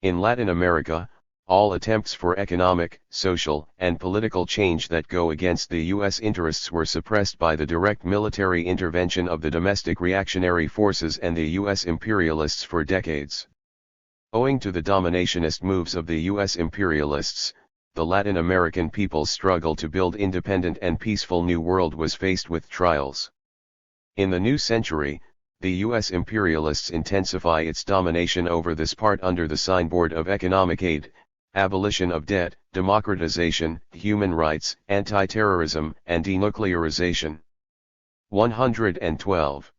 In Latin America, all attempts for economic, social, and political change that go against the U.S. interests were suppressed by the direct military intervention of the domestic reactionary forces and the U.S. imperialists for decades. Owing to the dominationist moves of the U.S. imperialists, the Latin American people's struggle to build independent and peaceful new world was faced with trials. In the new century, the U.S. imperialists intensify its domination over this part under the signboard of economic aid, abolition of debt, democratization, human rights, anti-terrorism, and denuclearization. 112.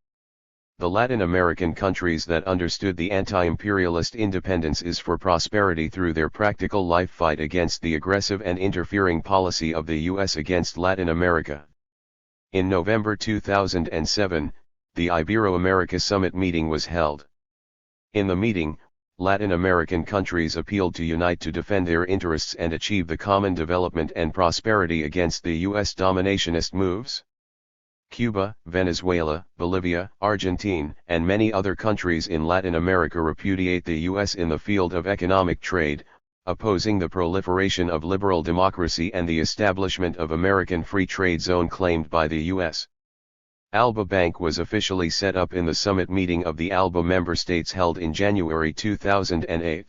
The Latin American countries that understood the anti-imperialist independence is for prosperity through their practical life fight against the aggressive and interfering policy of the U.S. against Latin America. In November 2007, the Ibero-America Summit meeting was held. In the meeting, Latin American countries appealed to unite to defend their interests and achieve the common development and prosperity against the U.S. dominationist moves. Cuba, Venezuela, Bolivia, Argentina, and many other countries in Latin America repudiate the U.S. in the field of economic trade, opposing the proliferation of liberal democracy and the establishment of American free trade zone claimed by the U.S. ALBA Bank was officially set up in the summit meeting of the ALBA member states held in January 2008.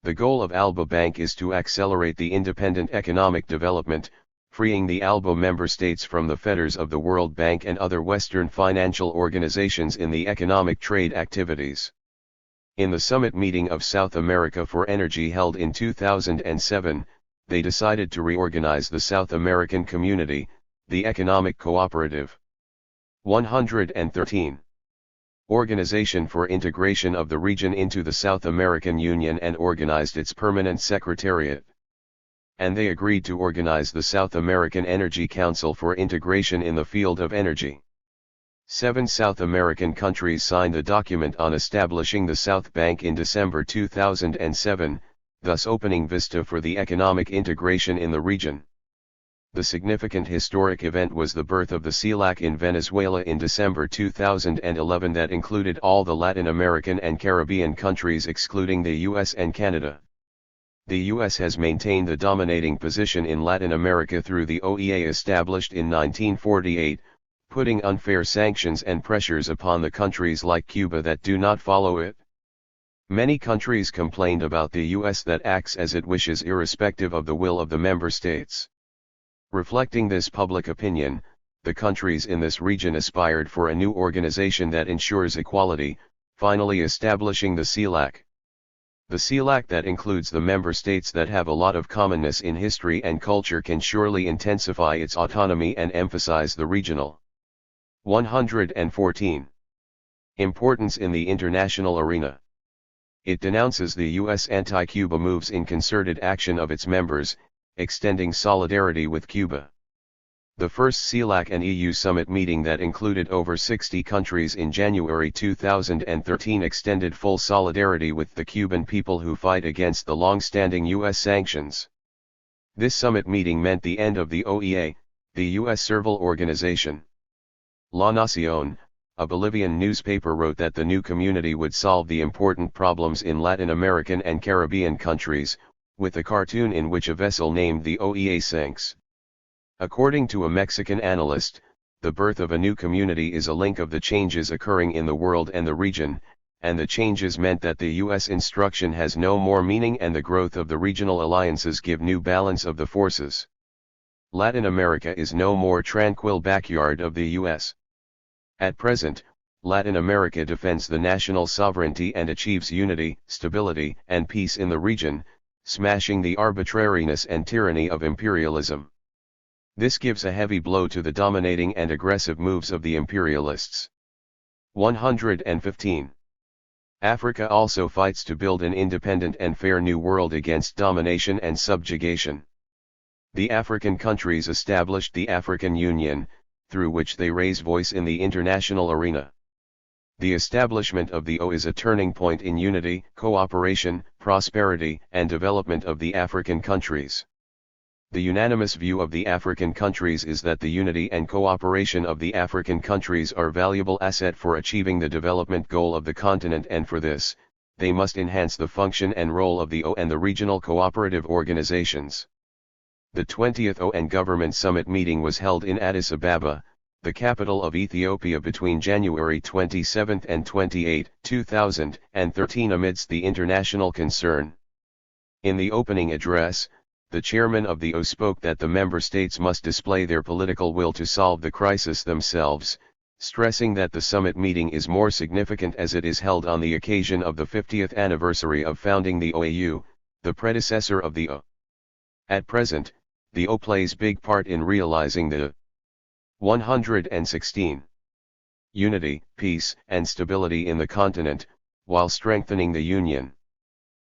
The goal of ALBA Bank is to accelerate the independent economic development, freeing the ALBA member states from the fetters of the World Bank and other Western financial organizations in the economic trade activities. In the summit meeting of South America for Energy held in 2007, they decided to reorganize the South American Community, the Economic Cooperative. 113. Organization for Integration of the region into the South American Union and organized its permanent secretariat. And they agreed to organize the South American Energy Council for integration in the field of energy. 7 South American countries signed the document on establishing the South Bank in December 2007, thus opening vista for the economic integration in the region. The significant historic event was the birth of the CELAC in Venezuela in December 2011 that included all the Latin American and Caribbean countries excluding the US and Canada. The U.S. has maintained the dominating position in Latin America through the OEA established in 1948, putting unfair sanctions and pressures upon the countries like Cuba that do not follow it. Many countries complained about the U.S. that acts as it wishes irrespective of the will of the member states. Reflecting this public opinion, the countries in this region aspired for a new organization that ensures equality, finally establishing the CELAC. The CELAC that includes the member states that have a lot of commonness in history and culture can surely intensify its autonomy and emphasize the regional. 114. Importance in the international arena. It denounces the U.S. anti-Cuba moves in concerted action of its members, extending solidarity with Cuba. The first CELAC and EU summit meeting that included over 60 countries in January 2013 extended full solidarity with the Cuban people who fight against the long-standing U.S. sanctions. This summit meeting meant the end of the OEA, the U.S. servile organization. La Nación, a Bolivian newspaper wrote that the new community would solve the important problems in Latin American and Caribbean countries, with a cartoon in which a vessel named the OEA sinks. According to a Mexican analyst, the birth of a new community is a link of the changes occurring in the world and the region, and the changes meant that the U.S. instruction has no more meaning and the growth of the regional alliances give new balance of the forces. Latin America is no more tranquil backyard of the U.S. At present, Latin America defends the national sovereignty and achieves unity, stability, and peace in the region, smashing the arbitrariness and tyranny of imperialism. This gives a heavy blow to the dominating and aggressive moves of the imperialists. 115. Africa also fights to build an independent and fair new world against domination and subjugation. The African countries established the African Union, through which they raise voice in the international arena. The establishment of the O is a turning point in unity, cooperation, prosperity, and development of the African countries. The unanimous view of the African countries is that the unity and cooperation of the African countries are valuable asset for achieving the development goal of the continent, and for this, they must enhance the function and role of the O and the regional cooperative organizations. The 20th OAN Government Summit meeting was held in Addis Ababa, the capital of Ethiopia, between January 27 and 28, 2013 amidst the international concern. In the opening address, the chairman of the O spoke that the member states must display their political will to solve the crisis themselves, stressing that the summit meeting is more significant as it is held on the occasion of the 50th anniversary of founding the OAU, the predecessor of the O. At present, the O plays big part in realizing the 116. Unity, peace, and stability in the continent, while strengthening the Union.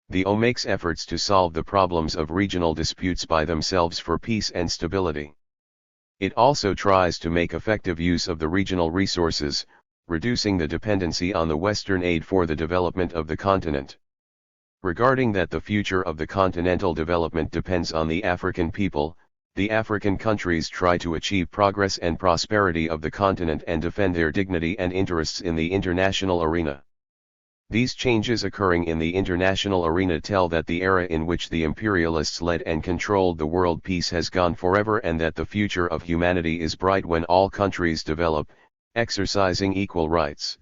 The O makes efforts to solve the problems of regional disputes by themselves for peace and stability. It also tries to make effective use of the regional resources, reducing the dependency on the Western aid for the development of the continent. Regarding that the future of the continental development depends on the African people, the African countries try to achieve progress and prosperity of the continent and defend their dignity and interests in the international arena. These changes occurring in the international arena tell that the era in which the imperialists led and controlled the world peace has gone forever, and that the future of humanity is bright when all countries develop, exercising equal rights.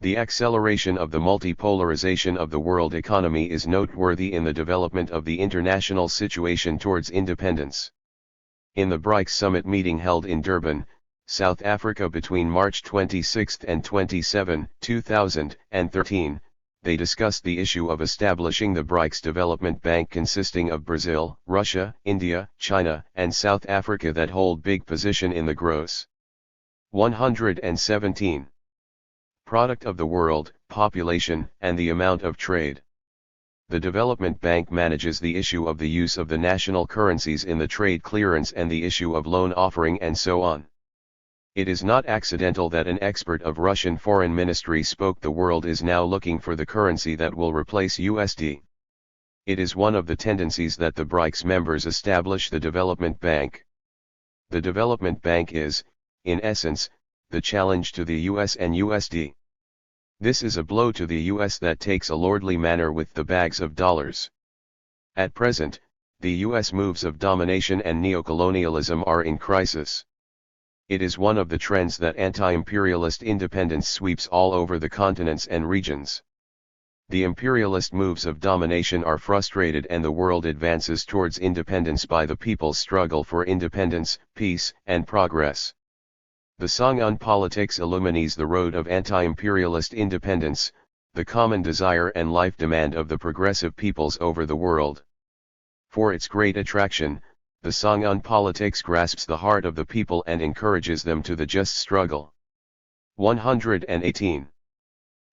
The acceleration of the multipolarization of the world economy is noteworthy in the development of the international situation towards independence. In the BRICS summit meeting held in Durban, South Africa between March 26 and 27, 2013, they discussed the issue of establishing the BRICS Development Bank consisting of Brazil, Russia, India, China, and South Africa that hold big position in the gross 117 product of the world, population, and the amount of trade. The Development Bank manages the issue of the use of the national currencies in the trade clearance and the issue of loan offering and so on. It is not accidental that an expert of Russian Foreign Ministry spoke the world is now looking for the currency that will replace USD. It is one of the tendencies that the BRICS members establish the Development Bank. The Development Bank is, in essence, the challenge to the US and USD. This is a blow to the US that takes a lordly manner with the bags of dollars. At present, the US moves of domination and neocolonialism are in crisis. It is one of the trends that anti-imperialist independence sweeps all over the continents and regions. The imperialist moves of domination are frustrated and the world advances towards independence by the people's struggle for independence, peace, and progress. The Songun politics illumines the road of anti-imperialist independence, the common desire and life demand of the progressive peoples over the world. For its great attraction, the Songun politics grasps the heart of the people and encourages them to the just struggle. 118.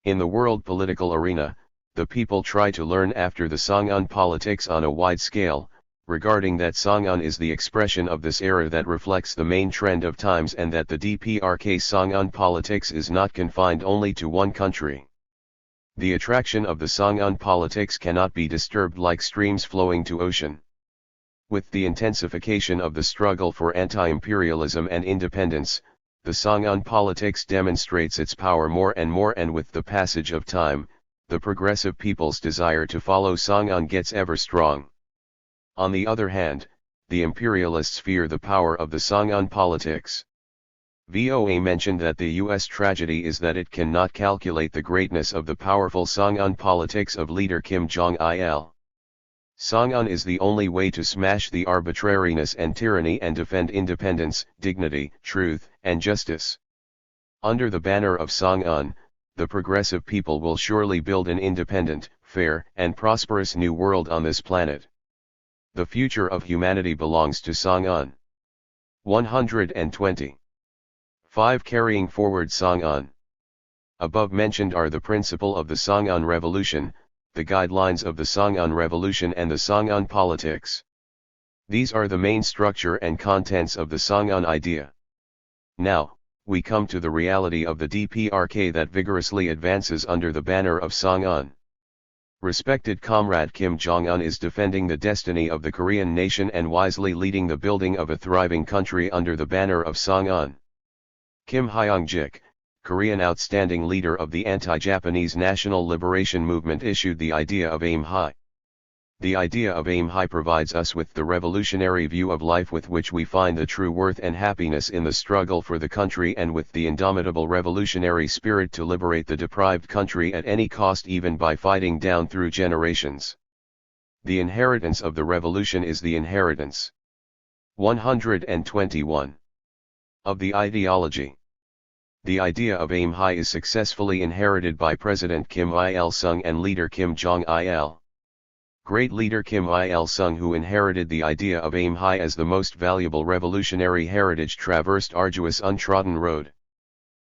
In the world political arena, the people try to learn after the Songun politics on a wide scale, regarding that Songun is the expression of this era that reflects the main trend of times and that the DPRK Songun politics is not confined only to one country. The attraction of the Songun politics cannot be disturbed like streams flowing to ocean. With the intensification of the struggle for anti-imperialism and independence, the Songun politics demonstrates its power more and more, and with the passage of time, the progressive people's desire to follow Songun gets ever strong. On the other hand, the imperialists fear the power of the Songun politics. VOA mentioned that the US tragedy is that it cannot calculate the greatness of the powerful Songun politics of leader Kim Jong-il. Songun is the only way to smash the arbitrariness and tyranny and defend independence, dignity, truth, and justice. Under the banner of Songun, the progressive people will surely build an independent, fair, and prosperous new world on this planet. The future of humanity belongs to Songun. 120. 5. Carrying forward Songun. Above mentioned are the principle of the Songun Revolution, the guidelines of the Songun Revolution, and the Songun politics. These are the main structure and contents of the Songun idea. Now, we come to the reality of the DPRK that vigorously advances under the banner of Songun. Respected comrade Kim Jong-un is defending the destiny of the Korean nation and wisely leading the building of a thriving country under the banner of Songun. Kim Hyung-jik, Korean outstanding leader of the anti-Japanese national liberation movement, issued the idea of Aim High. The idea of Aim High provides us with the revolutionary view of life with which we find the true worth and happiness in the struggle for the country, and with the indomitable revolutionary spirit to liberate the deprived country at any cost, even by fighting down through generations. The inheritance of the revolution is the inheritance. 121. Of the ideology. The idea of Aim High is successfully inherited by President Kim Il-sung and leader Kim Jong-il. Great leader Kim Il-sung, who inherited the idea of Aim High as the most valuable revolutionary heritage, traversed arduous untrodden road.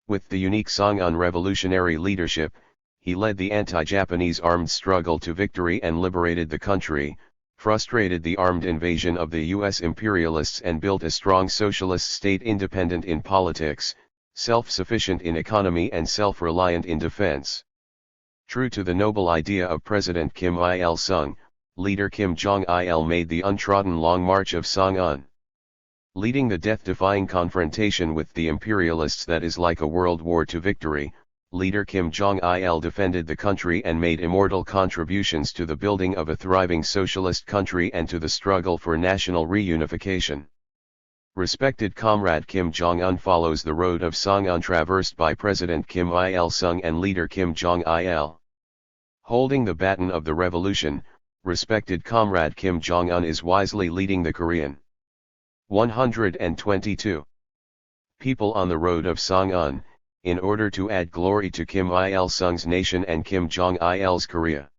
With the unique Songun revolutionary leadership, he led the anti-Japanese armed struggle to victory and liberated the country, frustrated the armed invasion of the US imperialists, and built a strong socialist state independent in politics, self-sufficient in economy, and self-reliant in defense. True to the noble idea of President Kim Il-sung, leader Kim Jong-il made the untrodden long march of Songun. Leading the death-defying confrontation with the imperialists that is like a world war to victory, leader Kim Jong-il defended the country and made immortal contributions to the building of a thriving socialist country and to the struggle for national reunification. Respected comrade Kim Jong-un follows the road of Songun traversed by President Kim Il-sung and leader Kim Jong-il. Holding the baton of the revolution, respected comrade Kim Jong-un is wisely leading the Korean. 122. People on the road of Songun, in order to add glory to Kim Il-sung's nation and Kim Jong-il's Korea.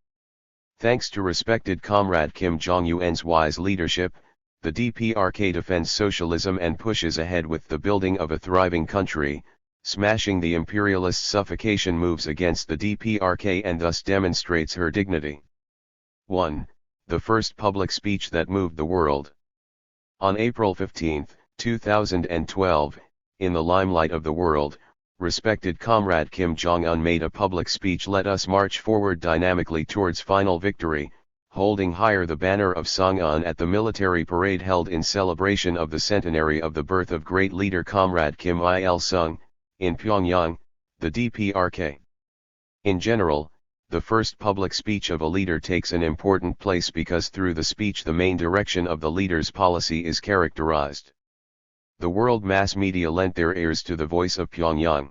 Thanks to respected comrade Kim Jong-un's wise leadership, the DPRK defends socialism and pushes ahead with the building of a thriving country, smashing the imperialist suffocation moves against the DPRK, and thus demonstrates her dignity. 1. The first public speech that moved the world. On April 15, 2012, in the limelight of the world, respected comrade Kim Jong-un made a public speech: "Let us march forward dynamically towards final victory," holding higher the banner of Songun at the military parade held in celebration of the centenary of the birth of great leader comrade Kim Il-sung, in Pyongyang, the DPRK. In general, the first public speech of a leader takes an important place because through the speech the main direction of the leader's policy is characterized. The world mass media lent their ears to the voice of Pyongyang.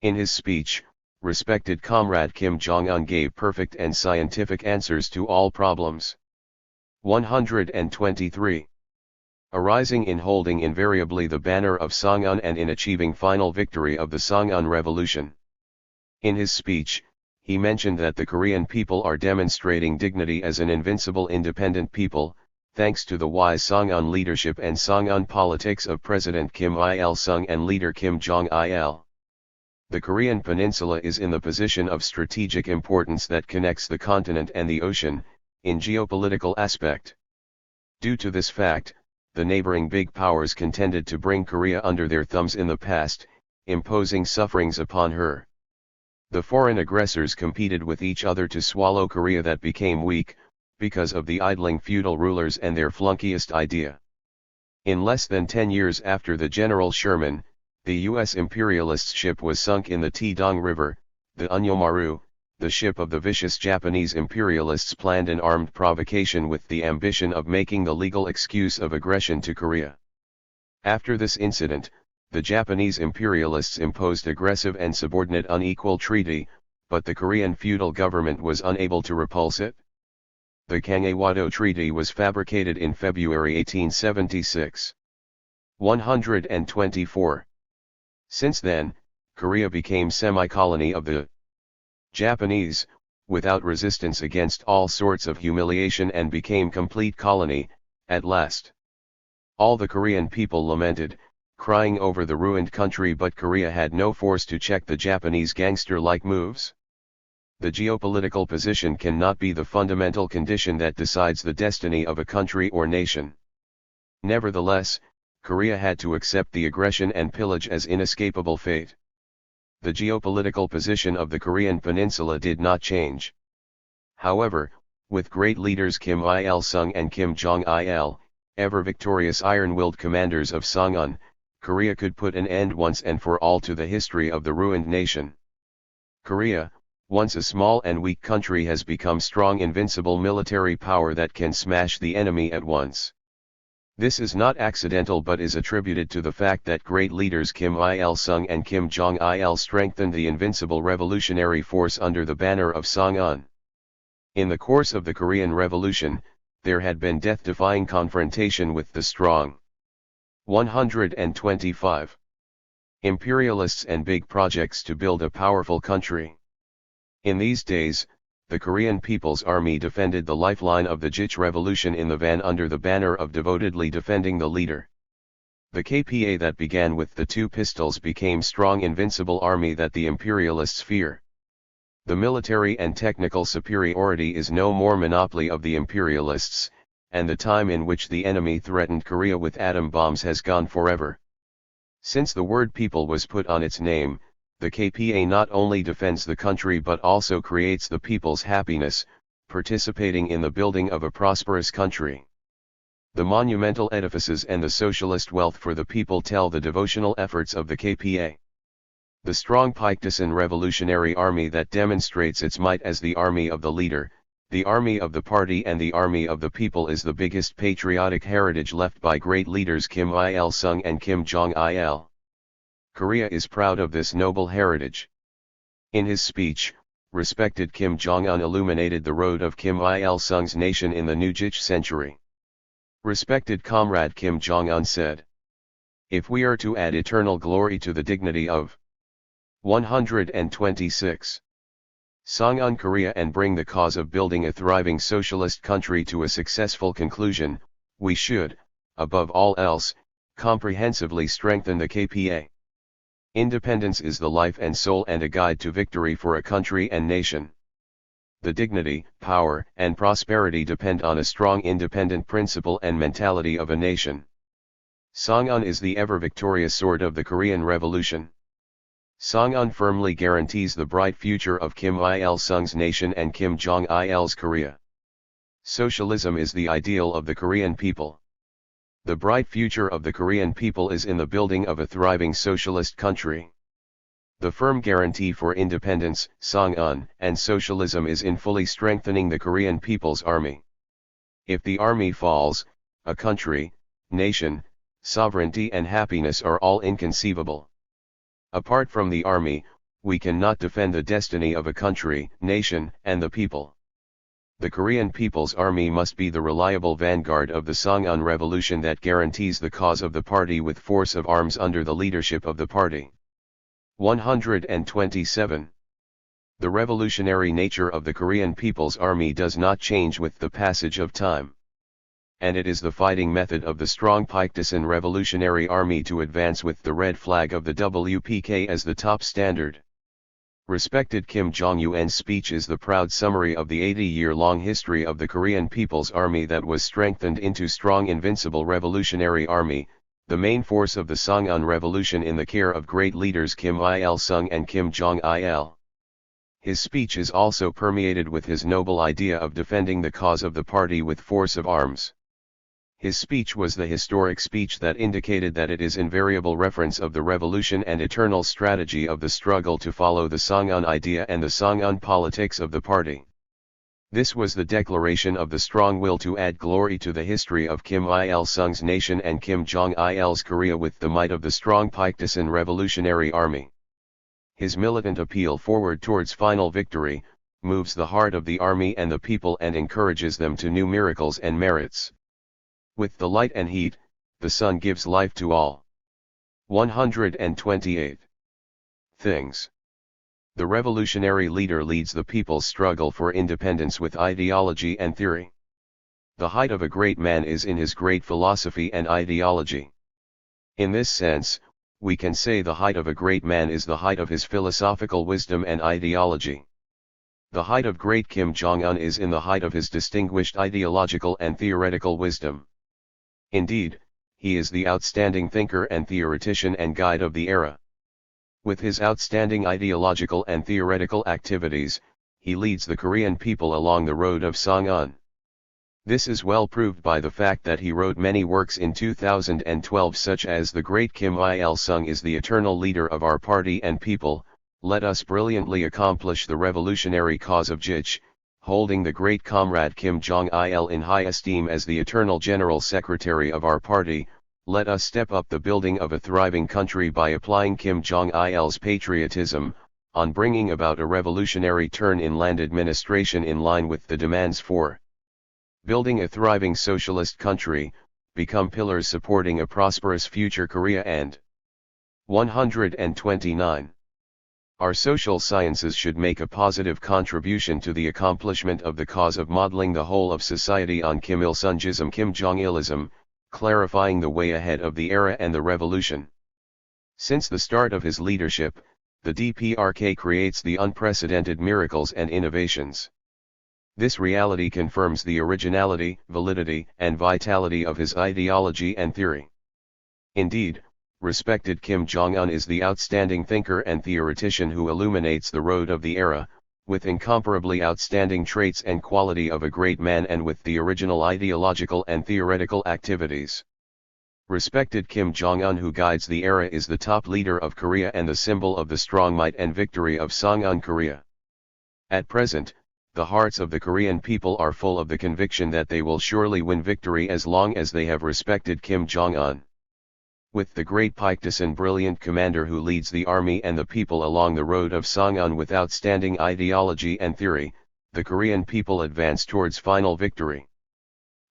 In his speech, respected comrade Kim Jong-un gave perfect and scientific answers to all problems. 123. Arising in holding invariably the banner of Songun and in achieving final victory of the Songun Revolution. In his speech, he mentioned that the Korean people are demonstrating dignity as an invincible independent people, thanks to the wise Songun leadership and Songun politics of President Kim Il-sung and leader Kim Jong-il. The Korean peninsula is in the position of strategic importance that connects the continent and the ocean, in geopolitical aspect. Due to this fact, the neighboring big powers contended to bring Korea under their thumbs in the past, imposing sufferings upon her. The foreign aggressors competed with each other to swallow Korea that became weak, because of the idling feudal rulers and their flunkiest idea. In less than 10 years after the General Sherman, The U.S. imperialist ship was sunk in the Taedong River. The Unyomaru, the ship of the vicious Japanese imperialists, planned an armed provocation with the ambition of making the legal excuse of aggression to Korea. After this incident, the Japanese imperialists imposed aggressive and subordinate unequal treaty, but the Korean feudal government was unable to repulse it. The Kangewado Treaty was fabricated in February 1876. 124. Since then, Korea became semi-colony of the Japanese, without resistance against all sorts of humiliation, and became complete colony, at last. All the Korean people lamented, crying over the ruined country, but Korea had no force to check the Japanese gangster-like moves. The geopolitical position cannot be the fundamental condition that decides the destiny of a country or nation. Nevertheless, Korea had to accept the aggression and pillage as inescapable fate. The geopolitical position of the Korean peninsula did not change. However, with great leaders Kim Il-sung and Kim Jong-il, ever victorious iron-willed commanders of Songun, Korea could put an end once and for all to the history of the ruined nation. Korea, once a small and weak country, has become strong, invincible military power that can smash the enemy at once. This is not accidental, but is attributed to the fact that great leaders Kim Il-sung and Kim Jong-il strengthened the invincible revolutionary force under the banner of Songun. In the course of the Korean Revolution, there had been death-defying confrontation with the strong. 125. Imperialists and big projects to build a powerful country. In these days, the Korean People's Army defended the lifeline of the Juche Revolution in the van under the banner of devotedly defending the leader. The KPA that began with the two pistols became strong, invincible army that the imperialists fear. The military and technical superiority is no more monopoly of the imperialists, and the time in which the enemy threatened Korea with atom bombs has gone forever. Since the word people was put on its name, the KPA not only defends the country but also creates the people's happiness, participating in the building of a prosperous country. The monumental edifices and the socialist wealth for the people tell the devotional efforts of the KPA. The strong partisan revolutionary army that demonstrates its might as the army of the leader, the army of the party and the army of the people is the biggest patriotic heritage left by great leaders Kim Il-sung and Kim Jong-il. Korea is proud of this noble heritage. In his speech, respected Kim Jong-un illuminated the road of Kim Il-sung's nation in the new Juche century. Respected comrade Kim Jong-un said, "If we are to add eternal glory to the dignity of 126. Songun Korea and bring the cause of building a thriving socialist country to a successful conclusion, we should, above all else, comprehensively strengthen the KPA. Independence is the life and soul and a guide to victory for a country and nation. The dignity, power, and prosperity depend on a strong independent principle and mentality of a nation. Songun is the ever-victorious sword of the Korean Revolution. Songun firmly guarantees the bright future of Kim Il-sung's nation and Kim Jong-il's Korea. Socialism is the ideal of the Korean people. The bright future of the Korean people is in the building of a thriving socialist country. The firm guarantee for independence, Songun, and socialism is in fully strengthening the Korean People's Army. If the army falls, a country, nation, sovereignty and happiness are all inconceivable. Apart from the army, we cannot defend the destiny of a country, nation, and the people. The Korean People's Army must be the reliable vanguard of the Songun Revolution that guarantees the cause of the party with force of arms under the leadership of the party. 127. The revolutionary nature of the Korean People's Army does not change with the passage of time. And it is the fighting method of the strong partisan revolutionary army to advance with the red flag of the WPK as the top standard. Respected Kim Jong-un's speech is the proud summary of the 80-year-long history of the Korean People's Army that was strengthened into strong invincible revolutionary army, the main force of the Songun Revolution in the care of great leaders Kim Il-sung and Kim Jong-il. His speech is also permeated with his noble idea of defending the cause of the party with force of arms. His speech was the historic speech that indicated that it is invariable reference of the revolution and eternal strategy of the struggle to follow the Songun idea and the Songun politics of the party. This was the declaration of the strong will to add glory to the history of Kim Il-sung's nation and Kim Jong-il's Korea with the might of the strong Paikdasan Revolutionary Army. His militant appeal forward towards final victory, moves the heart of the army and the people and encourages them to new miracles and merits. With the light and heat, the sun gives life to all. 128. Things. The revolutionary leader leads the people's struggle for independence with ideology and theory. The height of a great man is in his great philosophy and ideology. In this sense, we can say the height of a great man is the height of his philosophical wisdom and ideology. The height of great Kim Jong-un is in the height of his distinguished ideological and theoretical wisdom. Indeed, he is the outstanding thinker and theoretician and guide of the era. With his outstanding ideological and theoretical activities, he leads the Korean people along the road of Songun. This is well proved by the fact that he wrote many works in 2012 such as The Great Kim Il-sung is the eternal leader of our party and people, let us brilliantly accomplish the revolutionary cause of Juche, holding the great comrade Kim Jong-il in high esteem as the eternal general secretary of our party, let us step up the building of a thriving country by applying Kim Jong-il's patriotism, on bringing about a revolutionary turn in land administration in line with the demands for building a thriving socialist country, become pillars supporting a prosperous future Korea and 129. Our social sciences should make a positive contribution to the accomplishment of the cause of modeling the whole of society on Kim Il-sungism, Kim Jong-ilism, clarifying the way ahead of the era and the revolution. Since the start of his leadership, the DPRK creates the unprecedented miracles and innovations. This reality confirms the originality, validity, and vitality of his ideology and theory. Indeed, respected Kim Jong-un is the outstanding thinker and theoretician who illuminates the road of the era, with incomparably outstanding traits and quality of a great man and with the original ideological and theoretical activities. Respected Kim Jong-un who guides the era is the top leader of Korea and the symbol of the strong might and victory of Songun Korea. At present, the hearts of the Korean people are full of the conviction that they will surely win victory as long as they have respected Kim Jong-un. With the great Paikdasan brilliant commander who leads the army and the people along the road of Songun with outstanding ideology and theory, the Korean people advance towards final victory.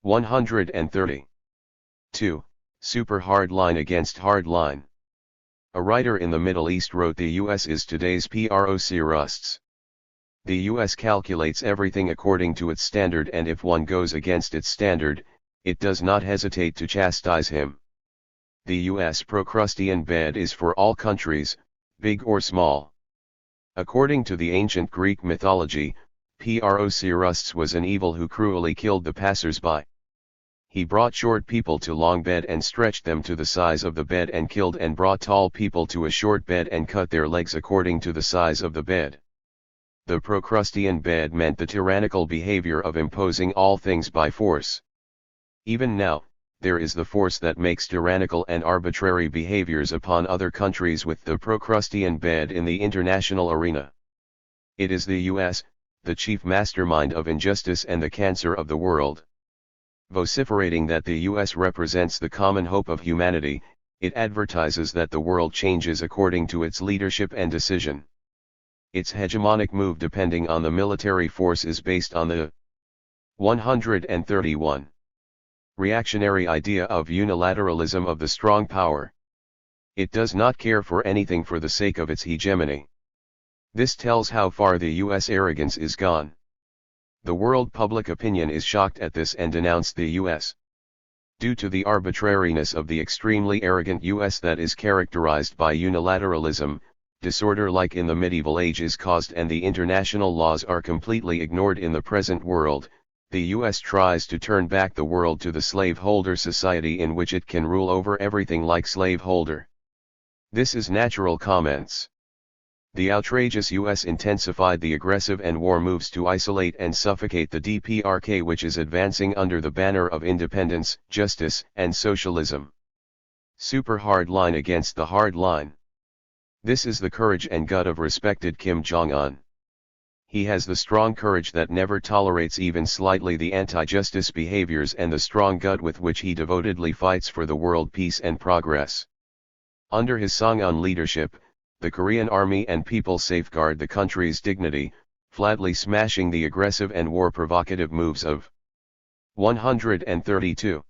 130. 2. Super hard line against hard line. A writer in the Middle East wrote the US is today's PROC rusts. The US calculates everything according to its standard and if one goes against its standard, it does not hesitate to chastise him. The US Procrustean bed is for all countries, big or small. According to the ancient Greek mythology, Procrustes was an evil who cruelly killed the passers-by. He brought short people to long bed and stretched them to the size of the bed and killed and brought tall people to a short bed and cut their legs according to the size of the bed. The Procrustean bed meant the tyrannical behavior of imposing all things by force. Even now, there is the force that makes tyrannical and arbitrary behaviors upon other countries with the Procrustean bed in the international arena. It is the US, the chief mastermind of injustice and the cancer of the world. Vociferating that the US represents the common hope of humanity, it advertises that the world changes according to its leadership and decision. Its hegemonic move depending on the military force is based on the 131. Reactionary idea of unilateralism of the strong power. It does not care for anything for the sake of its hegemony. This tells how far the US arrogance is gone. The world public opinion is shocked at this and denounced the US. Due to the arbitrariness of the extremely arrogant US that is characterized by unilateralism, disorder like in the medieval age is caused and the international laws are completely ignored in the present world. The US tries to turn back the world to the slaveholder society in which it can rule over everything like slaveholder. This is natural comments. The outrageous US intensified the aggressive and war moves to isolate and suffocate the DPRK, which is advancing under the banner of independence, justice, and socialism. Super hard line against the hard line. This is the courage and gut of respected Kim Jong-un. He has the strong courage that never tolerates even slightly the anti-justice behaviors and the strong gut with which he devotedly fights for the world peace and progress. Under his Songun leadership, the Korean army and people safeguard the country's dignity, flatly smashing the aggressive and war-provocative moves of 132.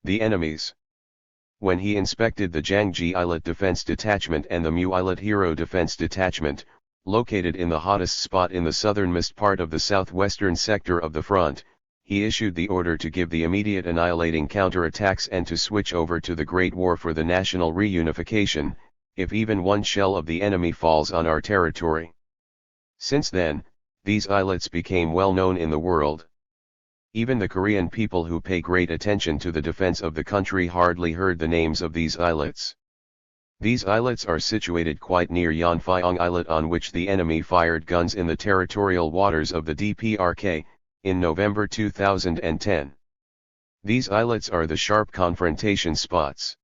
The enemies. When he inspected the Jangji Islet Defense Detachment and the Mu Islet Hero Defense Detachment, located in the hottest spot in the southernmost part of the southwestern sector of the front, he issued the order to give the immediate annihilating counterattacks and to switch over to the Great War for the national reunification, if even one shell of the enemy falls on our territory. Since then, these islets became well known in the world. Even the Korean people who pay great attention to the defense of the country hardly heard the names of these islets. These islets are situated quite near Yeonpyeong Islet, on which the enemy fired guns in the territorial waters of the DPRK, in November 2010. These islets are the sharp confrontation spots.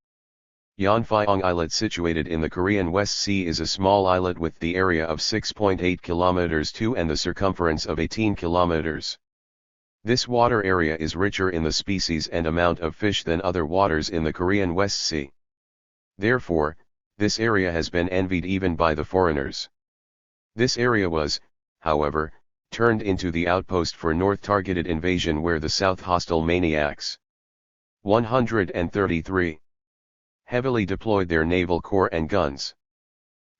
Yeonpyeong Islet, situated in the Korean West Sea, is a small islet with the area of 6.8 kilometers to and the circumference of 18 kilometers. This water area is richer in the species and amount of fish than other waters in the Korean West Sea. Therefore, this area has been envied even by the foreigners. This area was, however, turned into the outpost for North targeted invasion, where the South hostile maniacs 133 heavily deployed their naval corps and guns.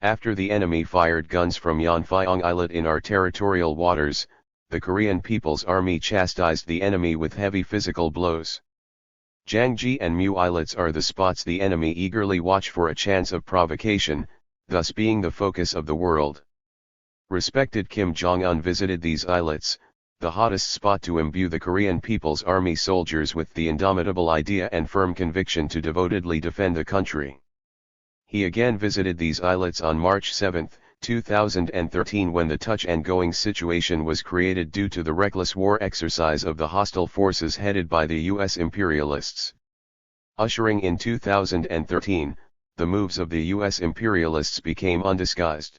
After the enemy fired guns from Yeonpyeong Islet in our territorial waters, the Korean People's Army chastised the enemy with heavy physical blows. Jangji and Mu Islets are the spots the enemy eagerly watch for a chance of provocation, thus being the focus of the world. Respected Kim Jong-un visited these islets, the hottest spot, to imbue the Korean People's Army soldiers with the indomitable idea and firm conviction to devotedly defend the country. He again visited these islets on March 7, 2013, when the touch-and-going situation was created due to the reckless war exercise of the hostile forces headed by the U.S. imperialists. Ushering in 2013, the moves of the U.S. imperialists became undisguised.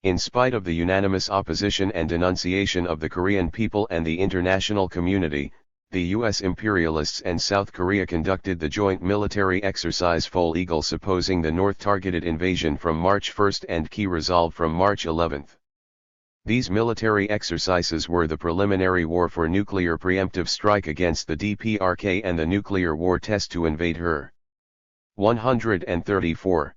In spite of the unanimous opposition and denunciation of the Korean people and the international community, the U.S. imperialists and South Korea conducted the joint military exercise Full Eagle, supposing the North targeted invasion from March 1 and Key Resolve from March 11. These military exercises were the preliminary war for nuclear preemptive strike against the DPRK and the nuclear war test to invade her. 134.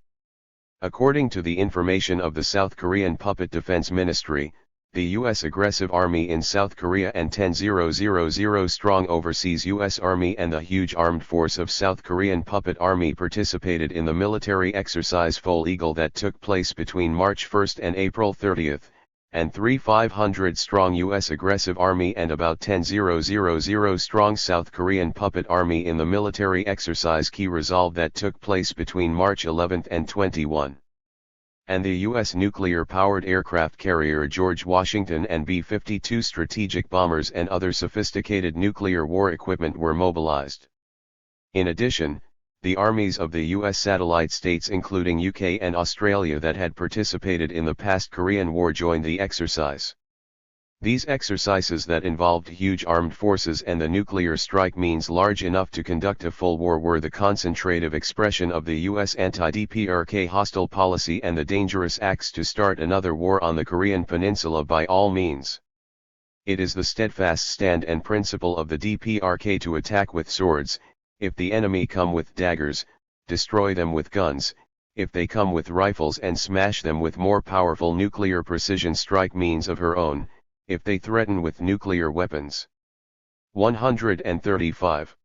According to the information of the South Korean Puppet Defense Ministry, the U.S. aggressive army in South Korea and 10,000 strong overseas U.S. Army and the huge armed force of South Korean Puppet Army participated in the military exercise Full Eagle that took place between March 1 and April 30, and 3,500 strong U.S. aggressive army and about 10,000 strong South Korean Puppet Army in the military exercise Key Resolve that took place between March 11 and 21. And the U.S. nuclear-powered aircraft carrier George Washington and B-52 strategic bombers and other sophisticated nuclear war equipment were mobilized. In addition, the armies of the U.S. satellite states, including UK and Australia, that had participated in the past Korean War joined the exercise. These exercises that involved huge armed forces and the nuclear strike means large enough to conduct a full war were the concentrative expression of the U.S. anti-DPRK hostile policy and the dangerous acts to start another war on the Korean peninsula by all means. It is the steadfast stand and principle of the DPRK to attack with swords. If the enemy come with daggers, destroy them with guns. If they come with rifles, and smash them with more powerful nuclear precision strike means of her own. If they threaten with nuclear weapons. 135.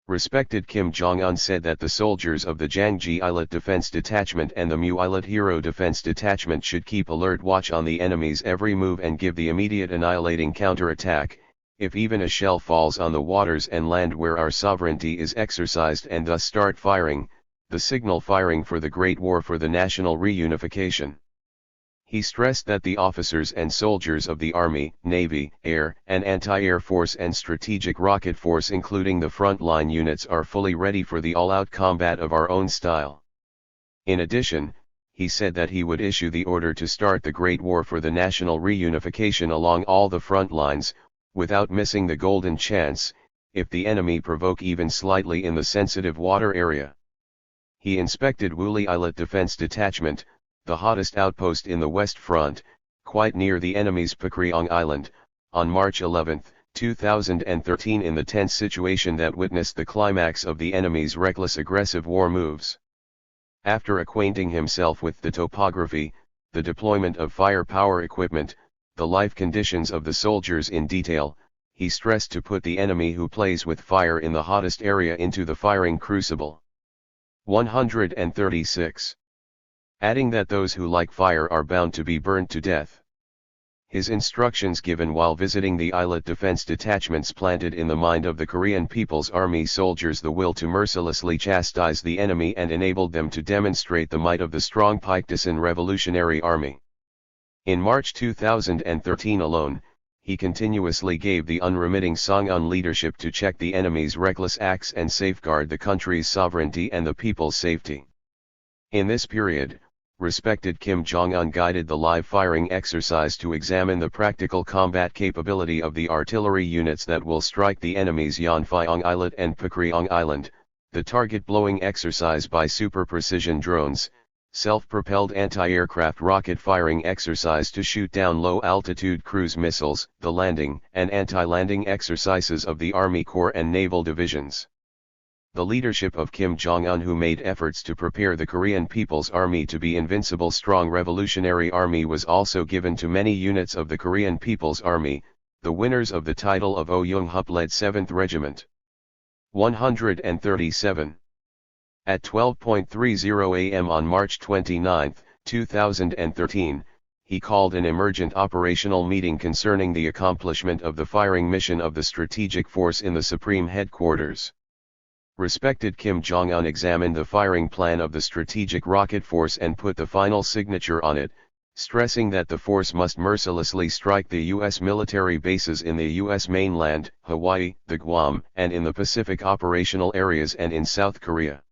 Respected Kim Jong-un said that the soldiers of the Jangji Islet Defense Detachment and the Mu Islet Hero Defense Detachment should keep alert watch on the enemy's every move and give the immediate annihilating counterattack, if even a shell falls on the waters and land where our sovereignty is exercised, and thus start firing, the signal firing for the Great War for the national reunification. He stressed that the officers and soldiers of the Army, Navy, Air, and Anti-Air Force and Strategic Rocket Force including the frontline units are fully ready for the all-out combat of our own style. In addition, he said that he would issue the order to start the Great War for the national reunification along all the front lines, without missing the golden chance, if the enemy provoke even slightly in the sensitive water area. He inspected Woolly Islet Defense Detachment, the hottest outpost in the West Front, quite near the enemy's Pakriong Island, on March 11, 2013 in the tense situation that witnessed the climax of the enemy's reckless aggressive war moves. After acquainting himself with the topography, the deployment of firepower equipment, the life conditions of the soldiers in detail, he stressed to put the enemy who plays with fire in the hottest area into the firing crucible. 136. Adding that those who like fire are bound to be burned to death. His instructions given while visiting the Islet Defense Detachments planted in the mind of the Korean People's Army soldiers the will to mercilessly chastise the enemy and enabled them to demonstrate the might of the strong Paikdasan Revolutionary Army. In March 2013 alone, he continuously gave the unremitting Songun leadership to check the enemy's reckless acts and safeguard the country's sovereignty and the people's safety. In this period, respected Kim Jong-un guided the live firing exercise to examine the practical combat capability of the artillery units that will strike the enemy's Yeonpyeong Islet and Pakriong Island, the target blowing exercise by super-precision drones, self-propelled anti-aircraft rocket firing exercise to shoot down low-altitude cruise missiles, the landing and anti-landing exercises of the Army Corps and naval divisions. The leadership of Kim Jong-un, who made efforts to prepare the Korean People's Army to be invincible strong revolutionary army, was also given to many units of the Korean People's Army, the winners of the title of Oh Young-hup-led 7th Regiment. 137. At 12:30 a.m. on March 29, 2013, he called an emergent operational meeting concerning the accomplishment of the firing mission of the strategic force in the Supreme Headquarters. Respected Kim Jong-un examined the firing plan of the strategic rocket force and put the final signature on it, stressing that the force must mercilessly strike the U.S. military bases in the U.S. mainland, Hawaii, the Guam, and in the Pacific operational areas and in South Korea.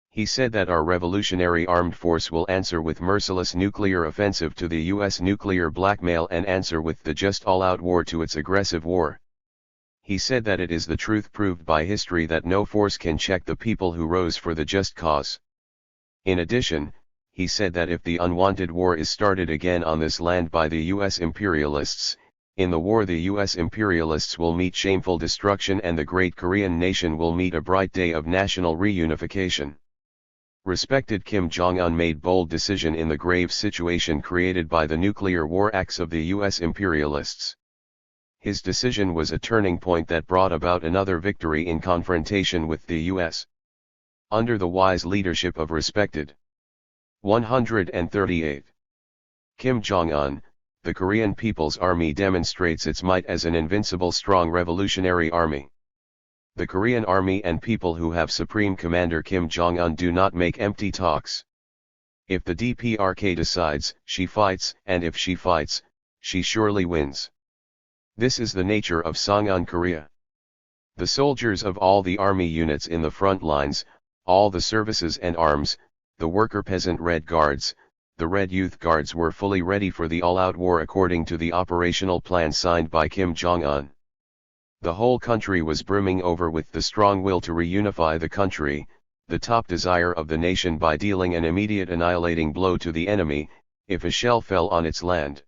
He said that our revolutionary armed force will answer with merciless nuclear offensive to the U.S. nuclear blackmail and answer with the just all-out war to its aggressive war. He said that it is the truth proved by history that no force can check the people who rose for the just cause. In addition, he said that if the unwanted war is started again on this land by the U.S. imperialists, in the war the U.S. imperialists will meet shameful destruction and the great Korean nation will meet a bright day of national reunification. Respected Kim Jong-un made bold decision in the grave situation created by the nuclear war acts of the U.S. imperialists. His decision was a turning point that brought about another victory in confrontation with the U.S. Under the wise leadership of respected 138. Kim Jong-un, the Korean People's Army demonstrates its might as an invincible strong revolutionary army. The Korean Army and people who have Supreme Commander Kim Jong-un do not make empty talks. If the DPRK decides, she fights, and if she fights, she surely wins. This is the nature of Songun Korea. The soldiers of all the army units in the front lines, all the services and arms, the worker peasant Red Guards, the Red Youth Guards were fully ready for the all-out war according to the operational plan signed by Kim Jong-un. The whole country was brimming over with the strong will to reunify the country, the top desire of the nation by dealing an immediate annihilating blow to the enemy, if a shell fell on its land.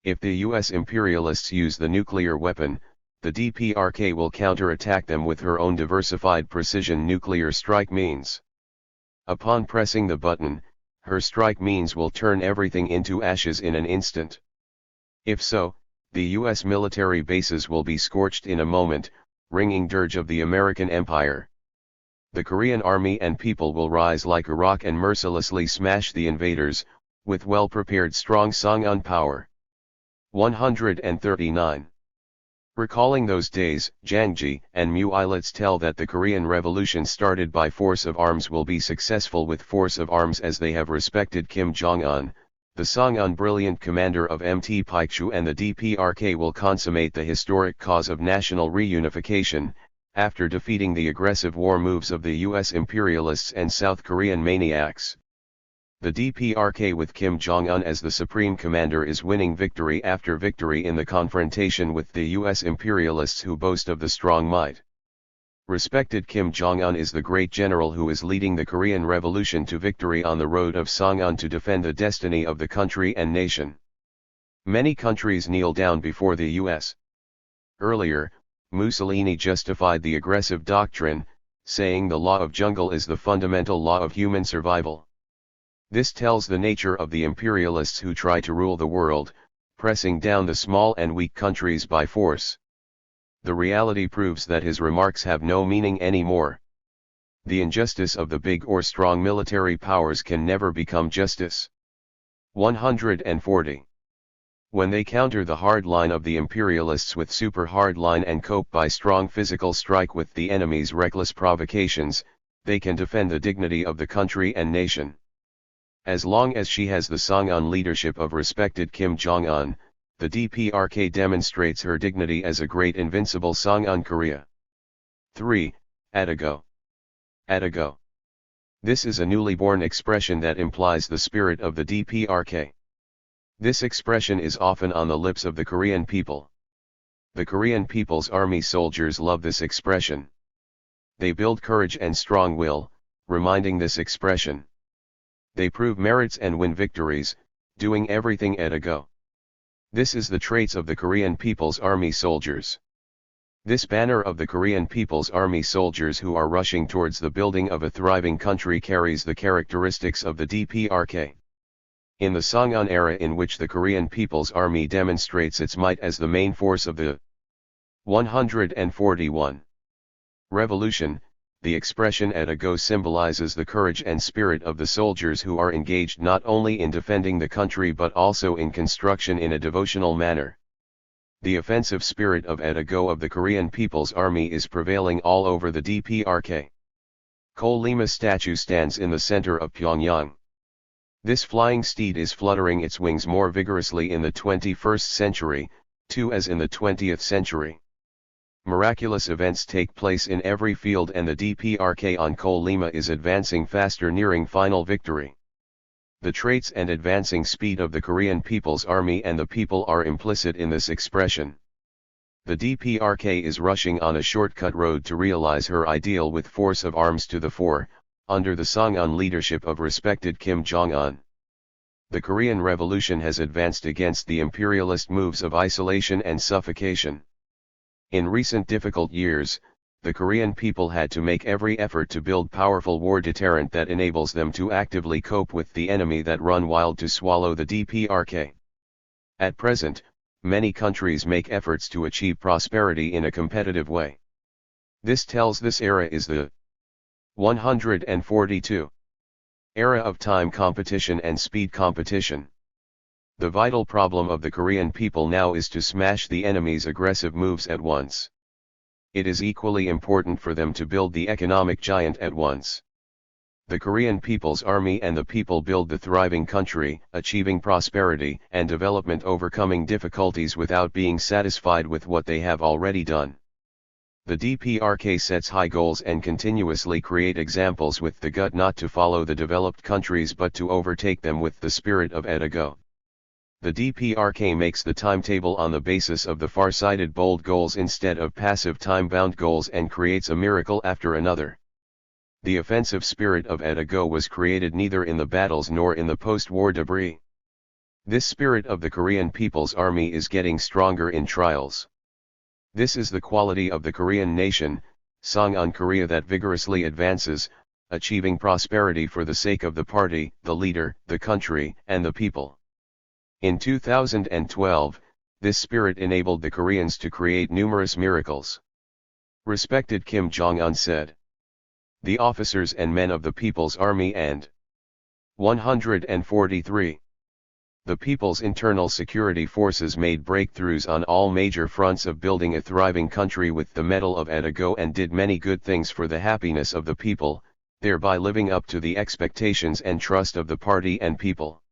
If the U.S. imperialists use the nuclear weapon, the DPRK will counterattack them with her own diversified precision nuclear strike means. Upon pressing the button, her strike means will turn everything into ashes in an instant. If so, the U.S. military bases will be scorched in a moment, ringing dirge of the American Empire. The Korean army and people will rise like a rock and mercilessly smash the invaders, with well-prepared strong Songun power. 139. Recalling those days, Jangji and Mu Islets tell that the Korean Revolution started by force of arms will be successful with force of arms as they have respected Kim Jong-un, The Songun, brilliant commander of MT Paichu and the DPRK, will consummate the historic cause of national reunification, after defeating the aggressive war moves of the US imperialists and South Korean maniacs. The DPRK with Kim Jong-un as the supreme commander is winning victory after victory in the confrontation with the US imperialists who boast of the strong might. Respected Kim Jong-un is the great general who is leading the Korean Revolution to victory on the road of Songun to defend the destiny of the country and nation. Many countries kneel down before the US. Earlier, Mussolini justified the aggressive doctrine, saying the law of jungle is the fundamental law of human survival. This tells the nature of the imperialists who try to rule the world, pressing down the small and weak countries by force. The reality proves that his remarks have no meaning anymore. The injustice of the big or strong military powers can never become justice. 140. When they counter the hard line of the imperialists with super hard line and cope by strong physical strike with the enemy's reckless provocations, they can defend the dignity of the country and nation. As long as she has the Songun leadership of respected Kim Jong-un, the DPRK demonstrates her dignity as a great invincible Songun Korea. 3. Atago. Atago. This is a newly born expression that implies the spirit of the DPRK. This expression is often on the lips of the Korean people. The Korean People's Army soldiers love this expression. They build courage and strong will, reminding this expression. They prove merits and win victories, doing everything at a go. This is the traits of the Korean People's Army soldiers. This banner of the Korean People's Army soldiers who are rushing towards the building of a thriving country carries the characteristics of the DPRK. In the Songun era, in which the Korean People's Army demonstrates its might as the main force of the 141 revolution, the expression at a go symbolizes the courage and spirit of the soldiers who are engaged not only in defending the country but also in construction in a devotional manner. The offensive spirit of at a go of the Korean People's Army is prevailing all over the DPRK. Ko-Lima statue stands in the center of Pyongyang. This flying steed is fluttering its wings more vigorously in the 21st century, too, as in the 20th century. Miraculous events take place in every field and the DPRK on Ko-Lima is advancing faster, nearing final victory. The traits and advancing speed of the Korean People's Army and the people are implicit in this expression. The DPRK is rushing on a shortcut road to realize her ideal with force of arms to the fore, under the Songun leadership of respected Kim Jong-un. The Korean Revolution has advanced against the imperialist moves of isolation and suffocation. In recent difficult years, the Korean people had to make every effort to build powerful war deterrent that enables them to actively cope with the enemy that run wild to swallow the DPRK. At present, many countries make efforts to achieve prosperity in a competitive way. This tells this era is the 142 era of time competition and speed competition. The vital problem of the Korean people now is to smash the enemy's aggressive moves at once. It is equally important for them to build the economic giant at once. The Korean People's Army and the people build the thriving country, achieving prosperity and development, overcoming difficulties without being satisfied with what they have already done. The DPRK sets high goals and continuously create examples with the gut not to follow the developed countries but to overtake them with the spirit of at a go. The DPRK makes the timetable on the basis of the far-sighted bold goals instead of passive time-bound goals and creates a miracle after another. The offensive spirit of at a go was created neither in the battles nor in the post-war debris. This spirit of the Korean People's Army is getting stronger in trials. This is the quality of the Korean nation, Songun Korea, that vigorously advances, achieving prosperity for the sake of the party, the leader, the country, and the people. In 2012, this spirit enabled the Koreans to create numerous miracles. Respected Kim Jong-un said. The officers and men of the People's Army and 143. The People's Internal Security Forces made breakthroughs on all major fronts of building a thriving country with the mettle of at a go and did many good things for the happiness of the people, thereby living up to the expectations and trust of the party and people.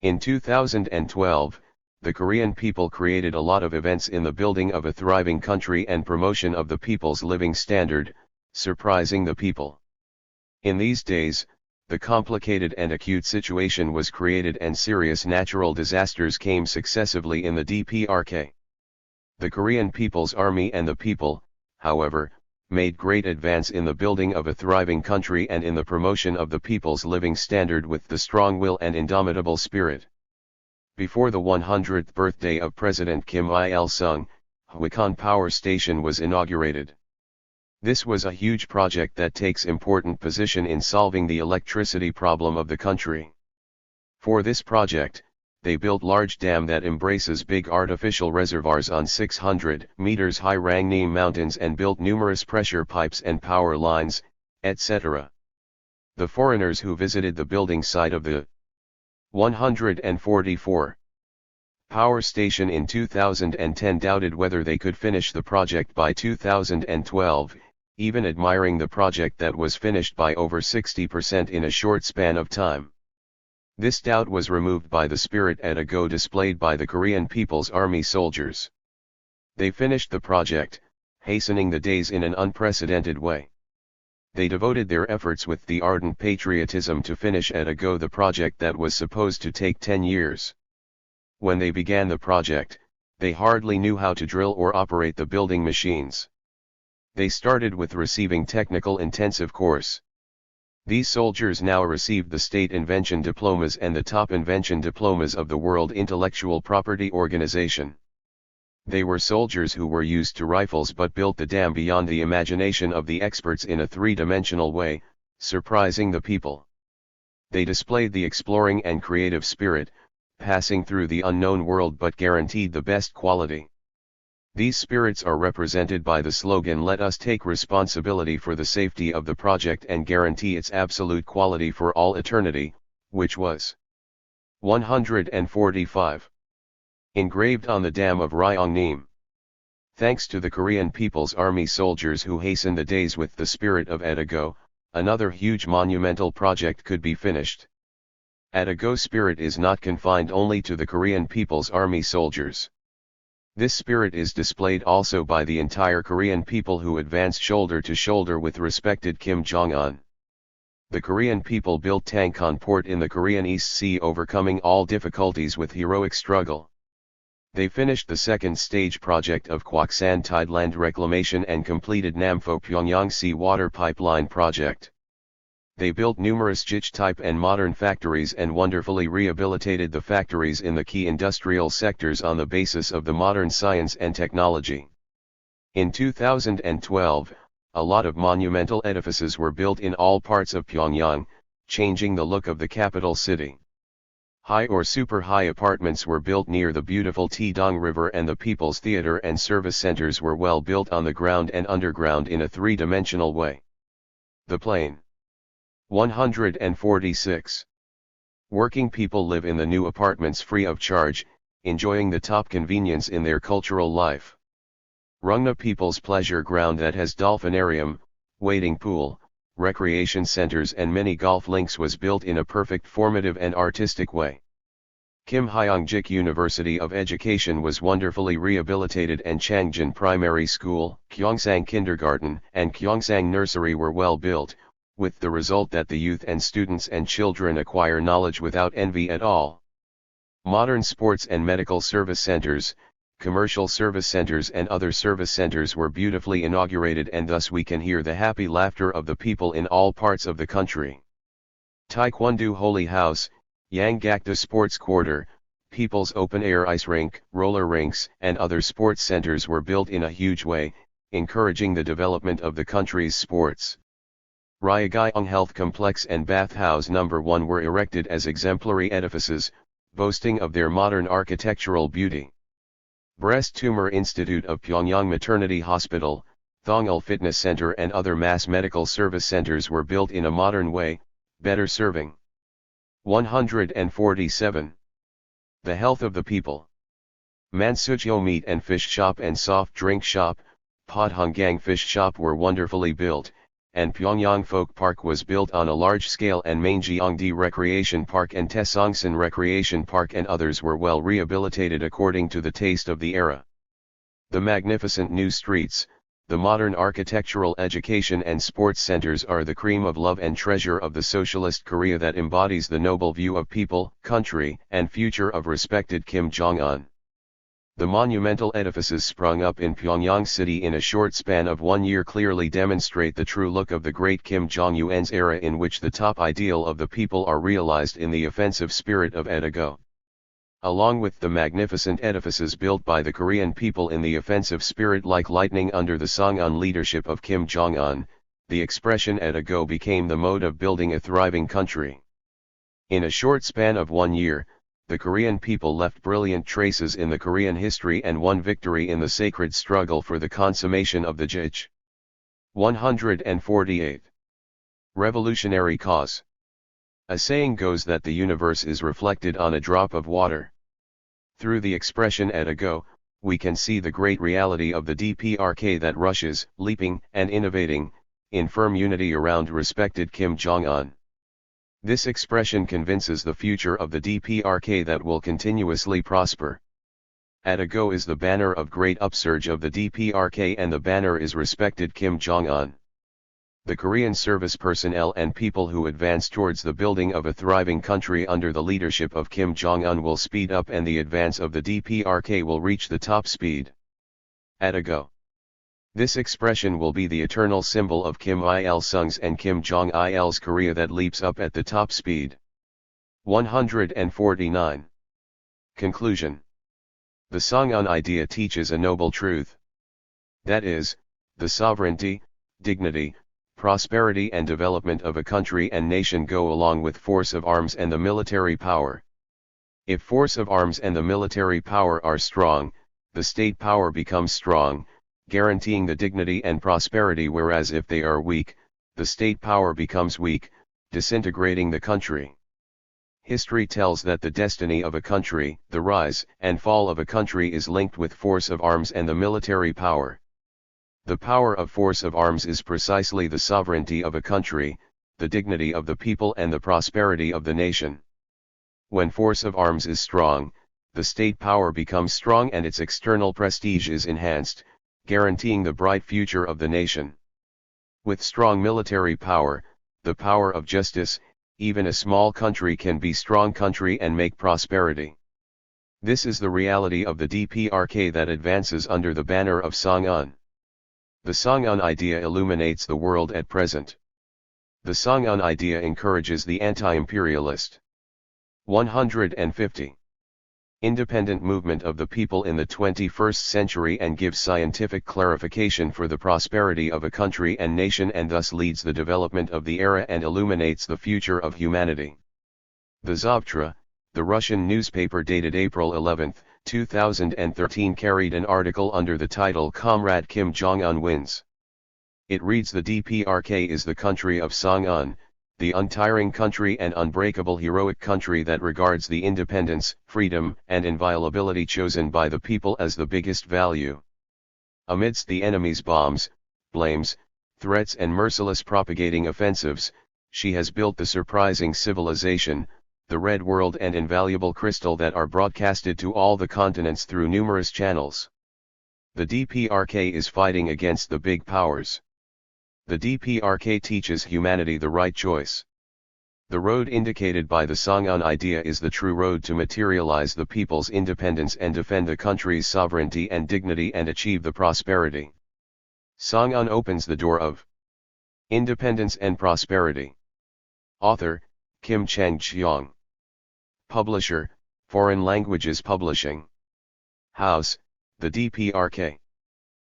In 2012, the Korean people created a lot of events in the building of a thriving country and promotion of the people's living standard, surprising the people. In these days, the complicated and acute situation was created and serious natural disasters came successively in the DPRK. The Korean People's Army and the people, however, made great advance in the building of a thriving country and in the promotion of the people's living standard with the strong will and indomitable spirit. Before the 100th birthday of President Kim Il-sung, Hwakan Power Station was inaugurated. This was a huge project that takes important position in solving the electricity problem of the country. For this project, they built large dam that embraces big artificial reservoirs on 600 meters high Rangneam mountains and built numerous pressure pipes and power lines, etc. The foreigners who visited the building site of the 144 power station in 2010 doubted whether they could finish the project by 2012, even admiring the project that was finished by over 60% in a short span of time. This doubt was removed by the spirit at a go displayed by the Korean People's Army soldiers. They finished the project, hastening the days in an unprecedented way. They devoted their efforts with the ardent patriotism to finish at a go the project that was supposed to take 10 years. When they began the project, they hardly knew how to drill or operate the building machines. They started with receiving technical intensive course. These soldiers now received the state invention diplomas and the top invention diplomas of the World Intellectual Property Organization. They were soldiers who were used to rifles but built the dam beyond the imagination of the experts in a three-dimensional way, surprising the people. They displayed the exploring and creative spirit, passing through the unknown world but guaranteed the best quality. These spirits are represented by the slogan "Let us take responsibility for the safety of the project and guarantee its absolute quality for all eternity," which was 145. Engraved on the dam of Ryongnim. Thanks to the Korean People's Army soldiers who hastened the days with the spirit of Atago, another huge monumental project could be finished. Atago spirit is not confined only to the Korean People's Army soldiers. This spirit is displayed also by the entire Korean people who advanced shoulder to shoulder with respected Kim Jong-un. The Korean people built Tangkon port in the Korean East Sea, overcoming all difficulties with heroic struggle. They finished the second stage project of Kwaksan Tideland reclamation and completed Nampo Pyongyang Sea water pipeline project. They built numerous Juche type and modern factories and wonderfully rehabilitated the factories in the key industrial sectors on the basis of the modern science and technology. In 2012, a lot of monumental edifices were built in all parts of Pyongyang, changing the look of the capital city. High or super high apartments were built near the beautiful Taedong River, and the People's Theater and service centers were well built on the ground and underground in a three-dimensional way. The plain 146. Working people live in the new apartments free of charge, enjoying the top convenience in their cultural life. Rungna People's Pleasure Ground that has dolphinarium, wading pool, recreation centers and many golf links was built in a perfect formative and artistic way. Kim Hyongjik University of Education was wonderfully rehabilitated, and Changjin Primary School, Gyeongsang Kindergarten and Gyeongsang Nursery were well built, with the result that the youth and students and children acquire knowledge without envy at all. Modern sports and medical service centers, commercial service centers and other service centers were beautifully inaugurated, and thus we can hear the happy laughter of the people in all parts of the country. Taekwondo Holy House, Yanggakdo Sports Quarter, People's Open Air Ice Rink, roller rinks and other sports centers were built in a huge way, encouraging the development of the country's sports. Ryagayong Health Complex and Bathhouse No. 1 were erected as exemplary edifices, boasting of their modern architectural beauty. Breast Tumor Institute of Pyongyang Maternity Hospital, Thongul Fitness Center and other mass medical service centers were built in a modern way, better serving 147. The health of the people. Mansujyo Meat and Fish Shop and Soft Drink Shop, Podhunggang Fish Shop were wonderfully built, and Pyongyang Folk Park was built on a large scale, and Mainjiangdi Recreation Park and Taesongsan Recreation Park and others were well rehabilitated according to the taste of the era. The magnificent new streets, the modern architectural education and sports centers are the cream of love and treasure of the socialist Korea that embodies the noble view of people, country, and future of respected Kim Jong-un. The monumental edifices sprung up in Pyongyang City in a short span of 1 year clearly demonstrate the true look of the great Kim Jong-un's era, in which the top ideal of the people are realized in the offensive spirit of Edago. Along with the magnificent edifices built by the Korean people in the offensive spirit like lightning under the Songun leadership of Kim Jong-un, the expression Edago became the mode of building a thriving country. In a short span of 1 year, the Korean people left brilliant traces in the Korean history and won victory in the sacred struggle for the consummation of the Juche. 148. Revolutionary cause. A saying goes that the universe is reflected on a drop of water. Through the expression Edago, we can see the great reality of the DPRK that rushes, leaping, and innovating, in firm unity around respected Kim Jong-un. This expression convinces the future of the DPRK that will continuously prosper. Edago is the banner of great upsurge of the DPRK, and the banner is respected Kim Jong-un. The Korean service personnel and people who advance towards the building of a thriving country under the leadership of Kim Jong-un will speed up, and the advance of the DPRK will reach the top speed. Edago. This expression will be the eternal symbol of Kim Il-sung's and Kim Jong-il's Korea that leaps up at the top speed. 149. Conclusion. The Songun idea teaches a noble truth. That is, the sovereignty, dignity, prosperity and development of a country and nation go along with force of arms and the military power. If force of arms and the military power are strong, the state power becomes strong, guaranteeing the dignity and prosperity, whereas if they are weak, the state power becomes weak, disintegrating the country. History tells that the destiny of a country, the rise and fall of a country, is linked with force of arms and the military power. The power of force of arms is precisely the sovereignty of a country, the dignity of the people and the prosperity of the nation. When force of arms is strong, the state power becomes strong and its external prestige is enhanced, guaranteeing the bright future of the nation. With strong military power, the power of justice, even a small country can be strong country and make prosperity. This is the reality of the DPRK that advances under the banner of Songun. The Songun idea illuminates the world at present. The Songun idea encourages the anti-imperialist. 150. Independent movement of the people in the 21st century and gives scientific clarification for the prosperity of a country and nation, and thus leads the development of the era and illuminates the future of humanity. The Zavtra, the Russian newspaper dated April 11, 2013, carried an article under the title "Comrade Kim Jong-un Wins." It reads, "The DPRK is the country of Songun, the untiring country and unbreakable heroic country that regards the independence, freedom, and inviolability chosen by the people as the biggest value. Amidst the enemy's bombs, blames, threats and merciless propagating offensives, she has built the surprising civilization, the red world and invaluable crystal that are broadcasted to all the continents through numerous channels. The DPRK is fighting against the big powers. The DPRK teaches humanity the right choice. The road indicated by the Songun idea is the true road to materialize the people's independence and defend the country's sovereignty and dignity and achieve the prosperity. Songun opens the door of independence and prosperity. Author, Kim Chang-cheong. Publisher, Foreign Languages Publishing. House, the DPRK.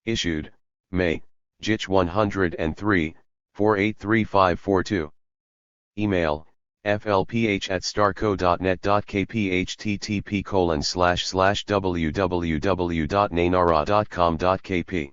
Issued, May, Juche 103, 483542. Email, flph@starco.net.kp http://www.nainara.com.kp